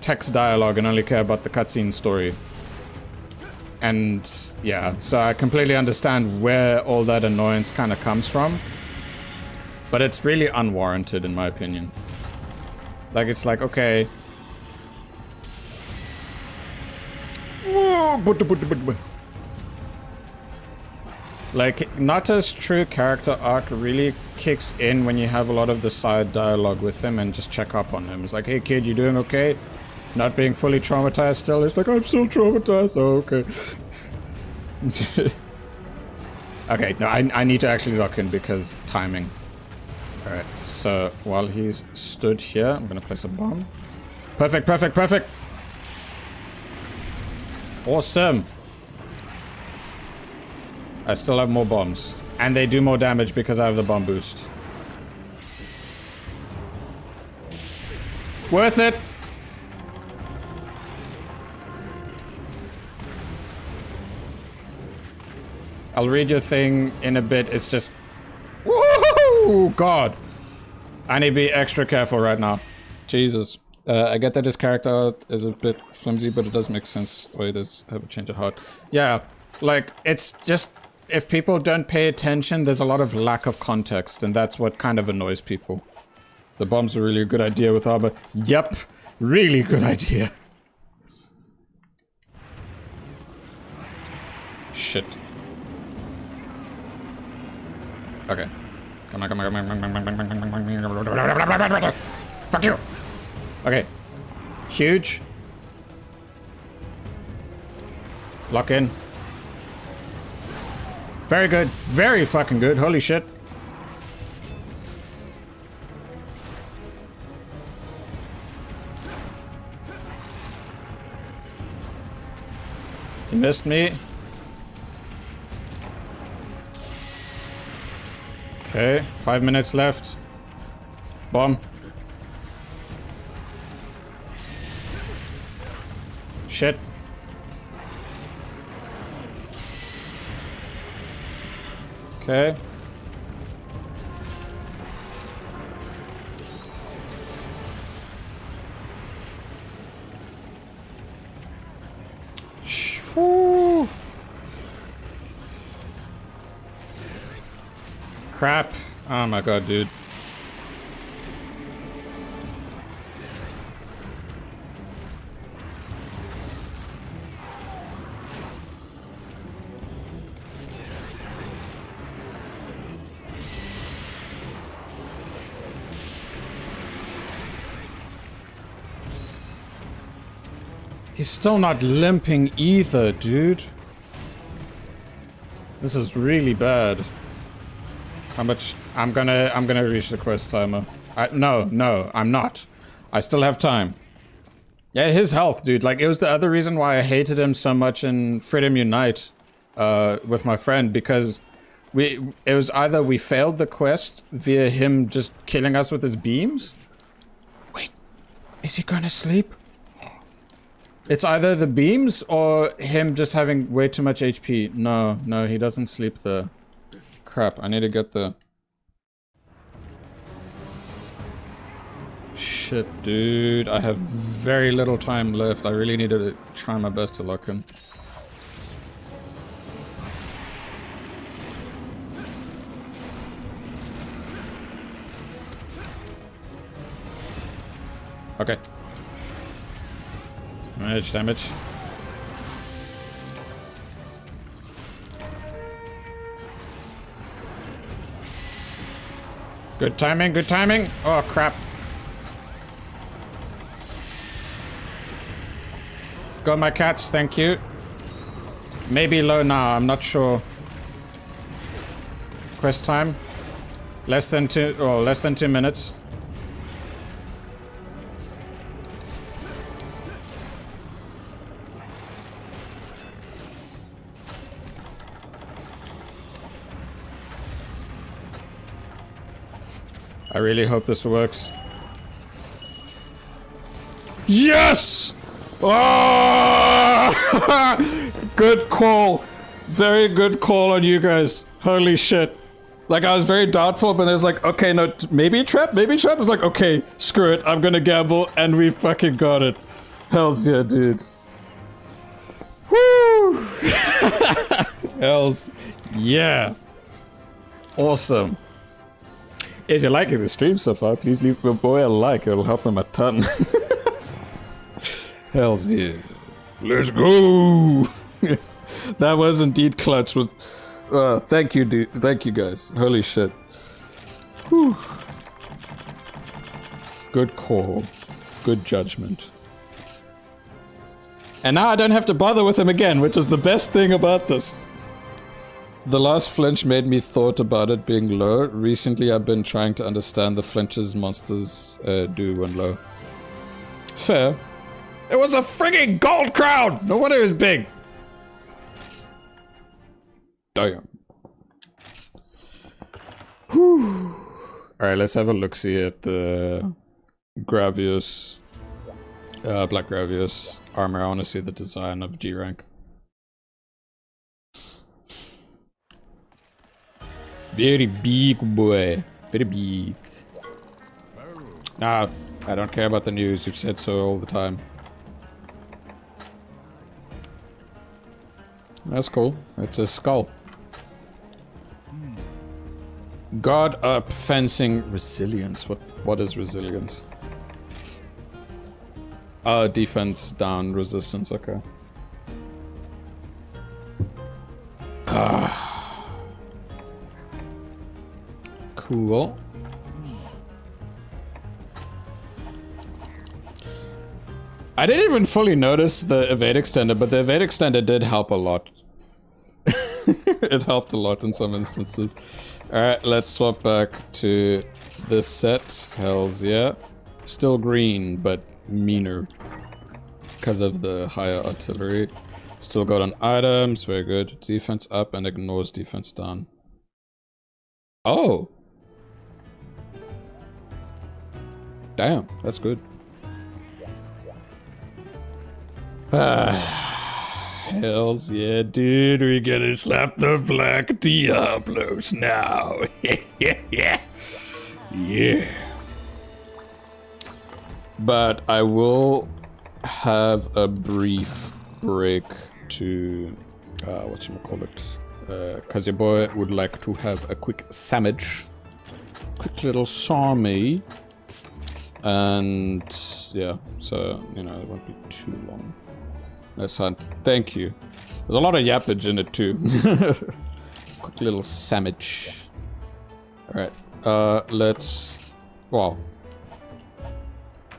text dialogue and only care about the cutscene story. And yeah, so I completely understand where all that annoyance kind of comes from. But it's really unwarranted in my opinion. Like, it's like, okay. Like, Nata's true character arc really kicks in when you have a lot of the side dialogue with him and just check up on him. It's like, hey kid, you doing okay? Not being fully traumatized still? It's like, I'm still traumatized. Oh, okay. Okay, no, I need to actually lock in because timing. Alright, so while he's stood here, I'm gonna place a bomb. Perfect. Awesome. I still have more bombs. And they do more damage because I have the bomb boost. Worth it! I'll read your thing in a bit. It's just... Woohoo! God! I need to be extra careful right now. Jesus. I get that his character art is a bit flimsy, but it does make sense why he does have a change of heart. Yeah, like, it's just... if people don't pay attention, there's a lot of lack of context, and that's what kind of annoys people. The bombs are really a good idea with armor. Yep, really good idea. Shit. Okay. Come on, come on, come on, come on, come on, come on. Fuck you! Okay. Huge. Lock in. Very good. Very fucking good. Holy shit. He missed me. Okay, 5 minutes left. Bomb. Shit. Okay. Woo. Crap. Oh my god, dude. He's still not limping either, dude. This is really bad. How much? I'm gonna reach the quest timer. No, I'm not. I still have time. Yeah, his health, dude. Like, it was the other reason why I hated him so much in Freedom Unite, with my friend, because it was either we failed the quest via him just killing us with his beams. Wait, is he gonna sleep? It's either the beams or him just having way too much HP. No, he doesn't sleep there. Crap, I need to get the... Shit, dude. I have very little time left. I really need to try my best to lock in. Okay. Damage. Good timing, good timing. Oh, crap. Got my cats, thank you. Maybe low now, I'm not sure. Quest time. Less than 2 minutes. I really hope this works. Yes! Oh! Good call. Very good call on you guys. Holy shit. Like, I was very doubtful, but there's like, okay, no, maybe a trap, maybe a trap. It's like, okay, screw it, I'm gonna gamble, and we fucking got it. Hells yeah, dude. Woo! Hells yeah. Awesome. If you're liking the stream so far, please leave my boy a like. It'll help him a ton. Hells yeah. Let's go! That was indeed clutch with... thank you, dude. Thank you, guys. Holy shit. Whew. Good call. Good judgment. And now I don't have to bother with him again, which is the best thing about this. The last flinch made me thought about it being low. Recently I've been trying to understand the flinches monsters do when low. Fair. It was a frigging gold crown! No wonder it was big! Damn. Whew. Alright, let's have a look-see at the Gravius, Black Gravius armor. I want to see the design of G rank. Very big, boy. Very big. Nah, I don't care about the news. You've said so all the time. That's cool. It's a skull. Guard up, fencing, resilience. What is resilience? Defense down, resistance, okay. Cool. I didn't even fully notice the evade extender, but the evade extender did help a lot. It helped a lot in some instances. Alright, let's swap back to this set. Hells yeah. Still green, but meaner. Because of the higher artillery. Still got on items, very good. Defense up and ignores defense down. Oh! Damn, that's good. Hells yeah, dude, we gonna slap the black Diablos now. Yeah. But I will have a brief break to, whatchamacallit, cause your boy would like to have a quick sandwich. Quick little sammy. And yeah, so, you know, it won't be too long. Let's hunt. Thank you. There's a lot of yappage in it too. Quick little sandwich. Alright, let's... Well...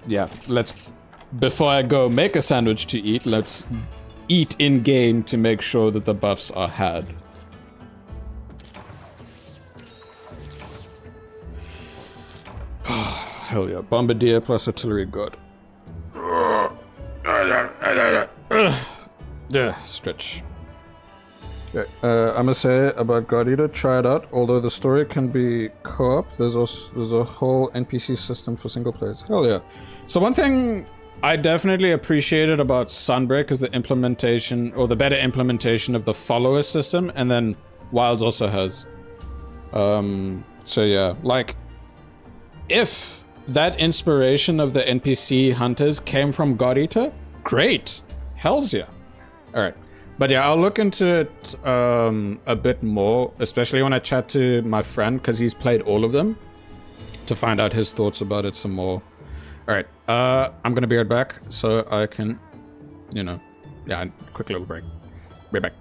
Yeah, let's... Before I go make a sandwich to eat, let's eat in-game to make sure that the buffs are had. Hell yeah, Bombardier plus Artillery God. Yeah, stretch. Okay, I'm gonna say about God Eater, try it out. Although the story can be co-op, there's a whole NPC system for single players. Hell yeah. So one thing I definitely appreciated about Sunbreak is the implementation, or the better implementation of the follower system, and then Wilds also has. So yeah, like, if that inspiration of the NPC hunters came from God Eater, great. Hells yeah. Alright. But yeah, I'll look into it a bit more, especially when I chat to my friend, because he's played all of them, to find out his thoughts about it some more. Alright, I'm gonna be right back, so I can, you know, yeah, quick little break. Be back.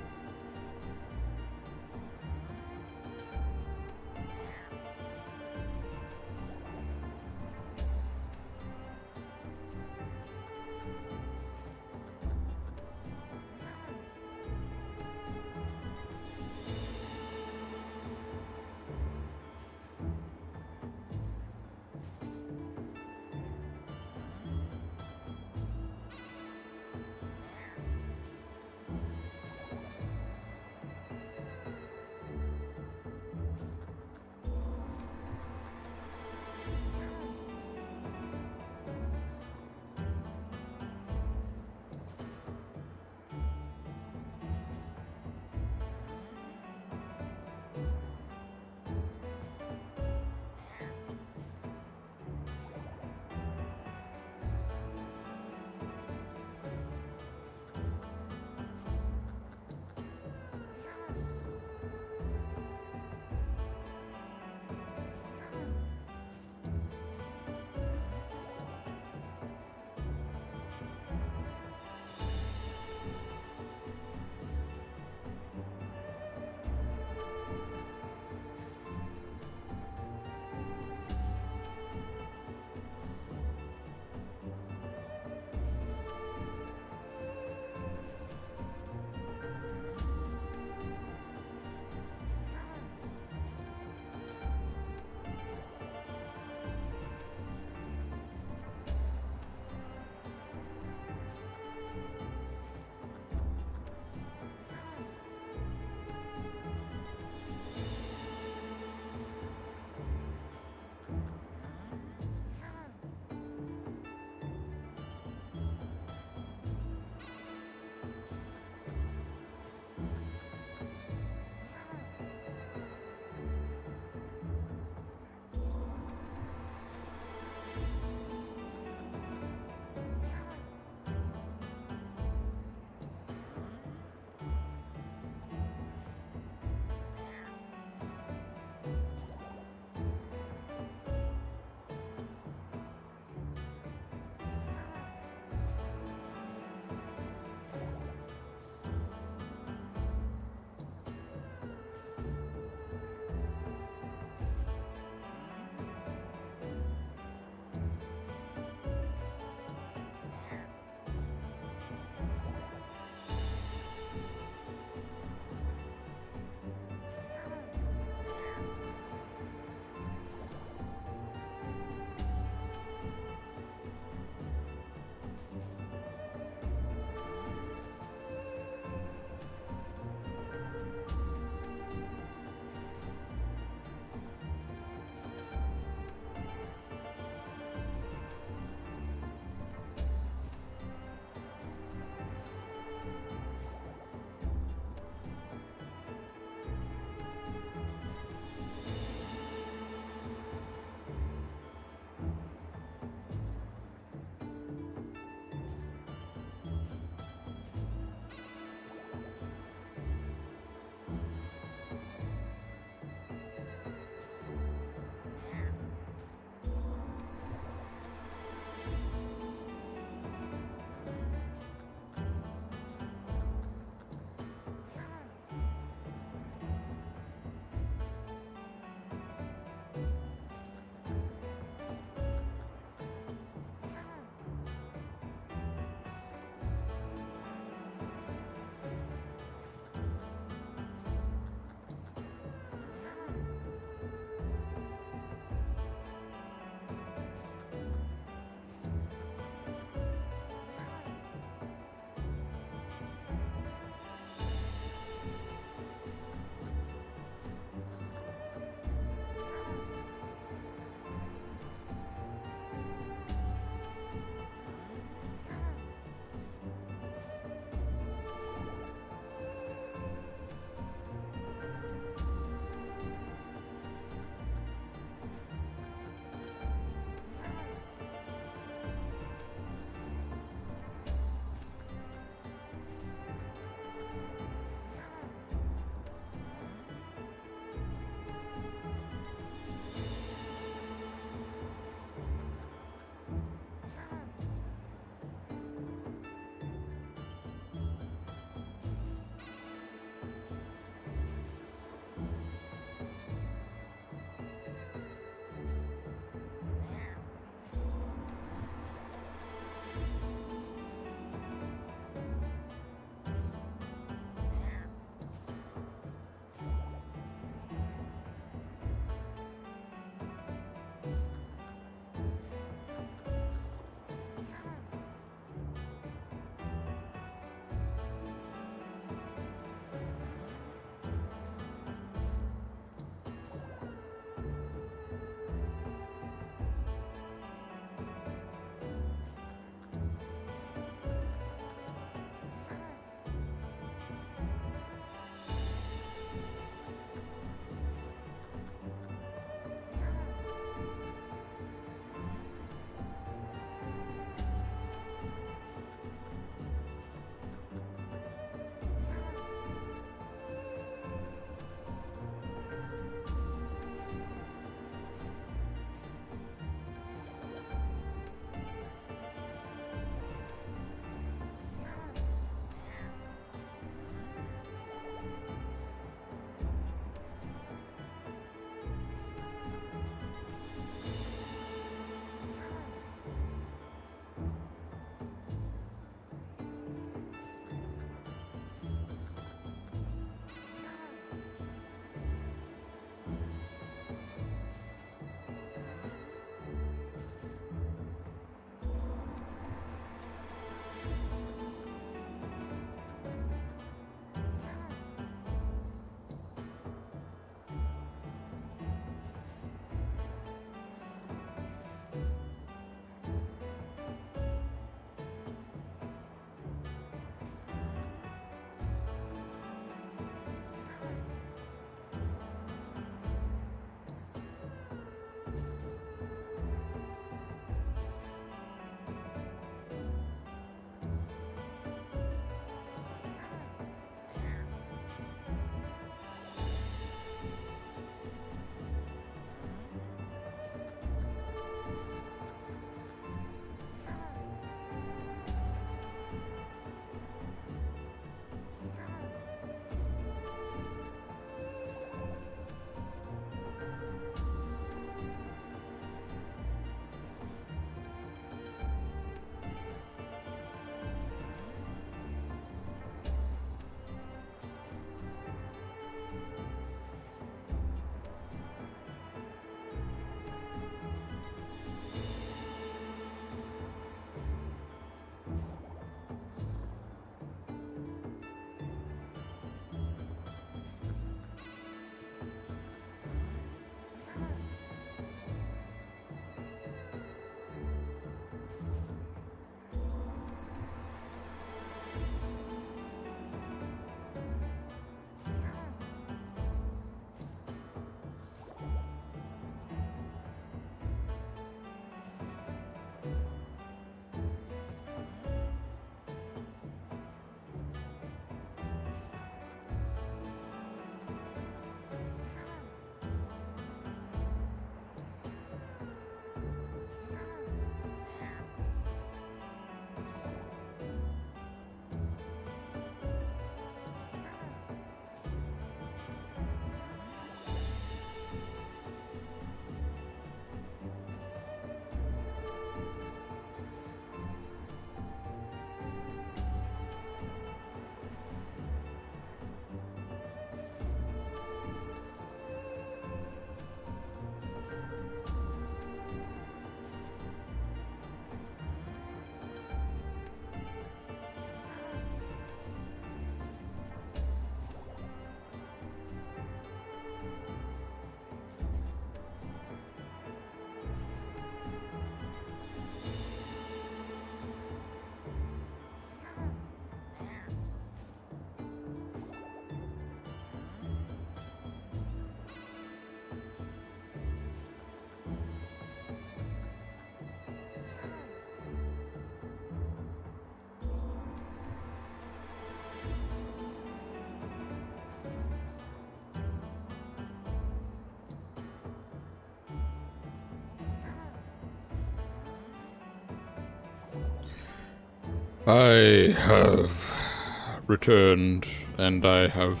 I have returned, and I have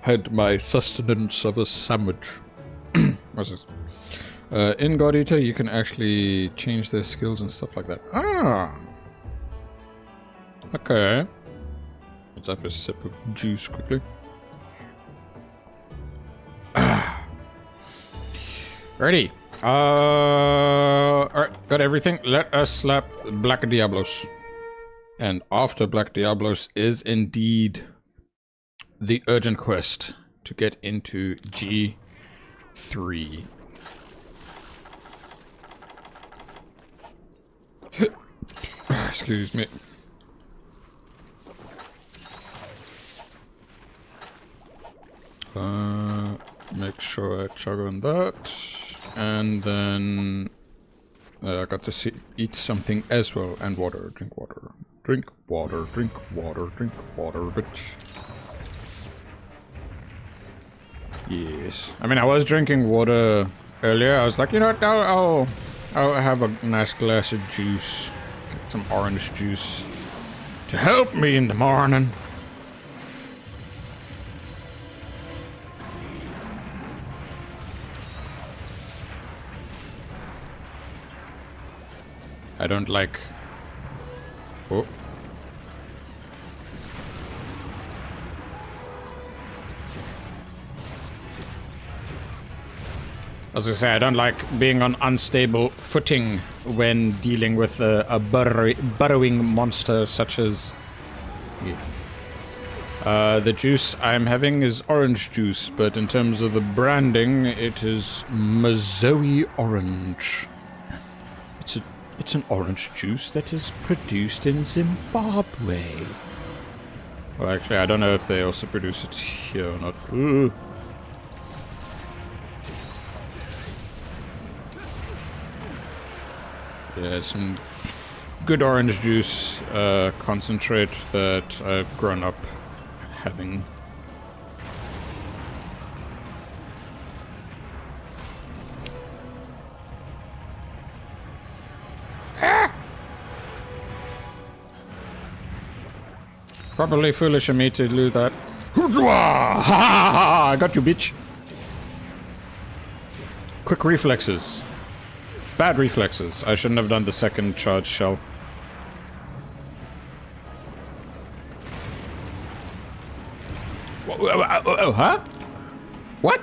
had my sustenance of a sandwich. What's this? In God Eater, you can actually change their skills and stuff like that. Ah! Okay. Let's have a sip of juice quickly. Ah. Ready. Alright, got everything. Let us slap Black Diablos. And after Black Diablos is indeed the urgent quest to get into G3. Excuse me. Make sure I chug on that. And then I got to eat something as well. And water. Drink water. Drink water. Drink water. Drink water, bitch. Yes. I mean, I was drinking water earlier. I was like, you know what? I'll have a nice glass of juice. Get some orange juice to help me in the morning. I don't like... Oh. As I say, I don't like being on unstable footing when dealing with a burrowing monster such as... Yeah. The juice I'm having is orange juice, but in terms of the branding, it is Mazoe Orange. It's an orange juice that is produced in Zimbabwe. Well, actually, I don't know if they also produce it here or not. Ooh. Yeah, some good orange juice concentrate that I've grown up having. Probably foolish of me to do that. I got you, bitch. Quick reflexes. Bad reflexes. I shouldn't have done the second charge shell. Oh, huh? What?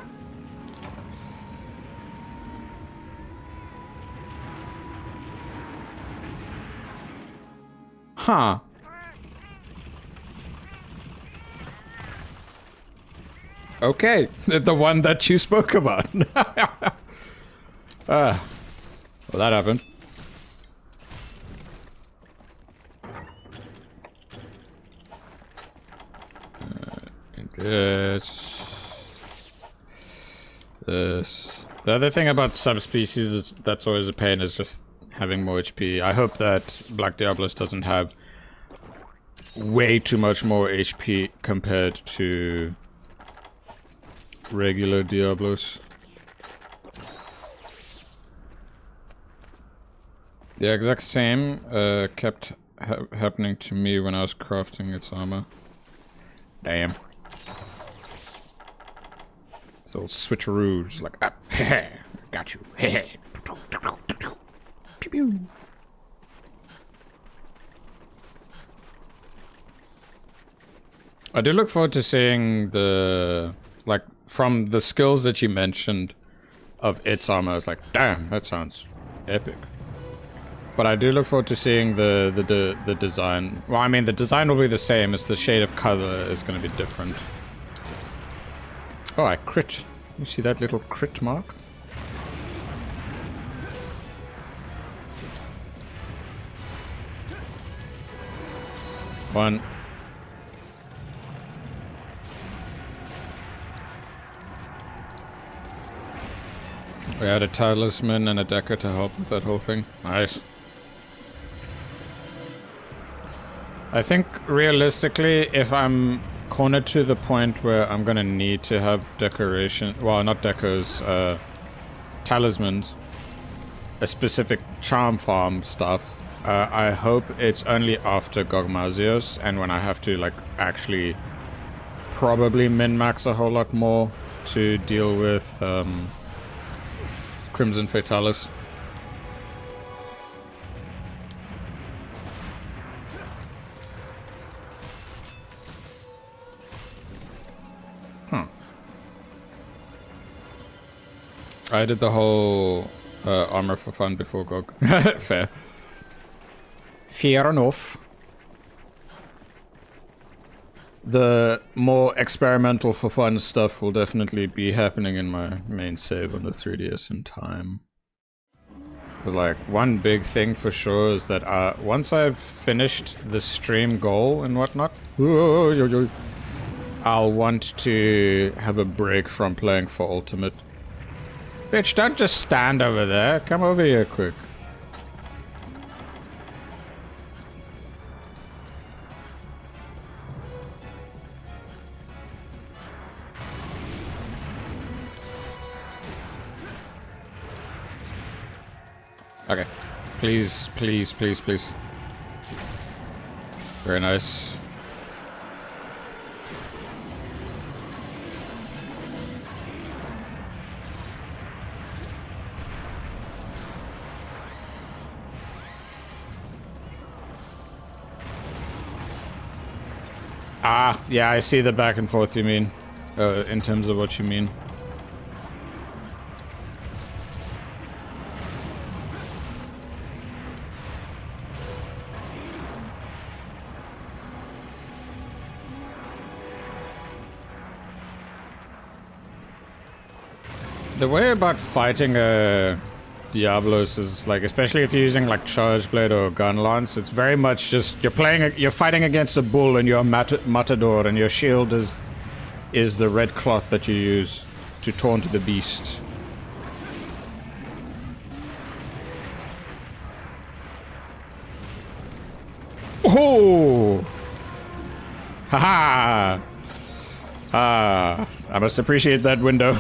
Huh. Okay, the one that you spoke about. Well, that happened. This. The other thing about subspecies is that's always a pain, is just having more HP. I hope that Black Diablos doesn't have way too much more HP compared to regular Diablos. The exact same kept happening to me when I was crafting its armor. Damn. So switcheroo, just like, ah, heh, got you, heh. I do look forward to seeing the, like, from the skills that you mentioned of its armor. I was like, damn, that sounds epic. But I do look forward to seeing the design. Well, I mean, the design will be the same. It's the shade of color is going to be different. Oh, I crit. You see that little crit mark? One. We had a talisman and a decker to help with that whole thing. Nice. I think realistically, if I'm cornered to the point where I'm gonna need to have decoration, well, not decos, talismans, a specific charm farm stuff, I hope it's only after Gogmazios and when I have to like actually probably min-max a whole lot more to deal with Crimson Fatalis. I did the whole armor for fun before Gog. Fair. Fair enough. The more experimental for fun stuff will definitely be happening in my main save on the 3DS in time. Because like, one big thing for sure is that once I've finished the stream goal and whatnot, I'll want to have a break from playing for Ultimate. Bitch, don't just stand over there. Come over here quick. Okay. Please, please, please, please. Very nice. Ah, yeah, I see the back and forth you mean. In terms of what you mean. The way about fighting Diablos is like, especially if you're using like Charge Blade or Gunlance, it's very much just you're fighting against a bull and you're a matador, and your shield is the red cloth that you use to taunt the beast. Oh! Haha! Ah, I must appreciate that window.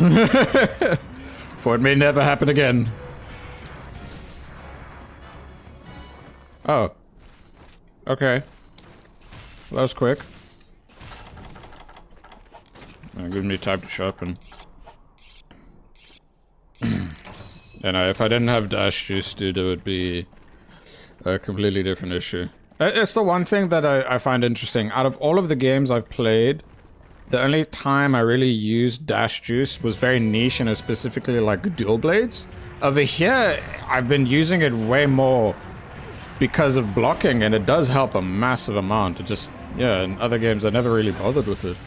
For it may never happen again. Oh. Okay. That was quick. Gives me time to sharpen. And if I didn't have dash juice, dude, it would be a completely different issue. It's the one thing that I find interesting. Out of all of the games I've played, the only time I really used dash juice was very niche, and it was specifically like dual blades. Over here, I've been using it way more because of blocking, and it does help a massive amount. It just, yeah, in other games I never really bothered with it.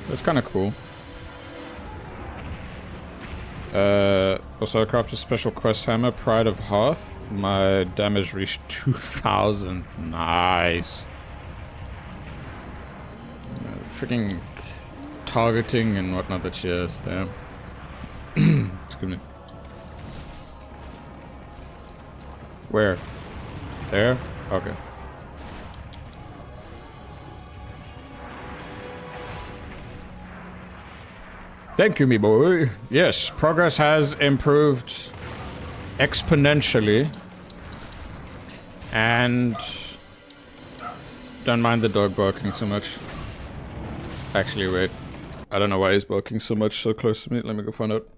It's kind of cool. Also I crafted a special quest hammer, Pride of Hearth. My damage reached 2,000. Nice. Freaking targeting and whatnot that she has, damn. Excuse me. Where? There? Okay. Thank you, me boy. Yes, progress has improved exponentially. And don't mind the dog barking so much. Actually, wait. I don't know why he's barking so much so close to me. Let me go find out.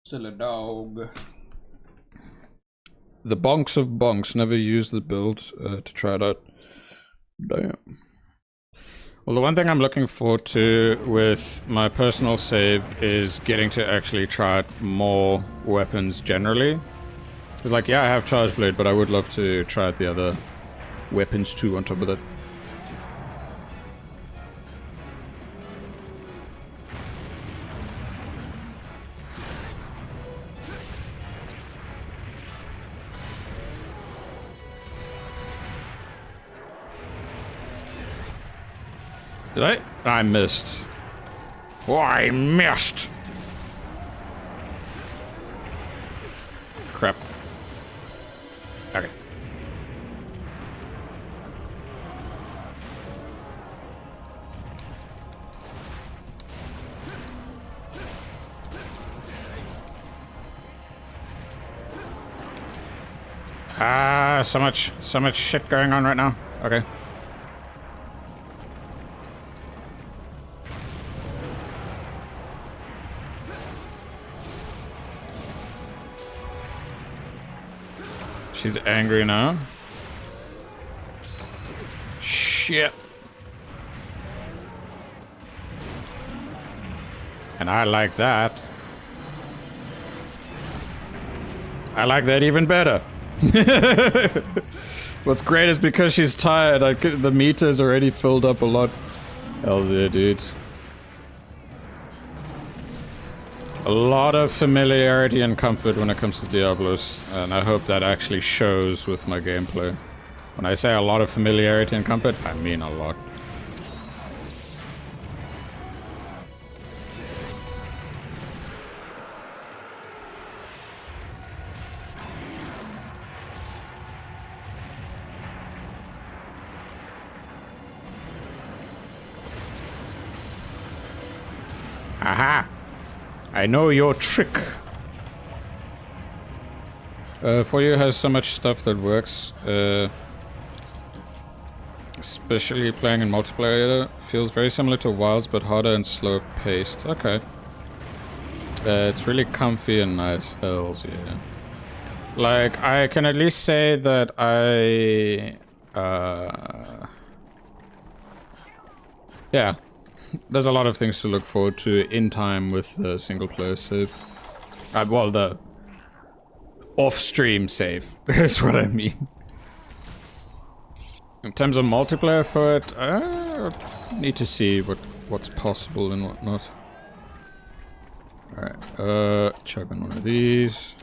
Still a dog. The bonks of bonks. Never use the build to try it out. Damn. Well, the one thing I'm looking forward to with my personal save is getting to actually try out more weapons generally. It's like, yeah, I have Charge Blade, but I would love to try out the other weapons too on top of that. Did I? I missed. Oh, I missed! Crap. Okay. Ah, so much shit going on right now. Okay. She's angry now. Shit. And I like that. I like that even better. What's great is because she's tired, the meter's already filled up a lot. Hell's yeah, dude. A lot of familiarity and comfort when it comes to Diablos, and I hope that actually shows with my gameplay. When I say a lot of familiarity and comfort, I mean a lot. Aha! I know your trick. 4U has so much stuff that works. Especially playing in multiplayer. Feels very similar to WoW's, but harder and slower paced. Okay. It's really comfy and nice. Hells yeah. Like, I can at least say that yeah. There's a lot of things to look forward to in time with the single player save. Well, the off-stream save. That's what I mean. In terms of multiplayer for it, I need to see what's possible and whatnot. Alright, chug on one of these.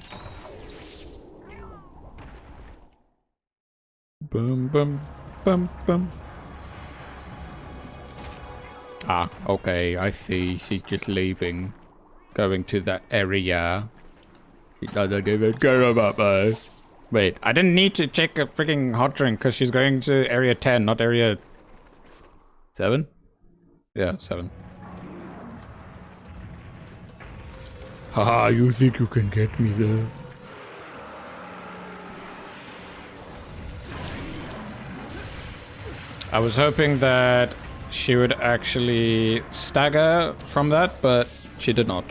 Boom, boom, bum, bum. Ah, okay, I see. She's just leaving. Going to that area. She doesn't even care about me. Wait, I didn't need to check a freaking hot drink because she's going to area 10, not area 7? Yeah, 7. Haha, you think you can get me there? I was hoping that she would actually stagger from that, but she did not.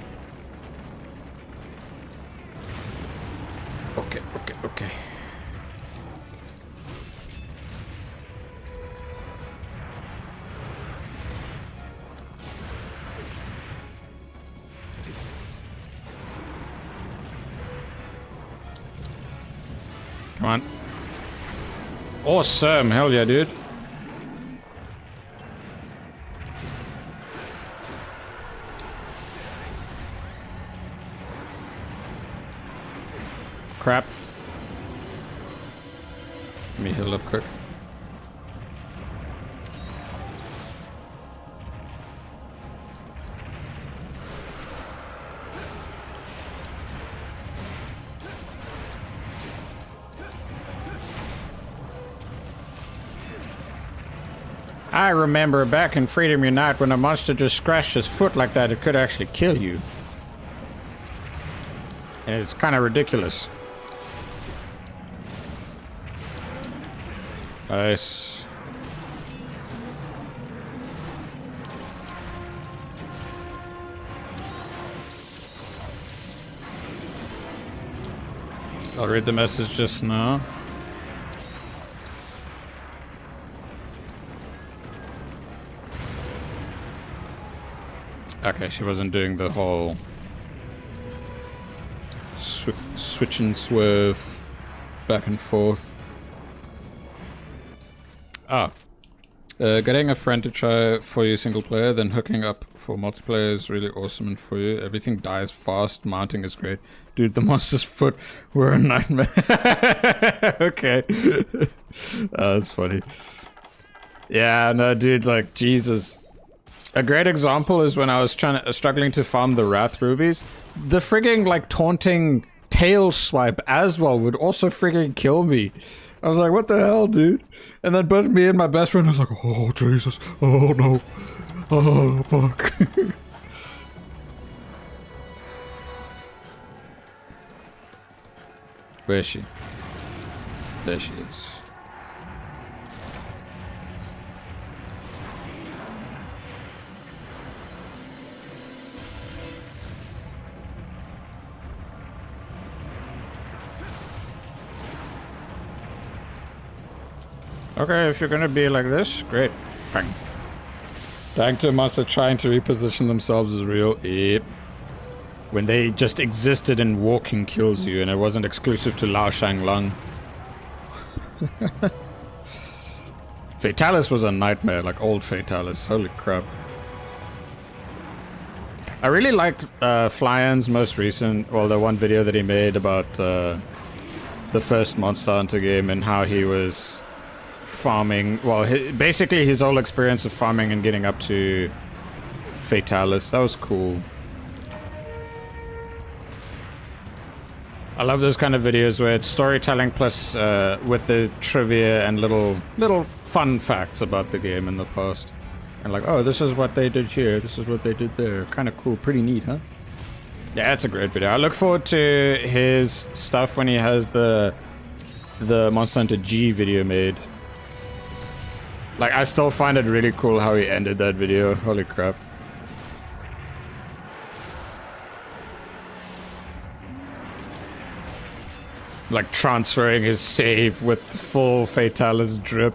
Okay, okay, okay. Come on. Awesome, hell yeah, dude. Crap. Let me heal up quick. I remember back in Freedom Unite when a monster just scratched his foot like that, it could actually kill you. And it's kind of ridiculous. Nice. I'll read the message just now. Okay, she wasn't doing the whole switch and swerve back and forth. Ah. Getting a friend to try for you single player, then hooking up for multiplayer is really awesome and for you. Everything dies fast, mounting is great. Dude, the monster's foot were a nightmare. Okay. That's funny. Yeah, no, dude, like, Jesus. A great example is when I was struggling to farm the Wrath Rubies. The frigging, like, taunting tail swipe as well would also frigging kill me. I was like, what the hell, dude? And then both me and my best friend was like, oh, Jesus. Oh, no. Oh, fuck. Where is she? There she is. Okay, if you're gonna be like this, great. Bang. Dying to a monster trying to reposition themselves is real. Yep. When they just existed and walking kills you and it wasn't exclusive to Lao Shang Lung. Fatalis was a nightmare, like old Fatalis. Holy crap. I really liked Flyan's most recent, well, the one video that he made about the first Monster Hunter game and how he was farming, well, basically his whole experience of farming and getting up to Fatalis. That was cool. I love those kind of videos where it's storytelling plus with the trivia and little fun facts about the game in the past. And like, oh, this is what they did here, this is what they did there. Kind of cool, pretty neat, huh? Yeah, it's a great video. I look forward to his stuff when he has the Monster Hunter G video made. Like, I still find it really cool how he ended that video. Holy crap. Like, transferring his save with full Fatalis drip.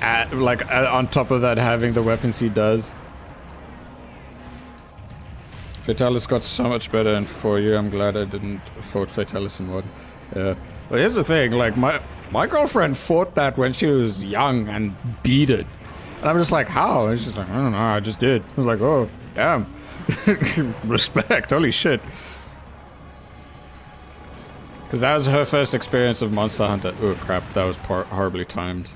On top of that, having the weapons he does. Fatalis got so much better in 4U. I'm glad I didn't fought Fatalis in 1. Yeah. Well, here's the thing. Like, my girlfriend fought that when she was young and beat it. And I'm just like, how? And she's like, I don't know, I just did. I was like, oh, damn. Respect, holy shit. Because that was her first experience of Monster Hunter. Oh, crap, that was horribly timed.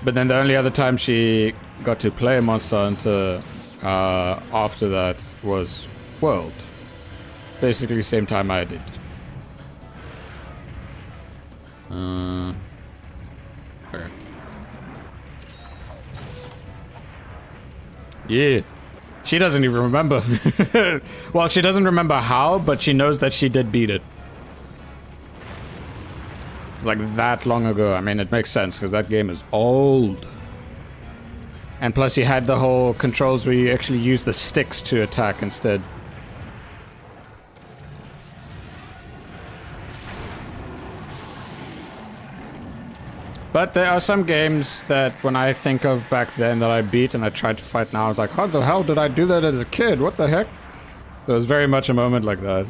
But then the only other time she got to play Monster Hunter after that was World. Basically same time I did. Okay. Yeah. She doesn't even remember. Well, she doesn't remember how, but she knows that she did beat it. It's like that long ago. I mean, it makes sense because that game is old. And plus you had the whole controls where you actually use the sticks to attack instead. But there are some games that when I think of back then that I beat and I tried to fight now, I was like, how the hell did I do that as a kid? What the heck? So it was very much a moment like that.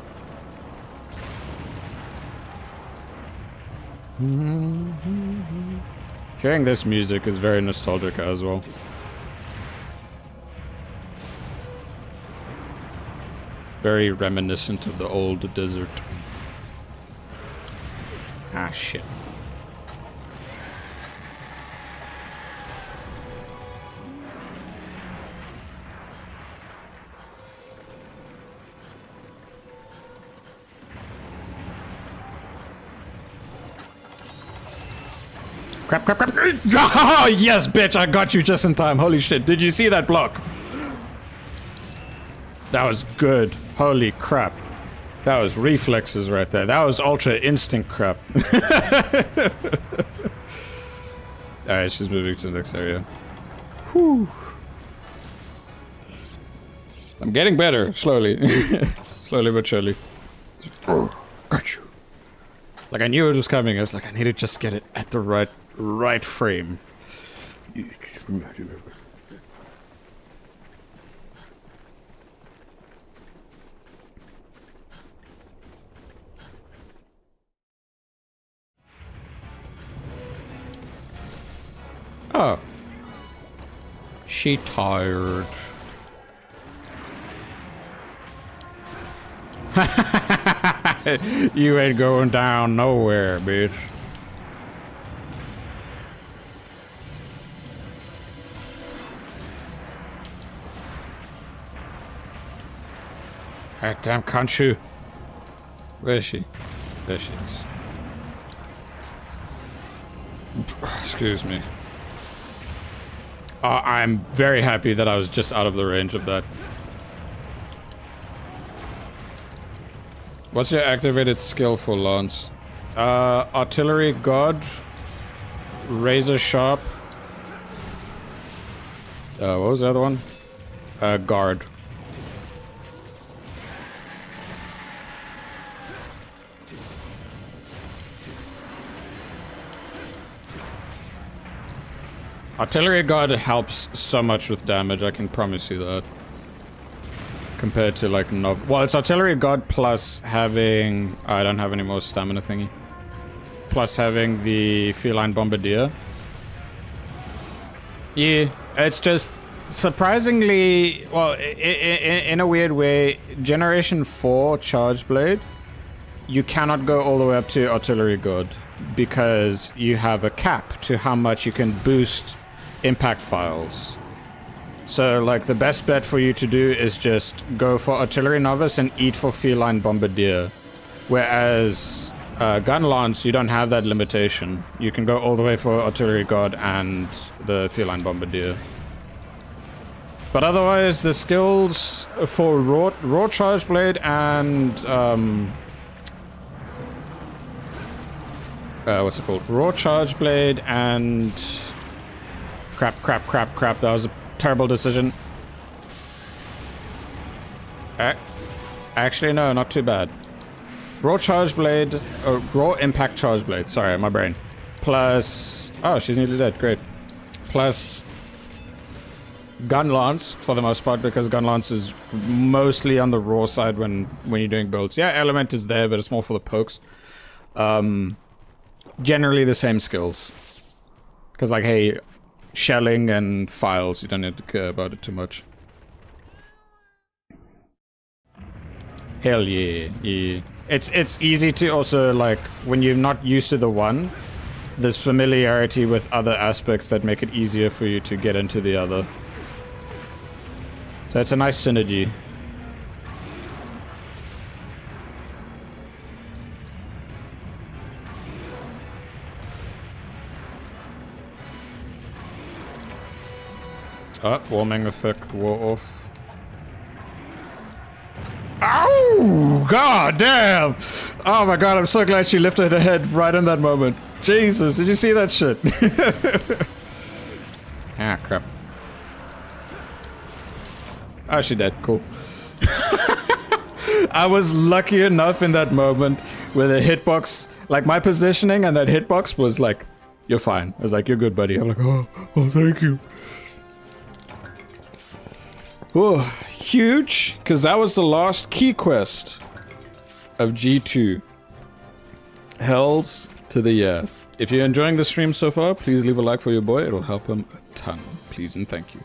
Hearing this music is very nostalgic as well. Very reminiscent of the old desert. Ah, shit. Crap, crap, crap. Oh, yes, bitch, I got you just in time. Holy shit. Did you see that block? That was good. Holy crap. That was reflexes right there. That was ultra instinct crap. Alright, she's moving to the next area. Whew. I'm getting better, slowly. Slowly but surely. Oh, got you. Like, I knew it was coming. I was like, I need to just get it at the right frame. Oh. She tired. You ain't going down nowhere, bitch. God damn, can't you? Where is she? There she is. Excuse me. I'm very happy that I was just out of the range of that. What's your activated skill for Lance? Artillery God, Razor Sharp. What was the other one? Guard. Artillery God helps so much with damage, I can promise you that. Compared to like no, well, it's Artillery God plus having, I don't have any more stamina thingy. Plus having the Feline Bombardier. Yeah, it's just surprisingly, well, in a weird way, Generation 4 Charge Blade, you cannot go all the way up to Artillery God because you have a cap to how much you can boost impact files. So, like, the best bet for you to do is just go for Artillery Novice and eat for Feline Bombardier. Whereas, Gunlance, you don't have that limitation. You can go all the way for Artillery God and the Feline Bombardier. But otherwise, the skills for Raw Charge Blade and, what's it called? Raw Charge Blade and... Crap. That was a terrible decision. Actually, no, not too bad. Raw Charge Blade, Raw Impact Charge Blade, sorry, my brain. Plus, oh, she's nearly dead, great. Plus Gunlance, for the most part, because Gunlance is mostly on the raw side when you're doing builds. Yeah, Element is there, but it's more for the pokes. Generally the same skills. Because, like, hey, shelling and files, you don't need to care about it too much. Hell yeah, yeah. It's easy to also, like, when you're not used to the one, there's familiarity with other aspects that make it easier for you to get into the other. So it's a nice synergy. Warming effect wore off. Ow! God damn! Oh my god, I'm so glad she lifted her head right in that moment. Jesus, did you see that shit? Ah, crap. Oh, she dead. Cool. I was lucky enough in that moment where the hitbox, like my positioning and that hitbox was like, you're fine. I was like, you're good, buddy. I'm like, oh, thank you. Oh, huge, because that was the last key quest of G2. Hells to the year. If you're enjoying the stream so far, please leave a like for your boy. It'll help him a ton. Please and thank you.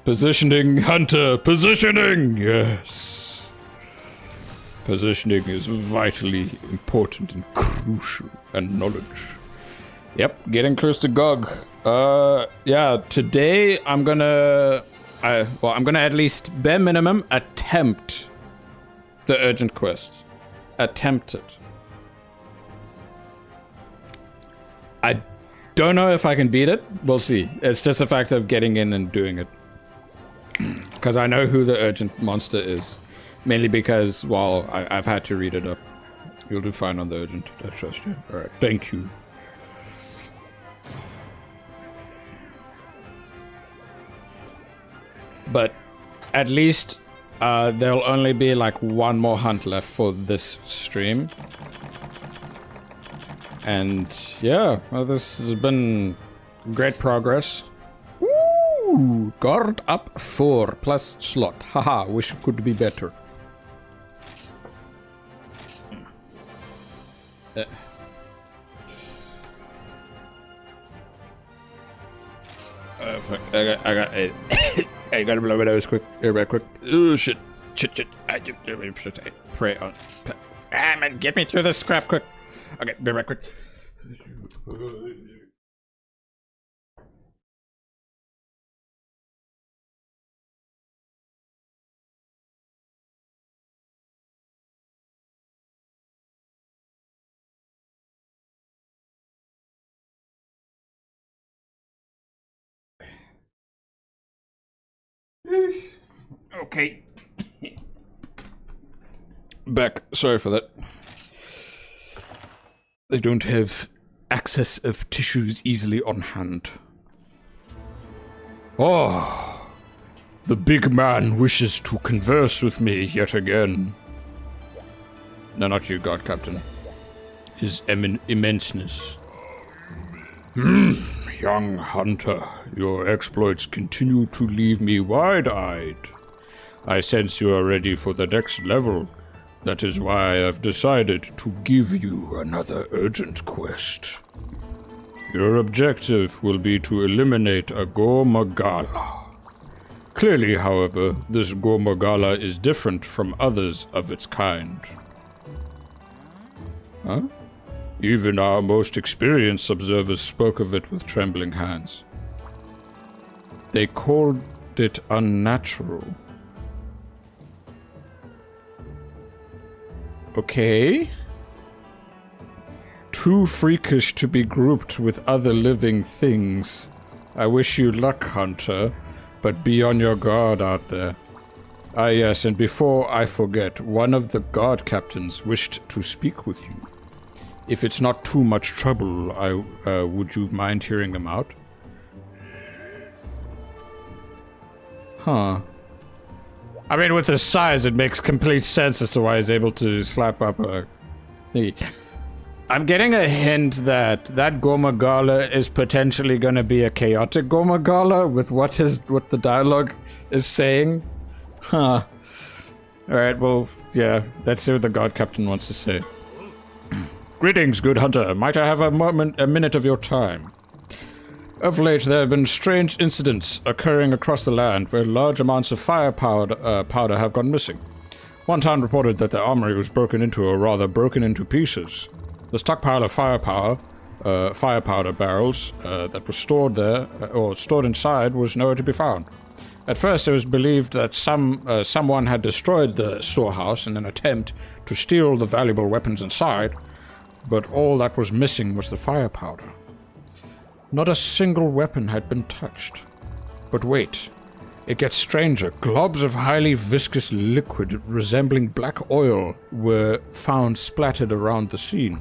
Positioning, Hunter! Positioning! Yes. Positioning is vitally important and crucial. And knowledge. Yep, getting close to GOG. Yeah, today I'm gonna... I'm gonna at least, bare minimum, attempt the urgent quest. Attempt it. I don't know if I can beat it. We'll see. It's just a fact of getting in and doing it. Because I know who the urgent monster is. Mainly because, well, I've had to read it up. You'll do fine on the urgent. I trust you. Alright, thank you. But at least there'll only be like one more hunt left for this stream. And yeah, well, this has been great progress. Ooh, guard up 4 plus slot. Haha, wish it could be better. I got it. I gotta blow my nose quick. Real quick. Oh shit. Shit. I pray on. Man, get me through this crap quick. Okay, be right quick. Okay. Back. Sorry for that. They don't have access of tissues easily on hand. Oh, the big man wishes to converse with me yet again. No, not you, God Captain. His immenseness. Young hunter, your exploits continue to leave me wide-eyed. I sense you are ready for the next level. That is why I've decided to give you another urgent quest. Your objective will be to eliminate a Gormagala. Clearly, however, this Gormagala is different from others of its kind. Huh? Even our most experienced observers spoke of it with trembling hands. They called it unnatural. Okay. Too freakish to be grouped with other living things. I wish you luck, Hunter, but be on your guard out there. Ah yes, and before I forget, one of the guard captains wished to speak with you. If it's not too much trouble, would you mind hearing them out? Huh. I mean, with his size, it makes complete sense as to why he's able to slap up a thingy. I'm getting a hint that that Gormagala is potentially going to be a chaotic Gormagala with what the dialogue is saying. Huh. Alright, well, yeah, let's see what the guard captain wants to say. Greetings, good hunter. Might I have a minute of your time? Of late, there have been strange incidents occurring across the land where large amounts of powder have gone missing. One town reported that their armory was broken into, or rather broken into pieces. The stockpile of fire powder barrels that was stored there, or stored inside, was nowhere to be found. At first, it was believed that someone had destroyed the storehouse in an attempt to steal the valuable weapons inside, but all that was missing was the fire powder. Not a single weapon had been touched. But wait, it gets stranger. Globs of highly viscous liquid resembling black oil were found splattered around the scene.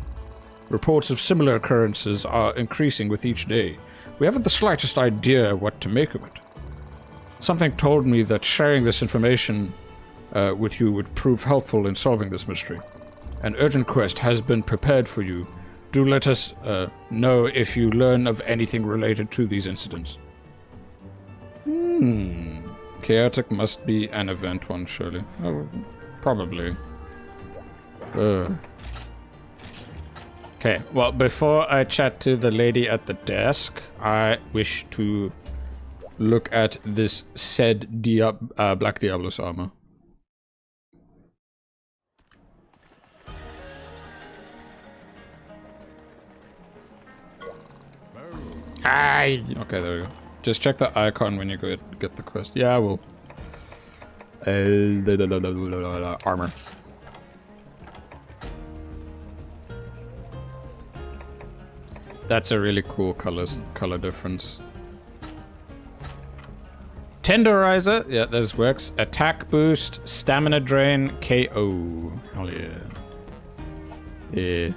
Reports of similar occurrences are increasing with each day. We haven't the slightest idea what to make of it. Something told me that sharing this information with you would prove helpful in solving this mystery. An urgent quest has been prepared for you. Do let us know if you learn of anything related to these incidents. Chaotic must be an event one, surely. Oh, probably. Okay, well, before I chat to the lady at the desk, I wish to look at this said Black Diablos armor. Okay, there we go. Just check the icon when you get the quest. Yeah, I will. Armor. That's a really cool color difference. Tenderizer. Yeah, this works. Attack boost, stamina drain, KO. Hell yeah. Yeah.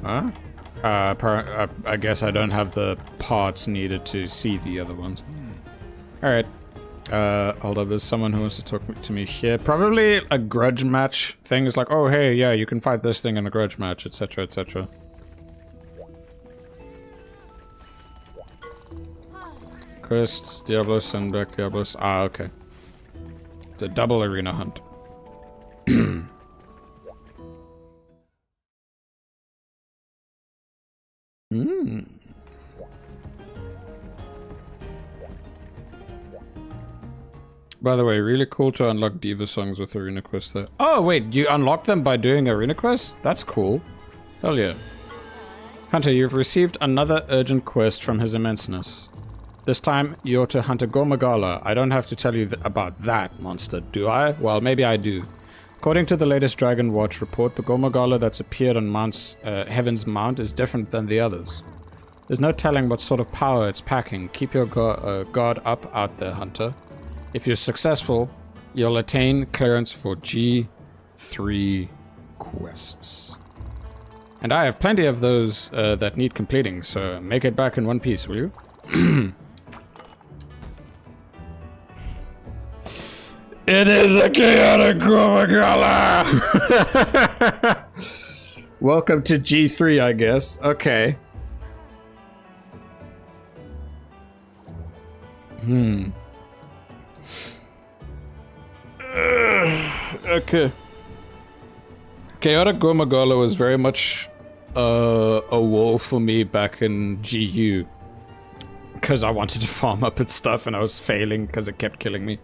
Huh? I guess I don't have the parts needed to see the other ones. Alright. Hold up, there's someone who wants to talk to me here. Probably a grudge match. Things like, oh hey, yeah, you can fight this thing in a grudge match, etc, etc. Quests, Diablos, and Black Diablos. Ah, okay. It's a double arena hunt. By the way, really cool to unlock Diva songs with Arena Quest there. Oh, wait, you unlock them by doing Arena Quest? That's cool. Hell yeah. Hunter, you've received another urgent quest from His Immenseness. This time, you're to hunt a Gormagala. I don't have to tell you about that monster, do I? Well, maybe I do. According to the latest Dragon Watch report, the Gormagala that's appeared on Heaven's Mount is different than the others. There's no telling what sort of power it's packing. Keep your guard up out there, Hunter. If you're successful, you'll attain clearance for G3 quests. And I have plenty of those that need completing, so make it back in one piece, will you? It is a chaotic Gormagala! Welcome to G3, I guess. Okay. Okay. Chaotic Gormagala was very much a wall for me back in GU. Because I wanted to farm up its stuff and I was failing because it kept killing me.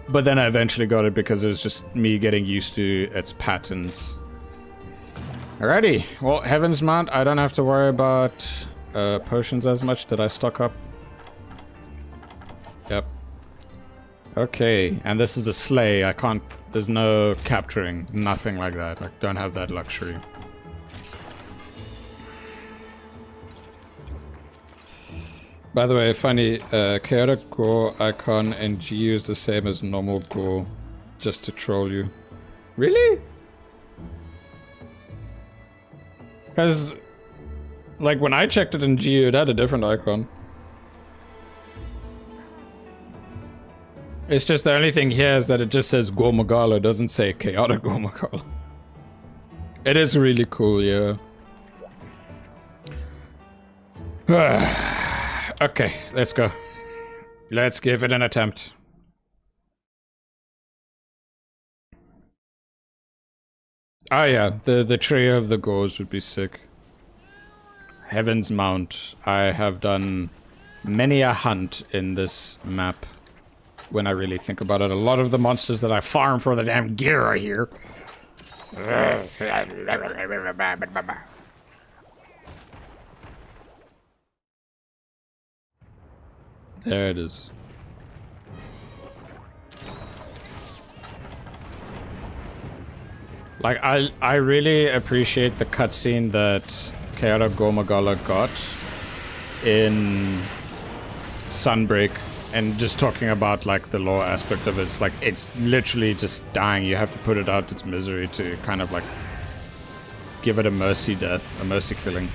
But then I eventually got it because it was just me getting used to its patterns. Alrighty. Well, Heaven's Mount, I don't have to worry about potions as much. Did I stock up? Yep. Okay, and this is a sleigh. I can't... There's no capturing. Nothing like that. I don't have that luxury. By the way, funny, chaotic gore icon in GU is the same as normal gore, just to troll you. Really? Because, like, when I checked it in GU, it had a different icon. It's just the only thing here is that it just says Gormagala, doesn't say chaotic Gormagala. It is really cool, yeah. Okay, let's go. Let's give it an attempt. Oh yeah, the trio of the gores would be sick. Heaven's Mount. I have done many a hunt in this map. When I really think about it, a lot of the monsters that I farm for the damn gear are here. There it is. Like, I really appreciate the cutscene that Chaotic Gormagala got in Sunbreak, and just talking about like the lore aspect of it. It's like, it's literally just dying. You have to put it out its misery to kind of like give it a mercy death, a mercy killing.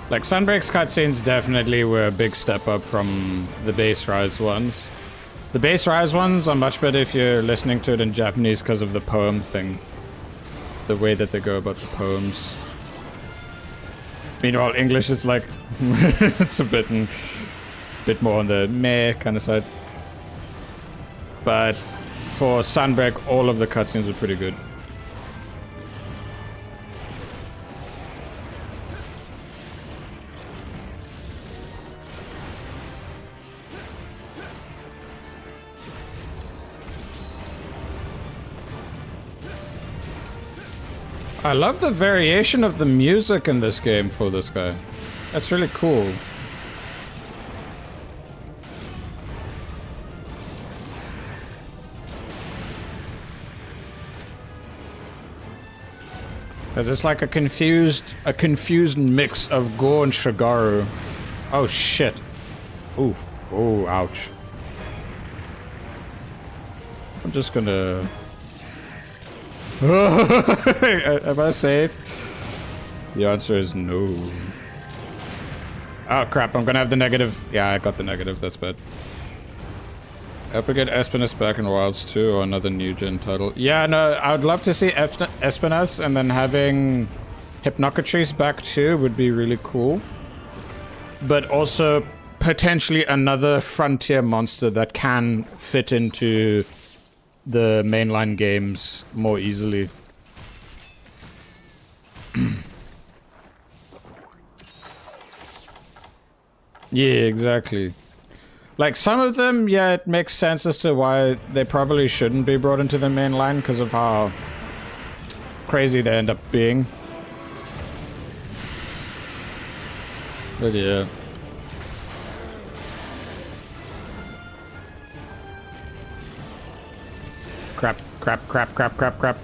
Like, Sunbreak's cutscenes definitely were a big step up from the base Rise ones. The base Rise ones are much better if you're listening to it in Japanese because of the poem thing. The way that they go about the poems. Meanwhile, English is like... it's a bit more on the meh kind of side. But for Sunbreak, all of the cutscenes were pretty good. I love the variation of the music in this game for this guy. That's really cool. Cause it's like a confused mix of Gore and Shigaru. Oh shit. Ooh. Oh, ouch. I'm just gonna... Am I safe? The answer is no. Oh crap, I'm gonna have the negative. Yeah, I got the negative, that's bad. I hope we get Espinas back in Wilds 2 or another new gen title. Yeah, no, I would love to see Espinas, and then having Hypnocatrice back too would be really cool. But also, potentially another frontier monster that can fit into the mainline games more easily. Yeah, exactly. Like, some of them, yeah, it makes sense as to why they probably shouldn't be brought into the main line because of how crazy they end up being. But yeah. Crap, crap, crap, crap, crap, crap.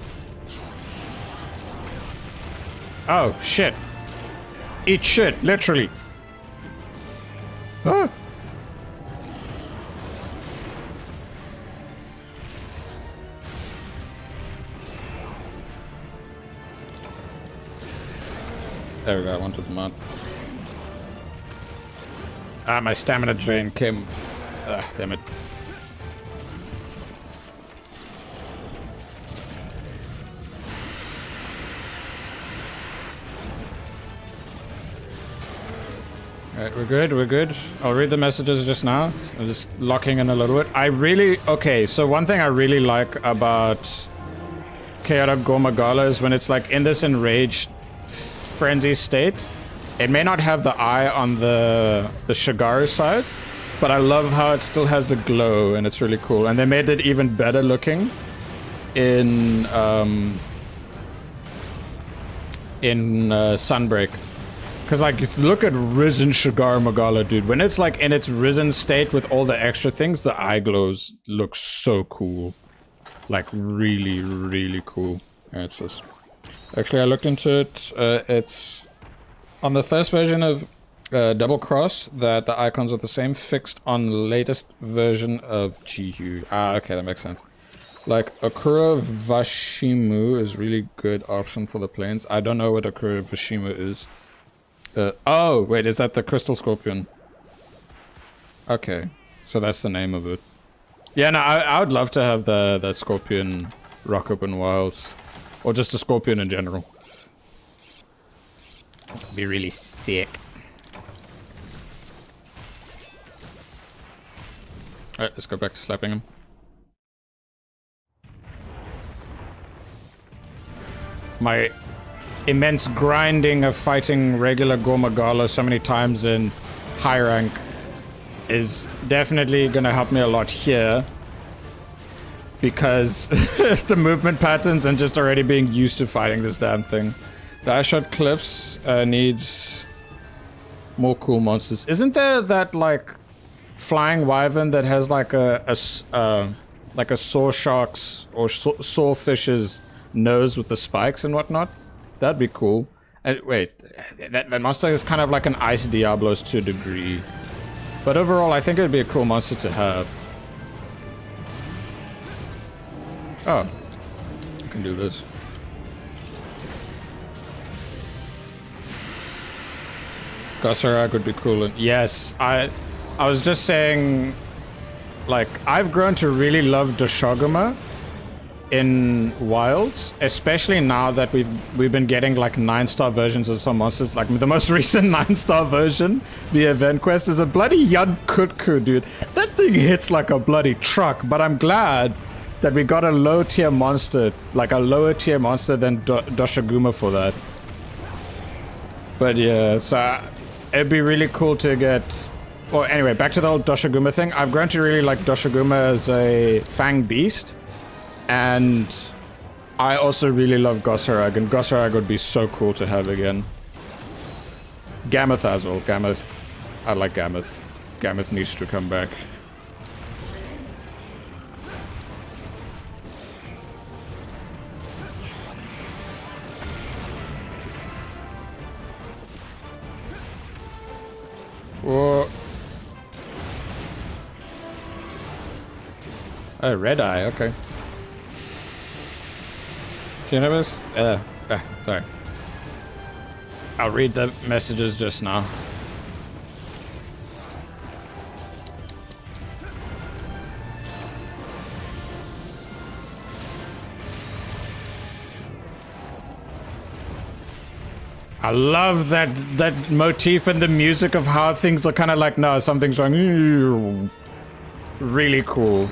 Oh, shit. Eat shit, literally. Ah. There we go, I wanted them out. Ah, my stamina drain came. Ah, damn it. Alright, we're good, we're good. I'll read the messages just now. I'm just locking in a little bit. Okay, so one thing I really like about Chaotic Gormagala is when it's like in this enraged frenzy state, it may not have the eye on the Shagaru side, but I love how it still has the glow and it's really cool. And they made it even better looking in Sunbreak. Because, like, if you look at Risen Shagaru Magala, dude, when it's, like, in its risen state with all the extra things, the eye glows look so cool. Like, really, really cool. And it's this. Actually, I looked into it. It's on the first version of Double Cross that the icons are the same, fixed on the latest version of GU. Ah, okay, that makes sense. Like, Akura Vashimu is really good option for the planes. I don't know what Akura Vashimu is. Oh, wait, is that the Crystal Scorpion? Okay, so that's the name of it. Yeah, no, I would love to have the Scorpion rock up in Wilds. Or just a Scorpion in general. That'd be really sick. Alright, let's go back to slapping him. My immense grinding of fighting regular Gormagala so many times in high rank is definitely gonna help me a lot here. Because the movement patterns and just already being used to fighting this damn thing. The Ice Shot Cliffs needs more cool monsters. Isn't there that, like, flying wyvern that has like a saw shark's or sawfish's nose with the spikes and whatnot? That'd be cool. Wait, that monster is kind of like an ice Diablos to a degree. But overall, I think it'd be a cool monster to have. Oh, I can do this. Gossarak would be cool. And yes, I was just saying, like, I've grown to really love Doshoguma in Wilds, especially now that we've been getting like 9-star versions of some monsters. Like the most recent 9-star version, the event quest, is a bloody Yud Kutku, dude. That thing hits like a bloody truck. But I'm glad that we got a low tier monster, like a lower tier monster than Doshoguma for that. But yeah, so it'd be really cool to get. Well, anyway, back to the old Doshoguma thing. I've grown to really like Doshoguma as a Fang Beast. And I also really love Gossarak, and Gossarak would be so cool to have again. Gammoth as well. Gammoth. I like Gammoth. Gammoth needs to come back. Whoa. Oh, Red Eye, okay. Do you know this? Sorry. I'll read the messages just now. I love that motif and the music of how things are kind of like, no, something's wrong. Really cool.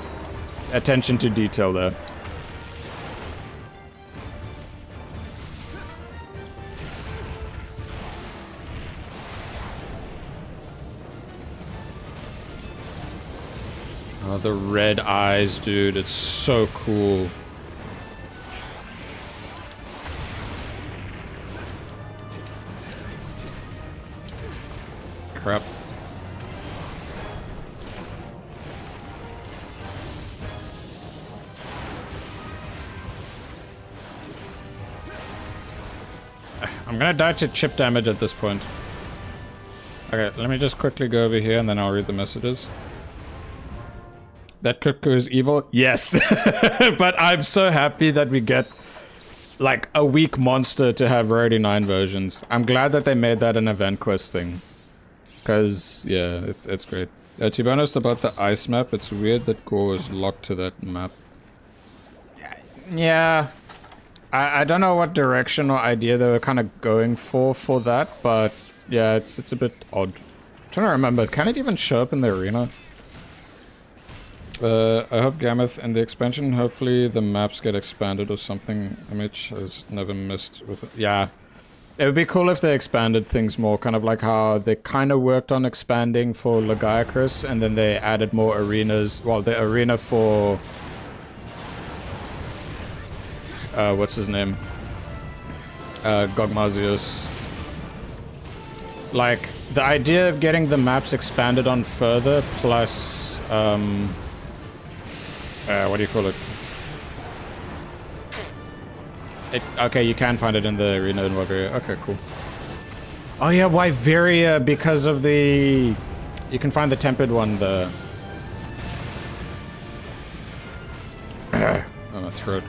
Attention to detail there. Oh, the red eyes, dude. It's so cool. Crap. I'm gonna die to chip damage at this point. Okay, let me just quickly go over here and then I'll read the messages. That cuckoo is evil? Yes. But I'm so happy that we get like a weak monster to have rarity 9 versions. I'm glad that they made that an event quest thing. Cause yeah, it's great. To be honest about the ice map, it's weird that Gore is locked to that map. Yeah. I don't know what direction or idea they were kind of going for that, but yeah, it's a bit odd. I'm trying to remember, can it even show up in the arena? I hope Gammoth in the expansion, hopefully the maps get expanded or something. MH has never missed with it. Yeah. It would be cool if they expanded things more, kind of like how they kind of worked on expanding for Lagiacrus, and then they added more arenas. Well, the arena for... what's his name? Gogmazios. Like, the idea of getting the maps expanded on further, plus, what do you call it? Okay, you can find it in the arena in Wagaria. Okay, cool. Oh yeah, Wyveria, because of the... You can find the tempered one, the... Oh, my throat.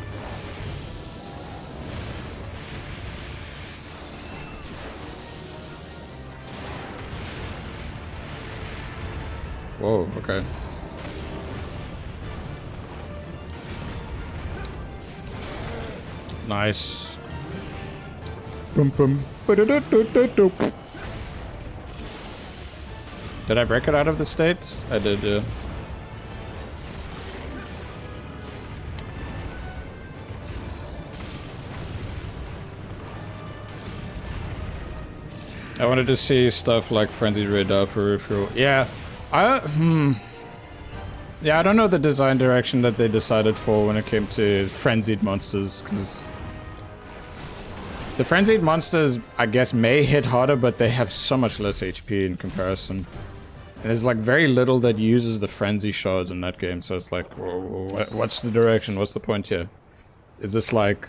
Whoa, okay. Nice. Did I break it out of the state? I did, yeah. I wanted to see stuff like Frenzied Radar for refuel. Yeah, yeah, I don't know the design direction that they decided for when it came to frenzied monsters, because the frenzied monsters, I guess, may hit harder, but they have so much less HP in comparison. And there's like very little that uses the frenzy shards in that game, so it's like, what's the direction? What's the point here? Is this like...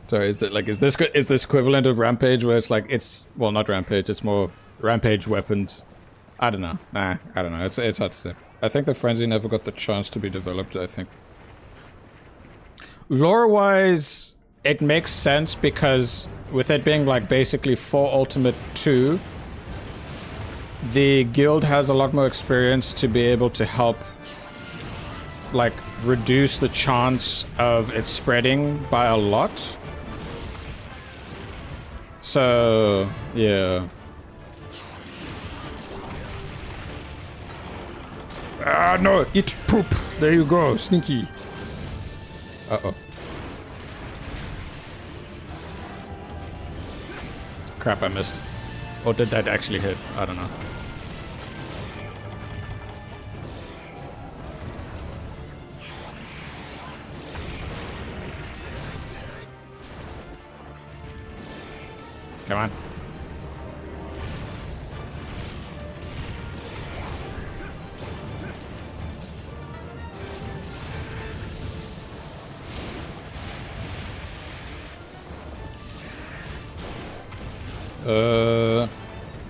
Sorry, is it like, is this equivalent of Rampage, where it's like, it's, well, not Rampage, it's more Rampage weapons. I don't know. Nah, I don't know. It's hard to say. I think the Frenzy never got the chance to be developed, I think. Lore-wise, it makes sense because with it being like basically 4 Ultimate 2, the guild has a lot more experience to be able to help like reduce the chance of it spreading by a lot. So, yeah. Ah, no, eat poop. There you go, sneaky. Uh-oh. Crap, I missed. Or did that actually hit? I don't know. Come on.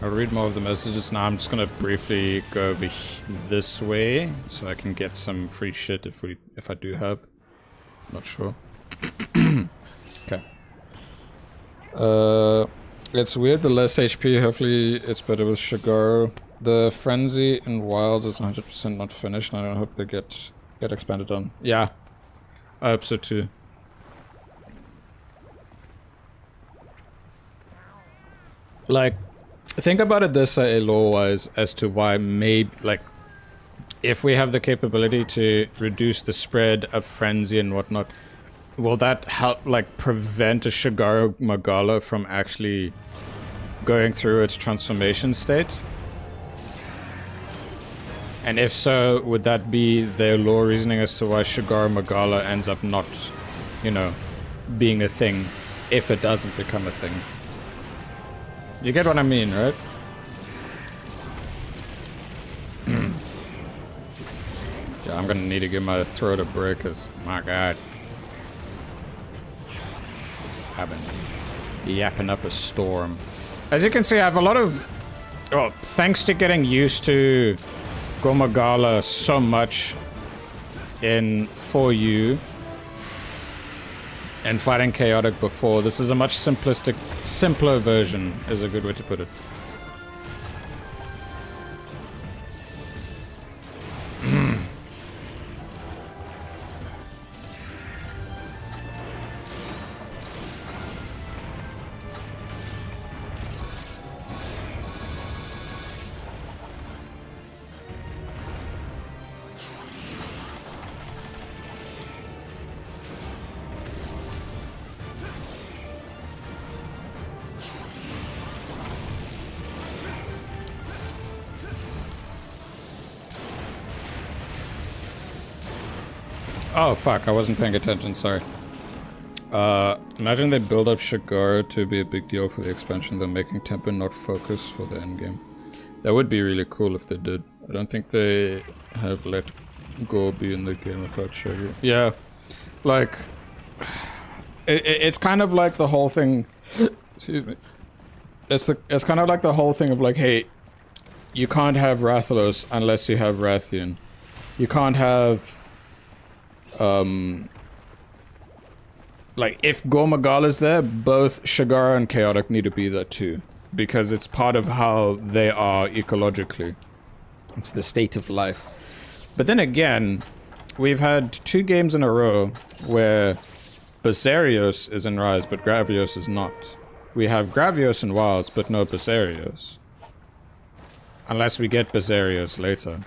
I'll read more of the messages now. I'm just gonna briefly go over this way so I can get some free shit if I do have. Not sure. Okay. It's weird, the less HP, hopefully it's better with Shigaro. The Frenzy in Wilds is 100% not finished, and I hope they get expanded on. Yeah, I hope so too. Like, think about it this way, lore-wise, as to why if we have the capability to reduce the spread of frenzy and whatnot, will that help, like, prevent a Shigaro Magala from actually going through its transformation state? And if so, would that be their lore reasoning as to why Shigaro Magala ends up not, you know, being a thing, if it doesn't become a thing? You get what I mean, right? Yeah, I'm gonna need to give my throat a break, cause my god, I've been yapping up a storm. As you can see, I have a lot of, well, thanks to getting used to Gomagala so much in 4U and fighting chaotic before, this is a much simpler version, is a good way to put it. Oh fuck, I wasn't paying attention, sorry. Imagine they build up Shigaro to be a big deal for the expansion, then making Temper not focus for the endgame. That would be really cool if they did. I don't think they have let Go be in the game without Shigaro. Yeah, like, it's kind of like the whole thing, excuse me. It's kind of like the whole thing of like, hey, you can't have Rathalos unless you have Rathian. You can't have like, if Gomagal is there, both Shigaro and Chaotic need to be there too. Because it's part of how they are ecologically. It's the state of life. But then again, we've had 2 games in a row where Basarios is in Rise, but Gravios is not. We have Gravios in Wilds, but no Basarios. Unless we get Basarios later.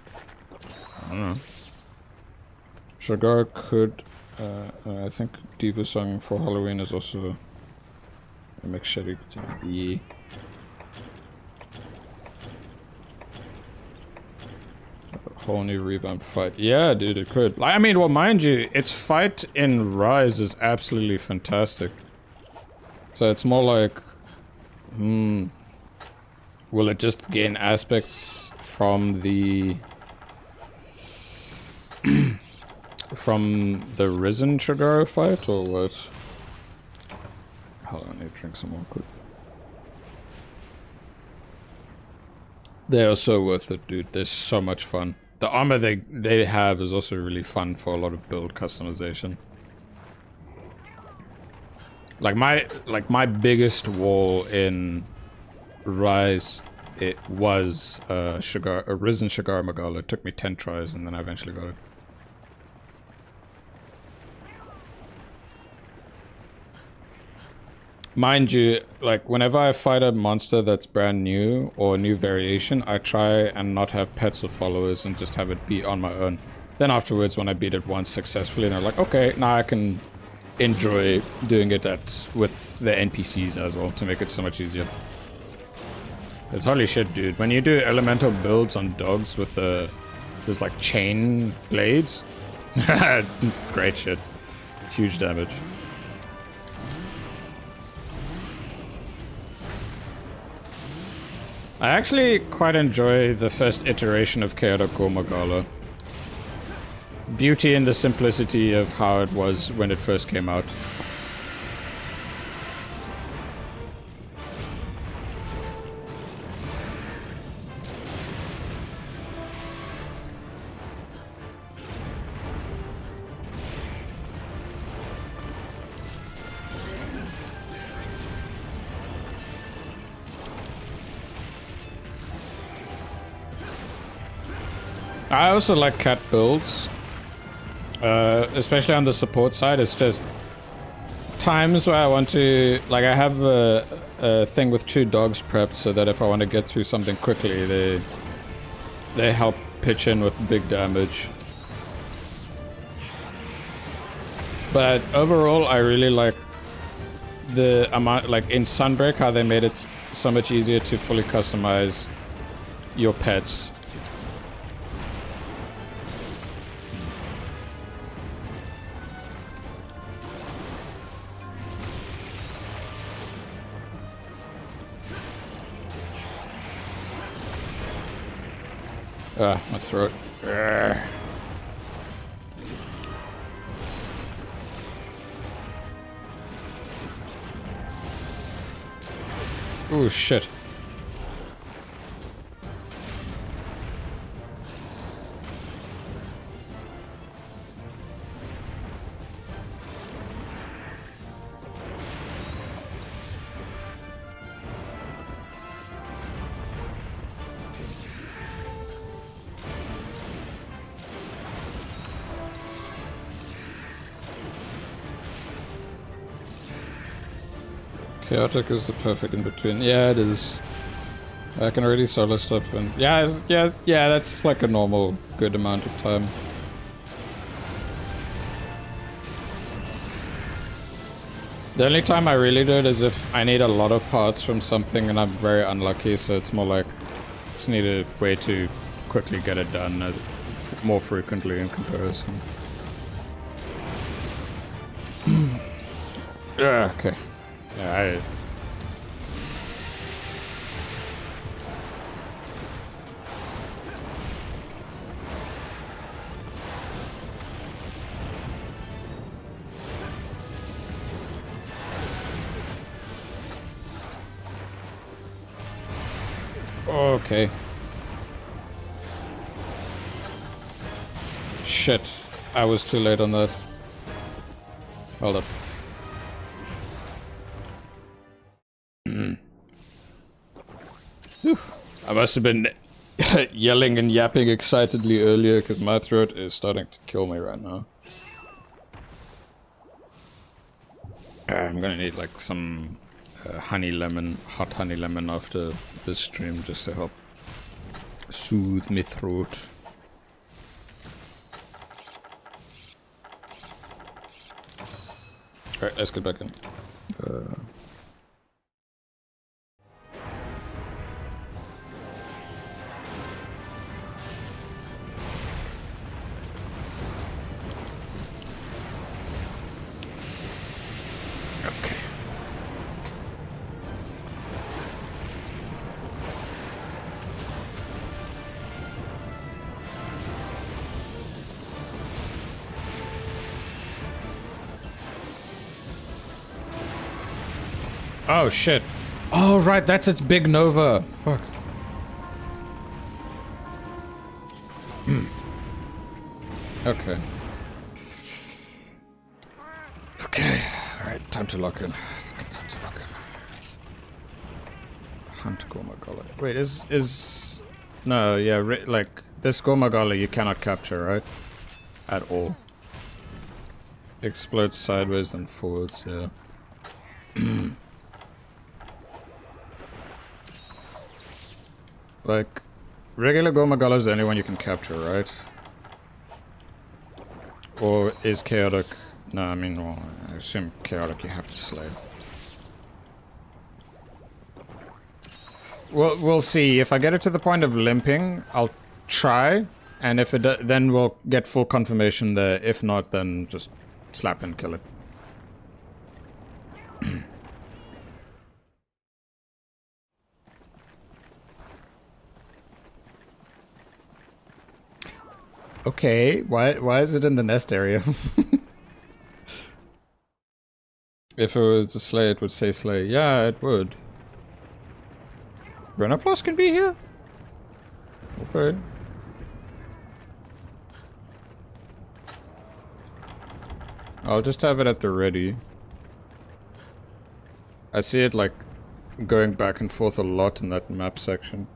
I don't know. Shigaro could, I think Diva Song for Halloween is also a mixture. Yeah. A whole new revamp fight. Yeah, dude, it could. I mean, well, mind you, its fight in Rise is absolutely fantastic. So it's more like, will it just gain aspects from the from the Risen Shigaro fight, or what? Hold on, I need to drink some more quick. They are so worth it, dude. They're so much fun. The armor they have is also really fun for a lot of build customization. Like my biggest wall in Rise, it was a Risen Shigaro Magala. It took me 10 tries and then I eventually got it. Mind you, like, whenever I fight a monster that's brand new or a new variation, I try and not have pets or followers and just have it be on my own. Then afterwards, when I beat it once successfully, and I'm like, okay, now I can enjoy doing it with the NPCs as well to make it so much easier. Because holy shit, dude, when you do elemental builds on dogs with those like chain blades, great shit. Huge damage. I actually quite enjoy the first iteration of Chaotic Magala. Beauty in the simplicity of how it was when it first came out. I also like cat builds, especially on the support side. It's just times where I want to, like, I have a a thing with 2 dogs prepped so that if I want to get through something quickly, they help pitch in with big damage. But overall, I really like the amount, like in Sunbreak, how they made it so much easier to fully customize your pets. Ah, my throat. Oh shit. Chaotic is the perfect in-between. Yeah, it is. I can already solo stuff and... Yeah, that's like a normal, good amount of time. The only time I really do it is if I need a lot of parts from something and I'm very unlucky, so it's more like... just need a way to quickly get it done more frequently in comparison. Yeah, okay. Yeah, okay. Shit. I was too late on that. Hold up. I must have been yelling and yapping excitedly earlier because my throat is starting to kill me right now. I'm gonna need like some honey lemon, hot honey lemon after this stream just to help soothe my throat. Alright, let's get back in. Okay. Oh shit. Oh right, that's its big nova. Fuck. Okay. Okay. Alright, time to lock in. Time to lock in. Hunt Gormagala. Wait, is... No, yeah, like, this Gormagala you cannot capture, right? At all. Explodes sideways and forwards, yeah. Like, regular Gormagala is the only one you can capture, right? Or is Chaotic... No, I mean, well, I assume Chaotic you have to slay. Well, we'll see. If I get it to the point of limping, I'll try. And if it then we'll get full confirmation there. If not, then just slap and kill it. Okay, why is it in the nest area? If it was a slay, it would say slay. Yeah, it would. Renoplos can be here? Okay. I'll just have it at the ready. I see it like going back and forth a lot in that map section.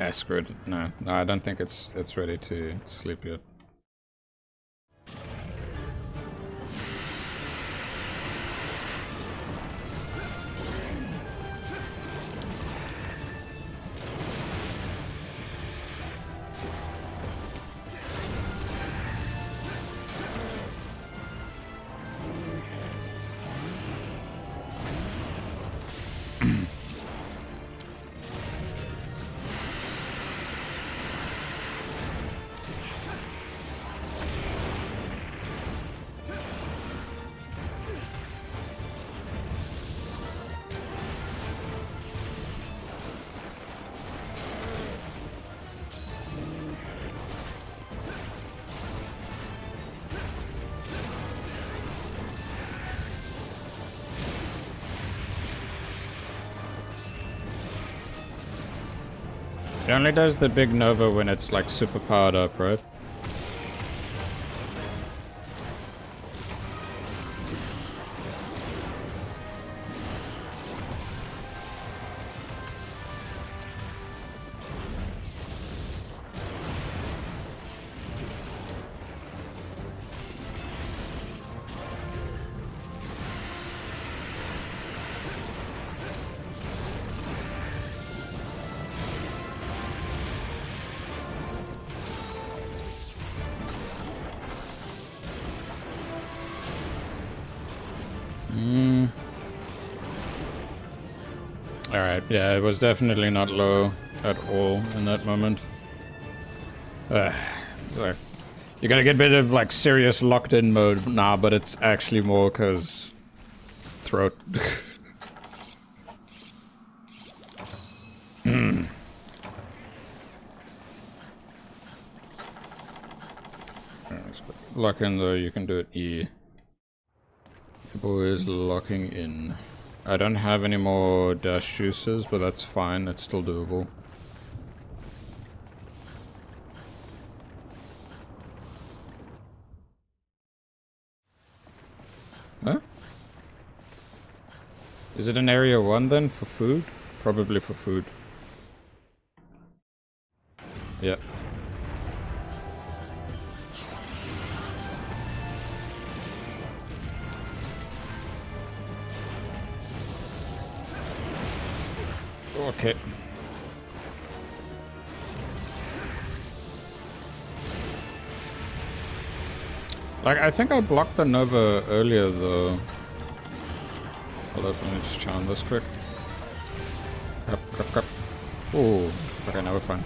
Ah, screw it. No, I don't think it's ready to sleep yet. only does the big Nova when it's like super powered up, right? Alright, yeah, it was definitely not low at all in that moment. You're gonna get a bit of like serious locked in mode now, but it's actually more because throat. Lock in though, you can do it E. The boy is locking in. I don't have any more dash juices, but that's fine, it's still doable. Huh? Is it an area 1 then, for food? Probably for food. Yeah. Okay. Like, I think I blocked the Nova earlier, though. Hold up, let me just challenge this quick. Crap. Ooh, okay, now we're fine.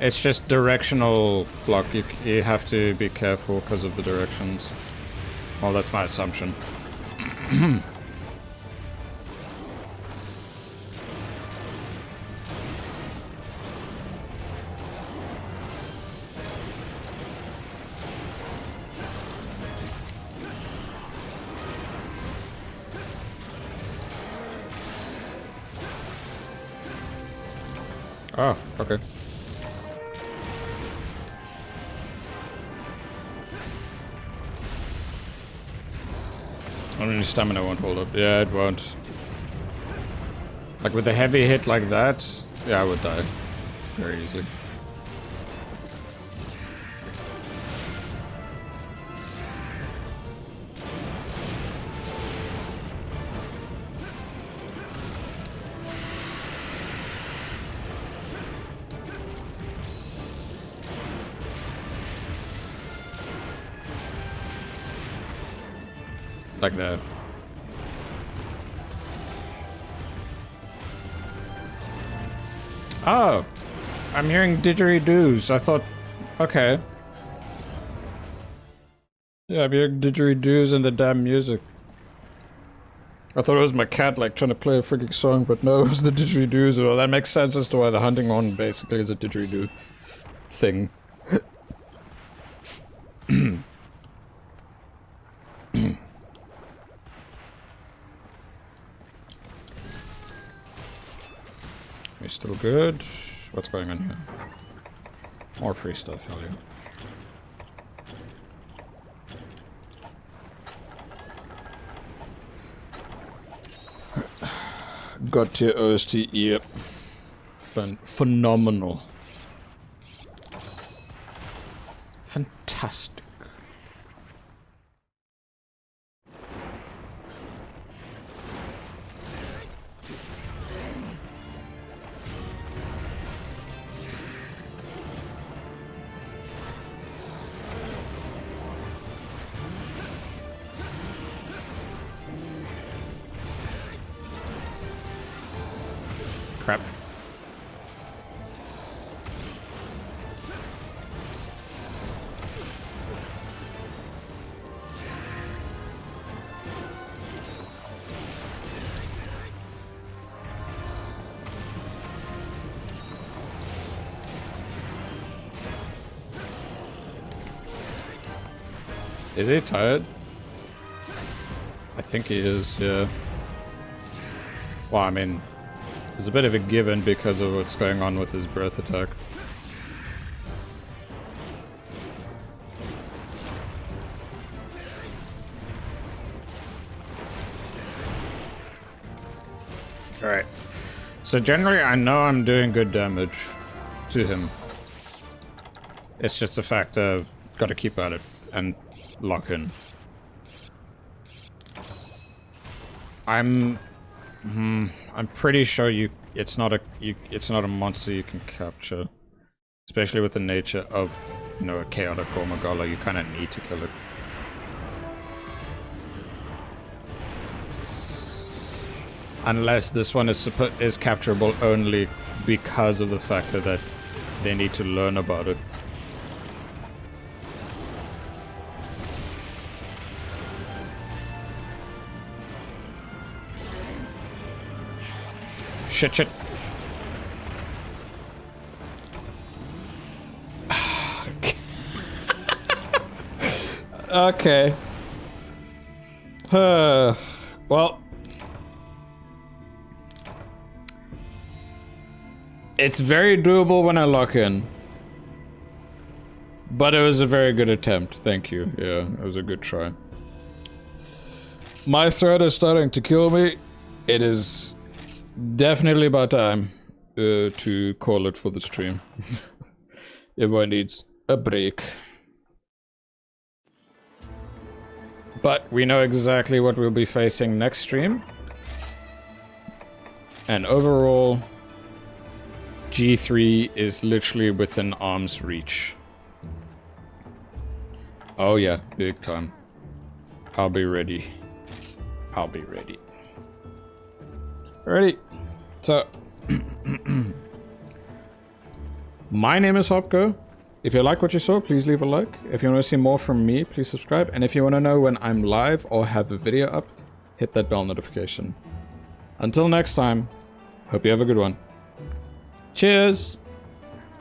It's just directional block. You have to be careful because of the directions. Well, that's my assumption. Oh, okay. I mean, stamina won't hold up. Yeah, it won't. Like, with a heavy hit like that, yeah, I would die. Very easily. Like that. Oh! I'm hearing didgeridoos. I thought... Okay. Yeah, I'm hearing didgeridoos and the damn music. I thought it was my cat, like, trying to play a freaking song, but no, it was the didgeridoos. Well, that makes sense as to why the hunting one basically is a didgeridoo thing. We're still good. What's going on here? More free stuff, hell yeah. Got to OST, yep. Phenomenal. Fantastic. Crap. Is he tired? I think he is, yeah. Well, I mean, It's a bit of a given because of what's going on with his breath attack. Alright. So generally I know I'm doing good damage to him. It's just the fact I've got to keep at it and lock in. I'm pretty sure it's not a monster you can capture. Especially with the nature of, you know, a chaotic or Magala, you kinda need to kill it. Unless this one is capturable only because of the factor that they need to learn about it. Shit. Okay. Well. It's very doable when I lock in. But it was a very good attempt, thank you. Yeah, it was a good try. My threat is starting to kill me. It is definitely about time to call it for the stream. Everyone needs a break. But we know exactly what we'll be facing next stream. And overall, G3 is literally within arm's reach. Oh yeah, big time. I'll be ready. I'll be ready. Ready. So, my name is Hopko. If you like what you saw, please leave a like. If you want to see more from me, please subscribe. And if you want to know when I'm live or have a video up, hit that bell notification. Until next time, hope you have a good one. Cheers!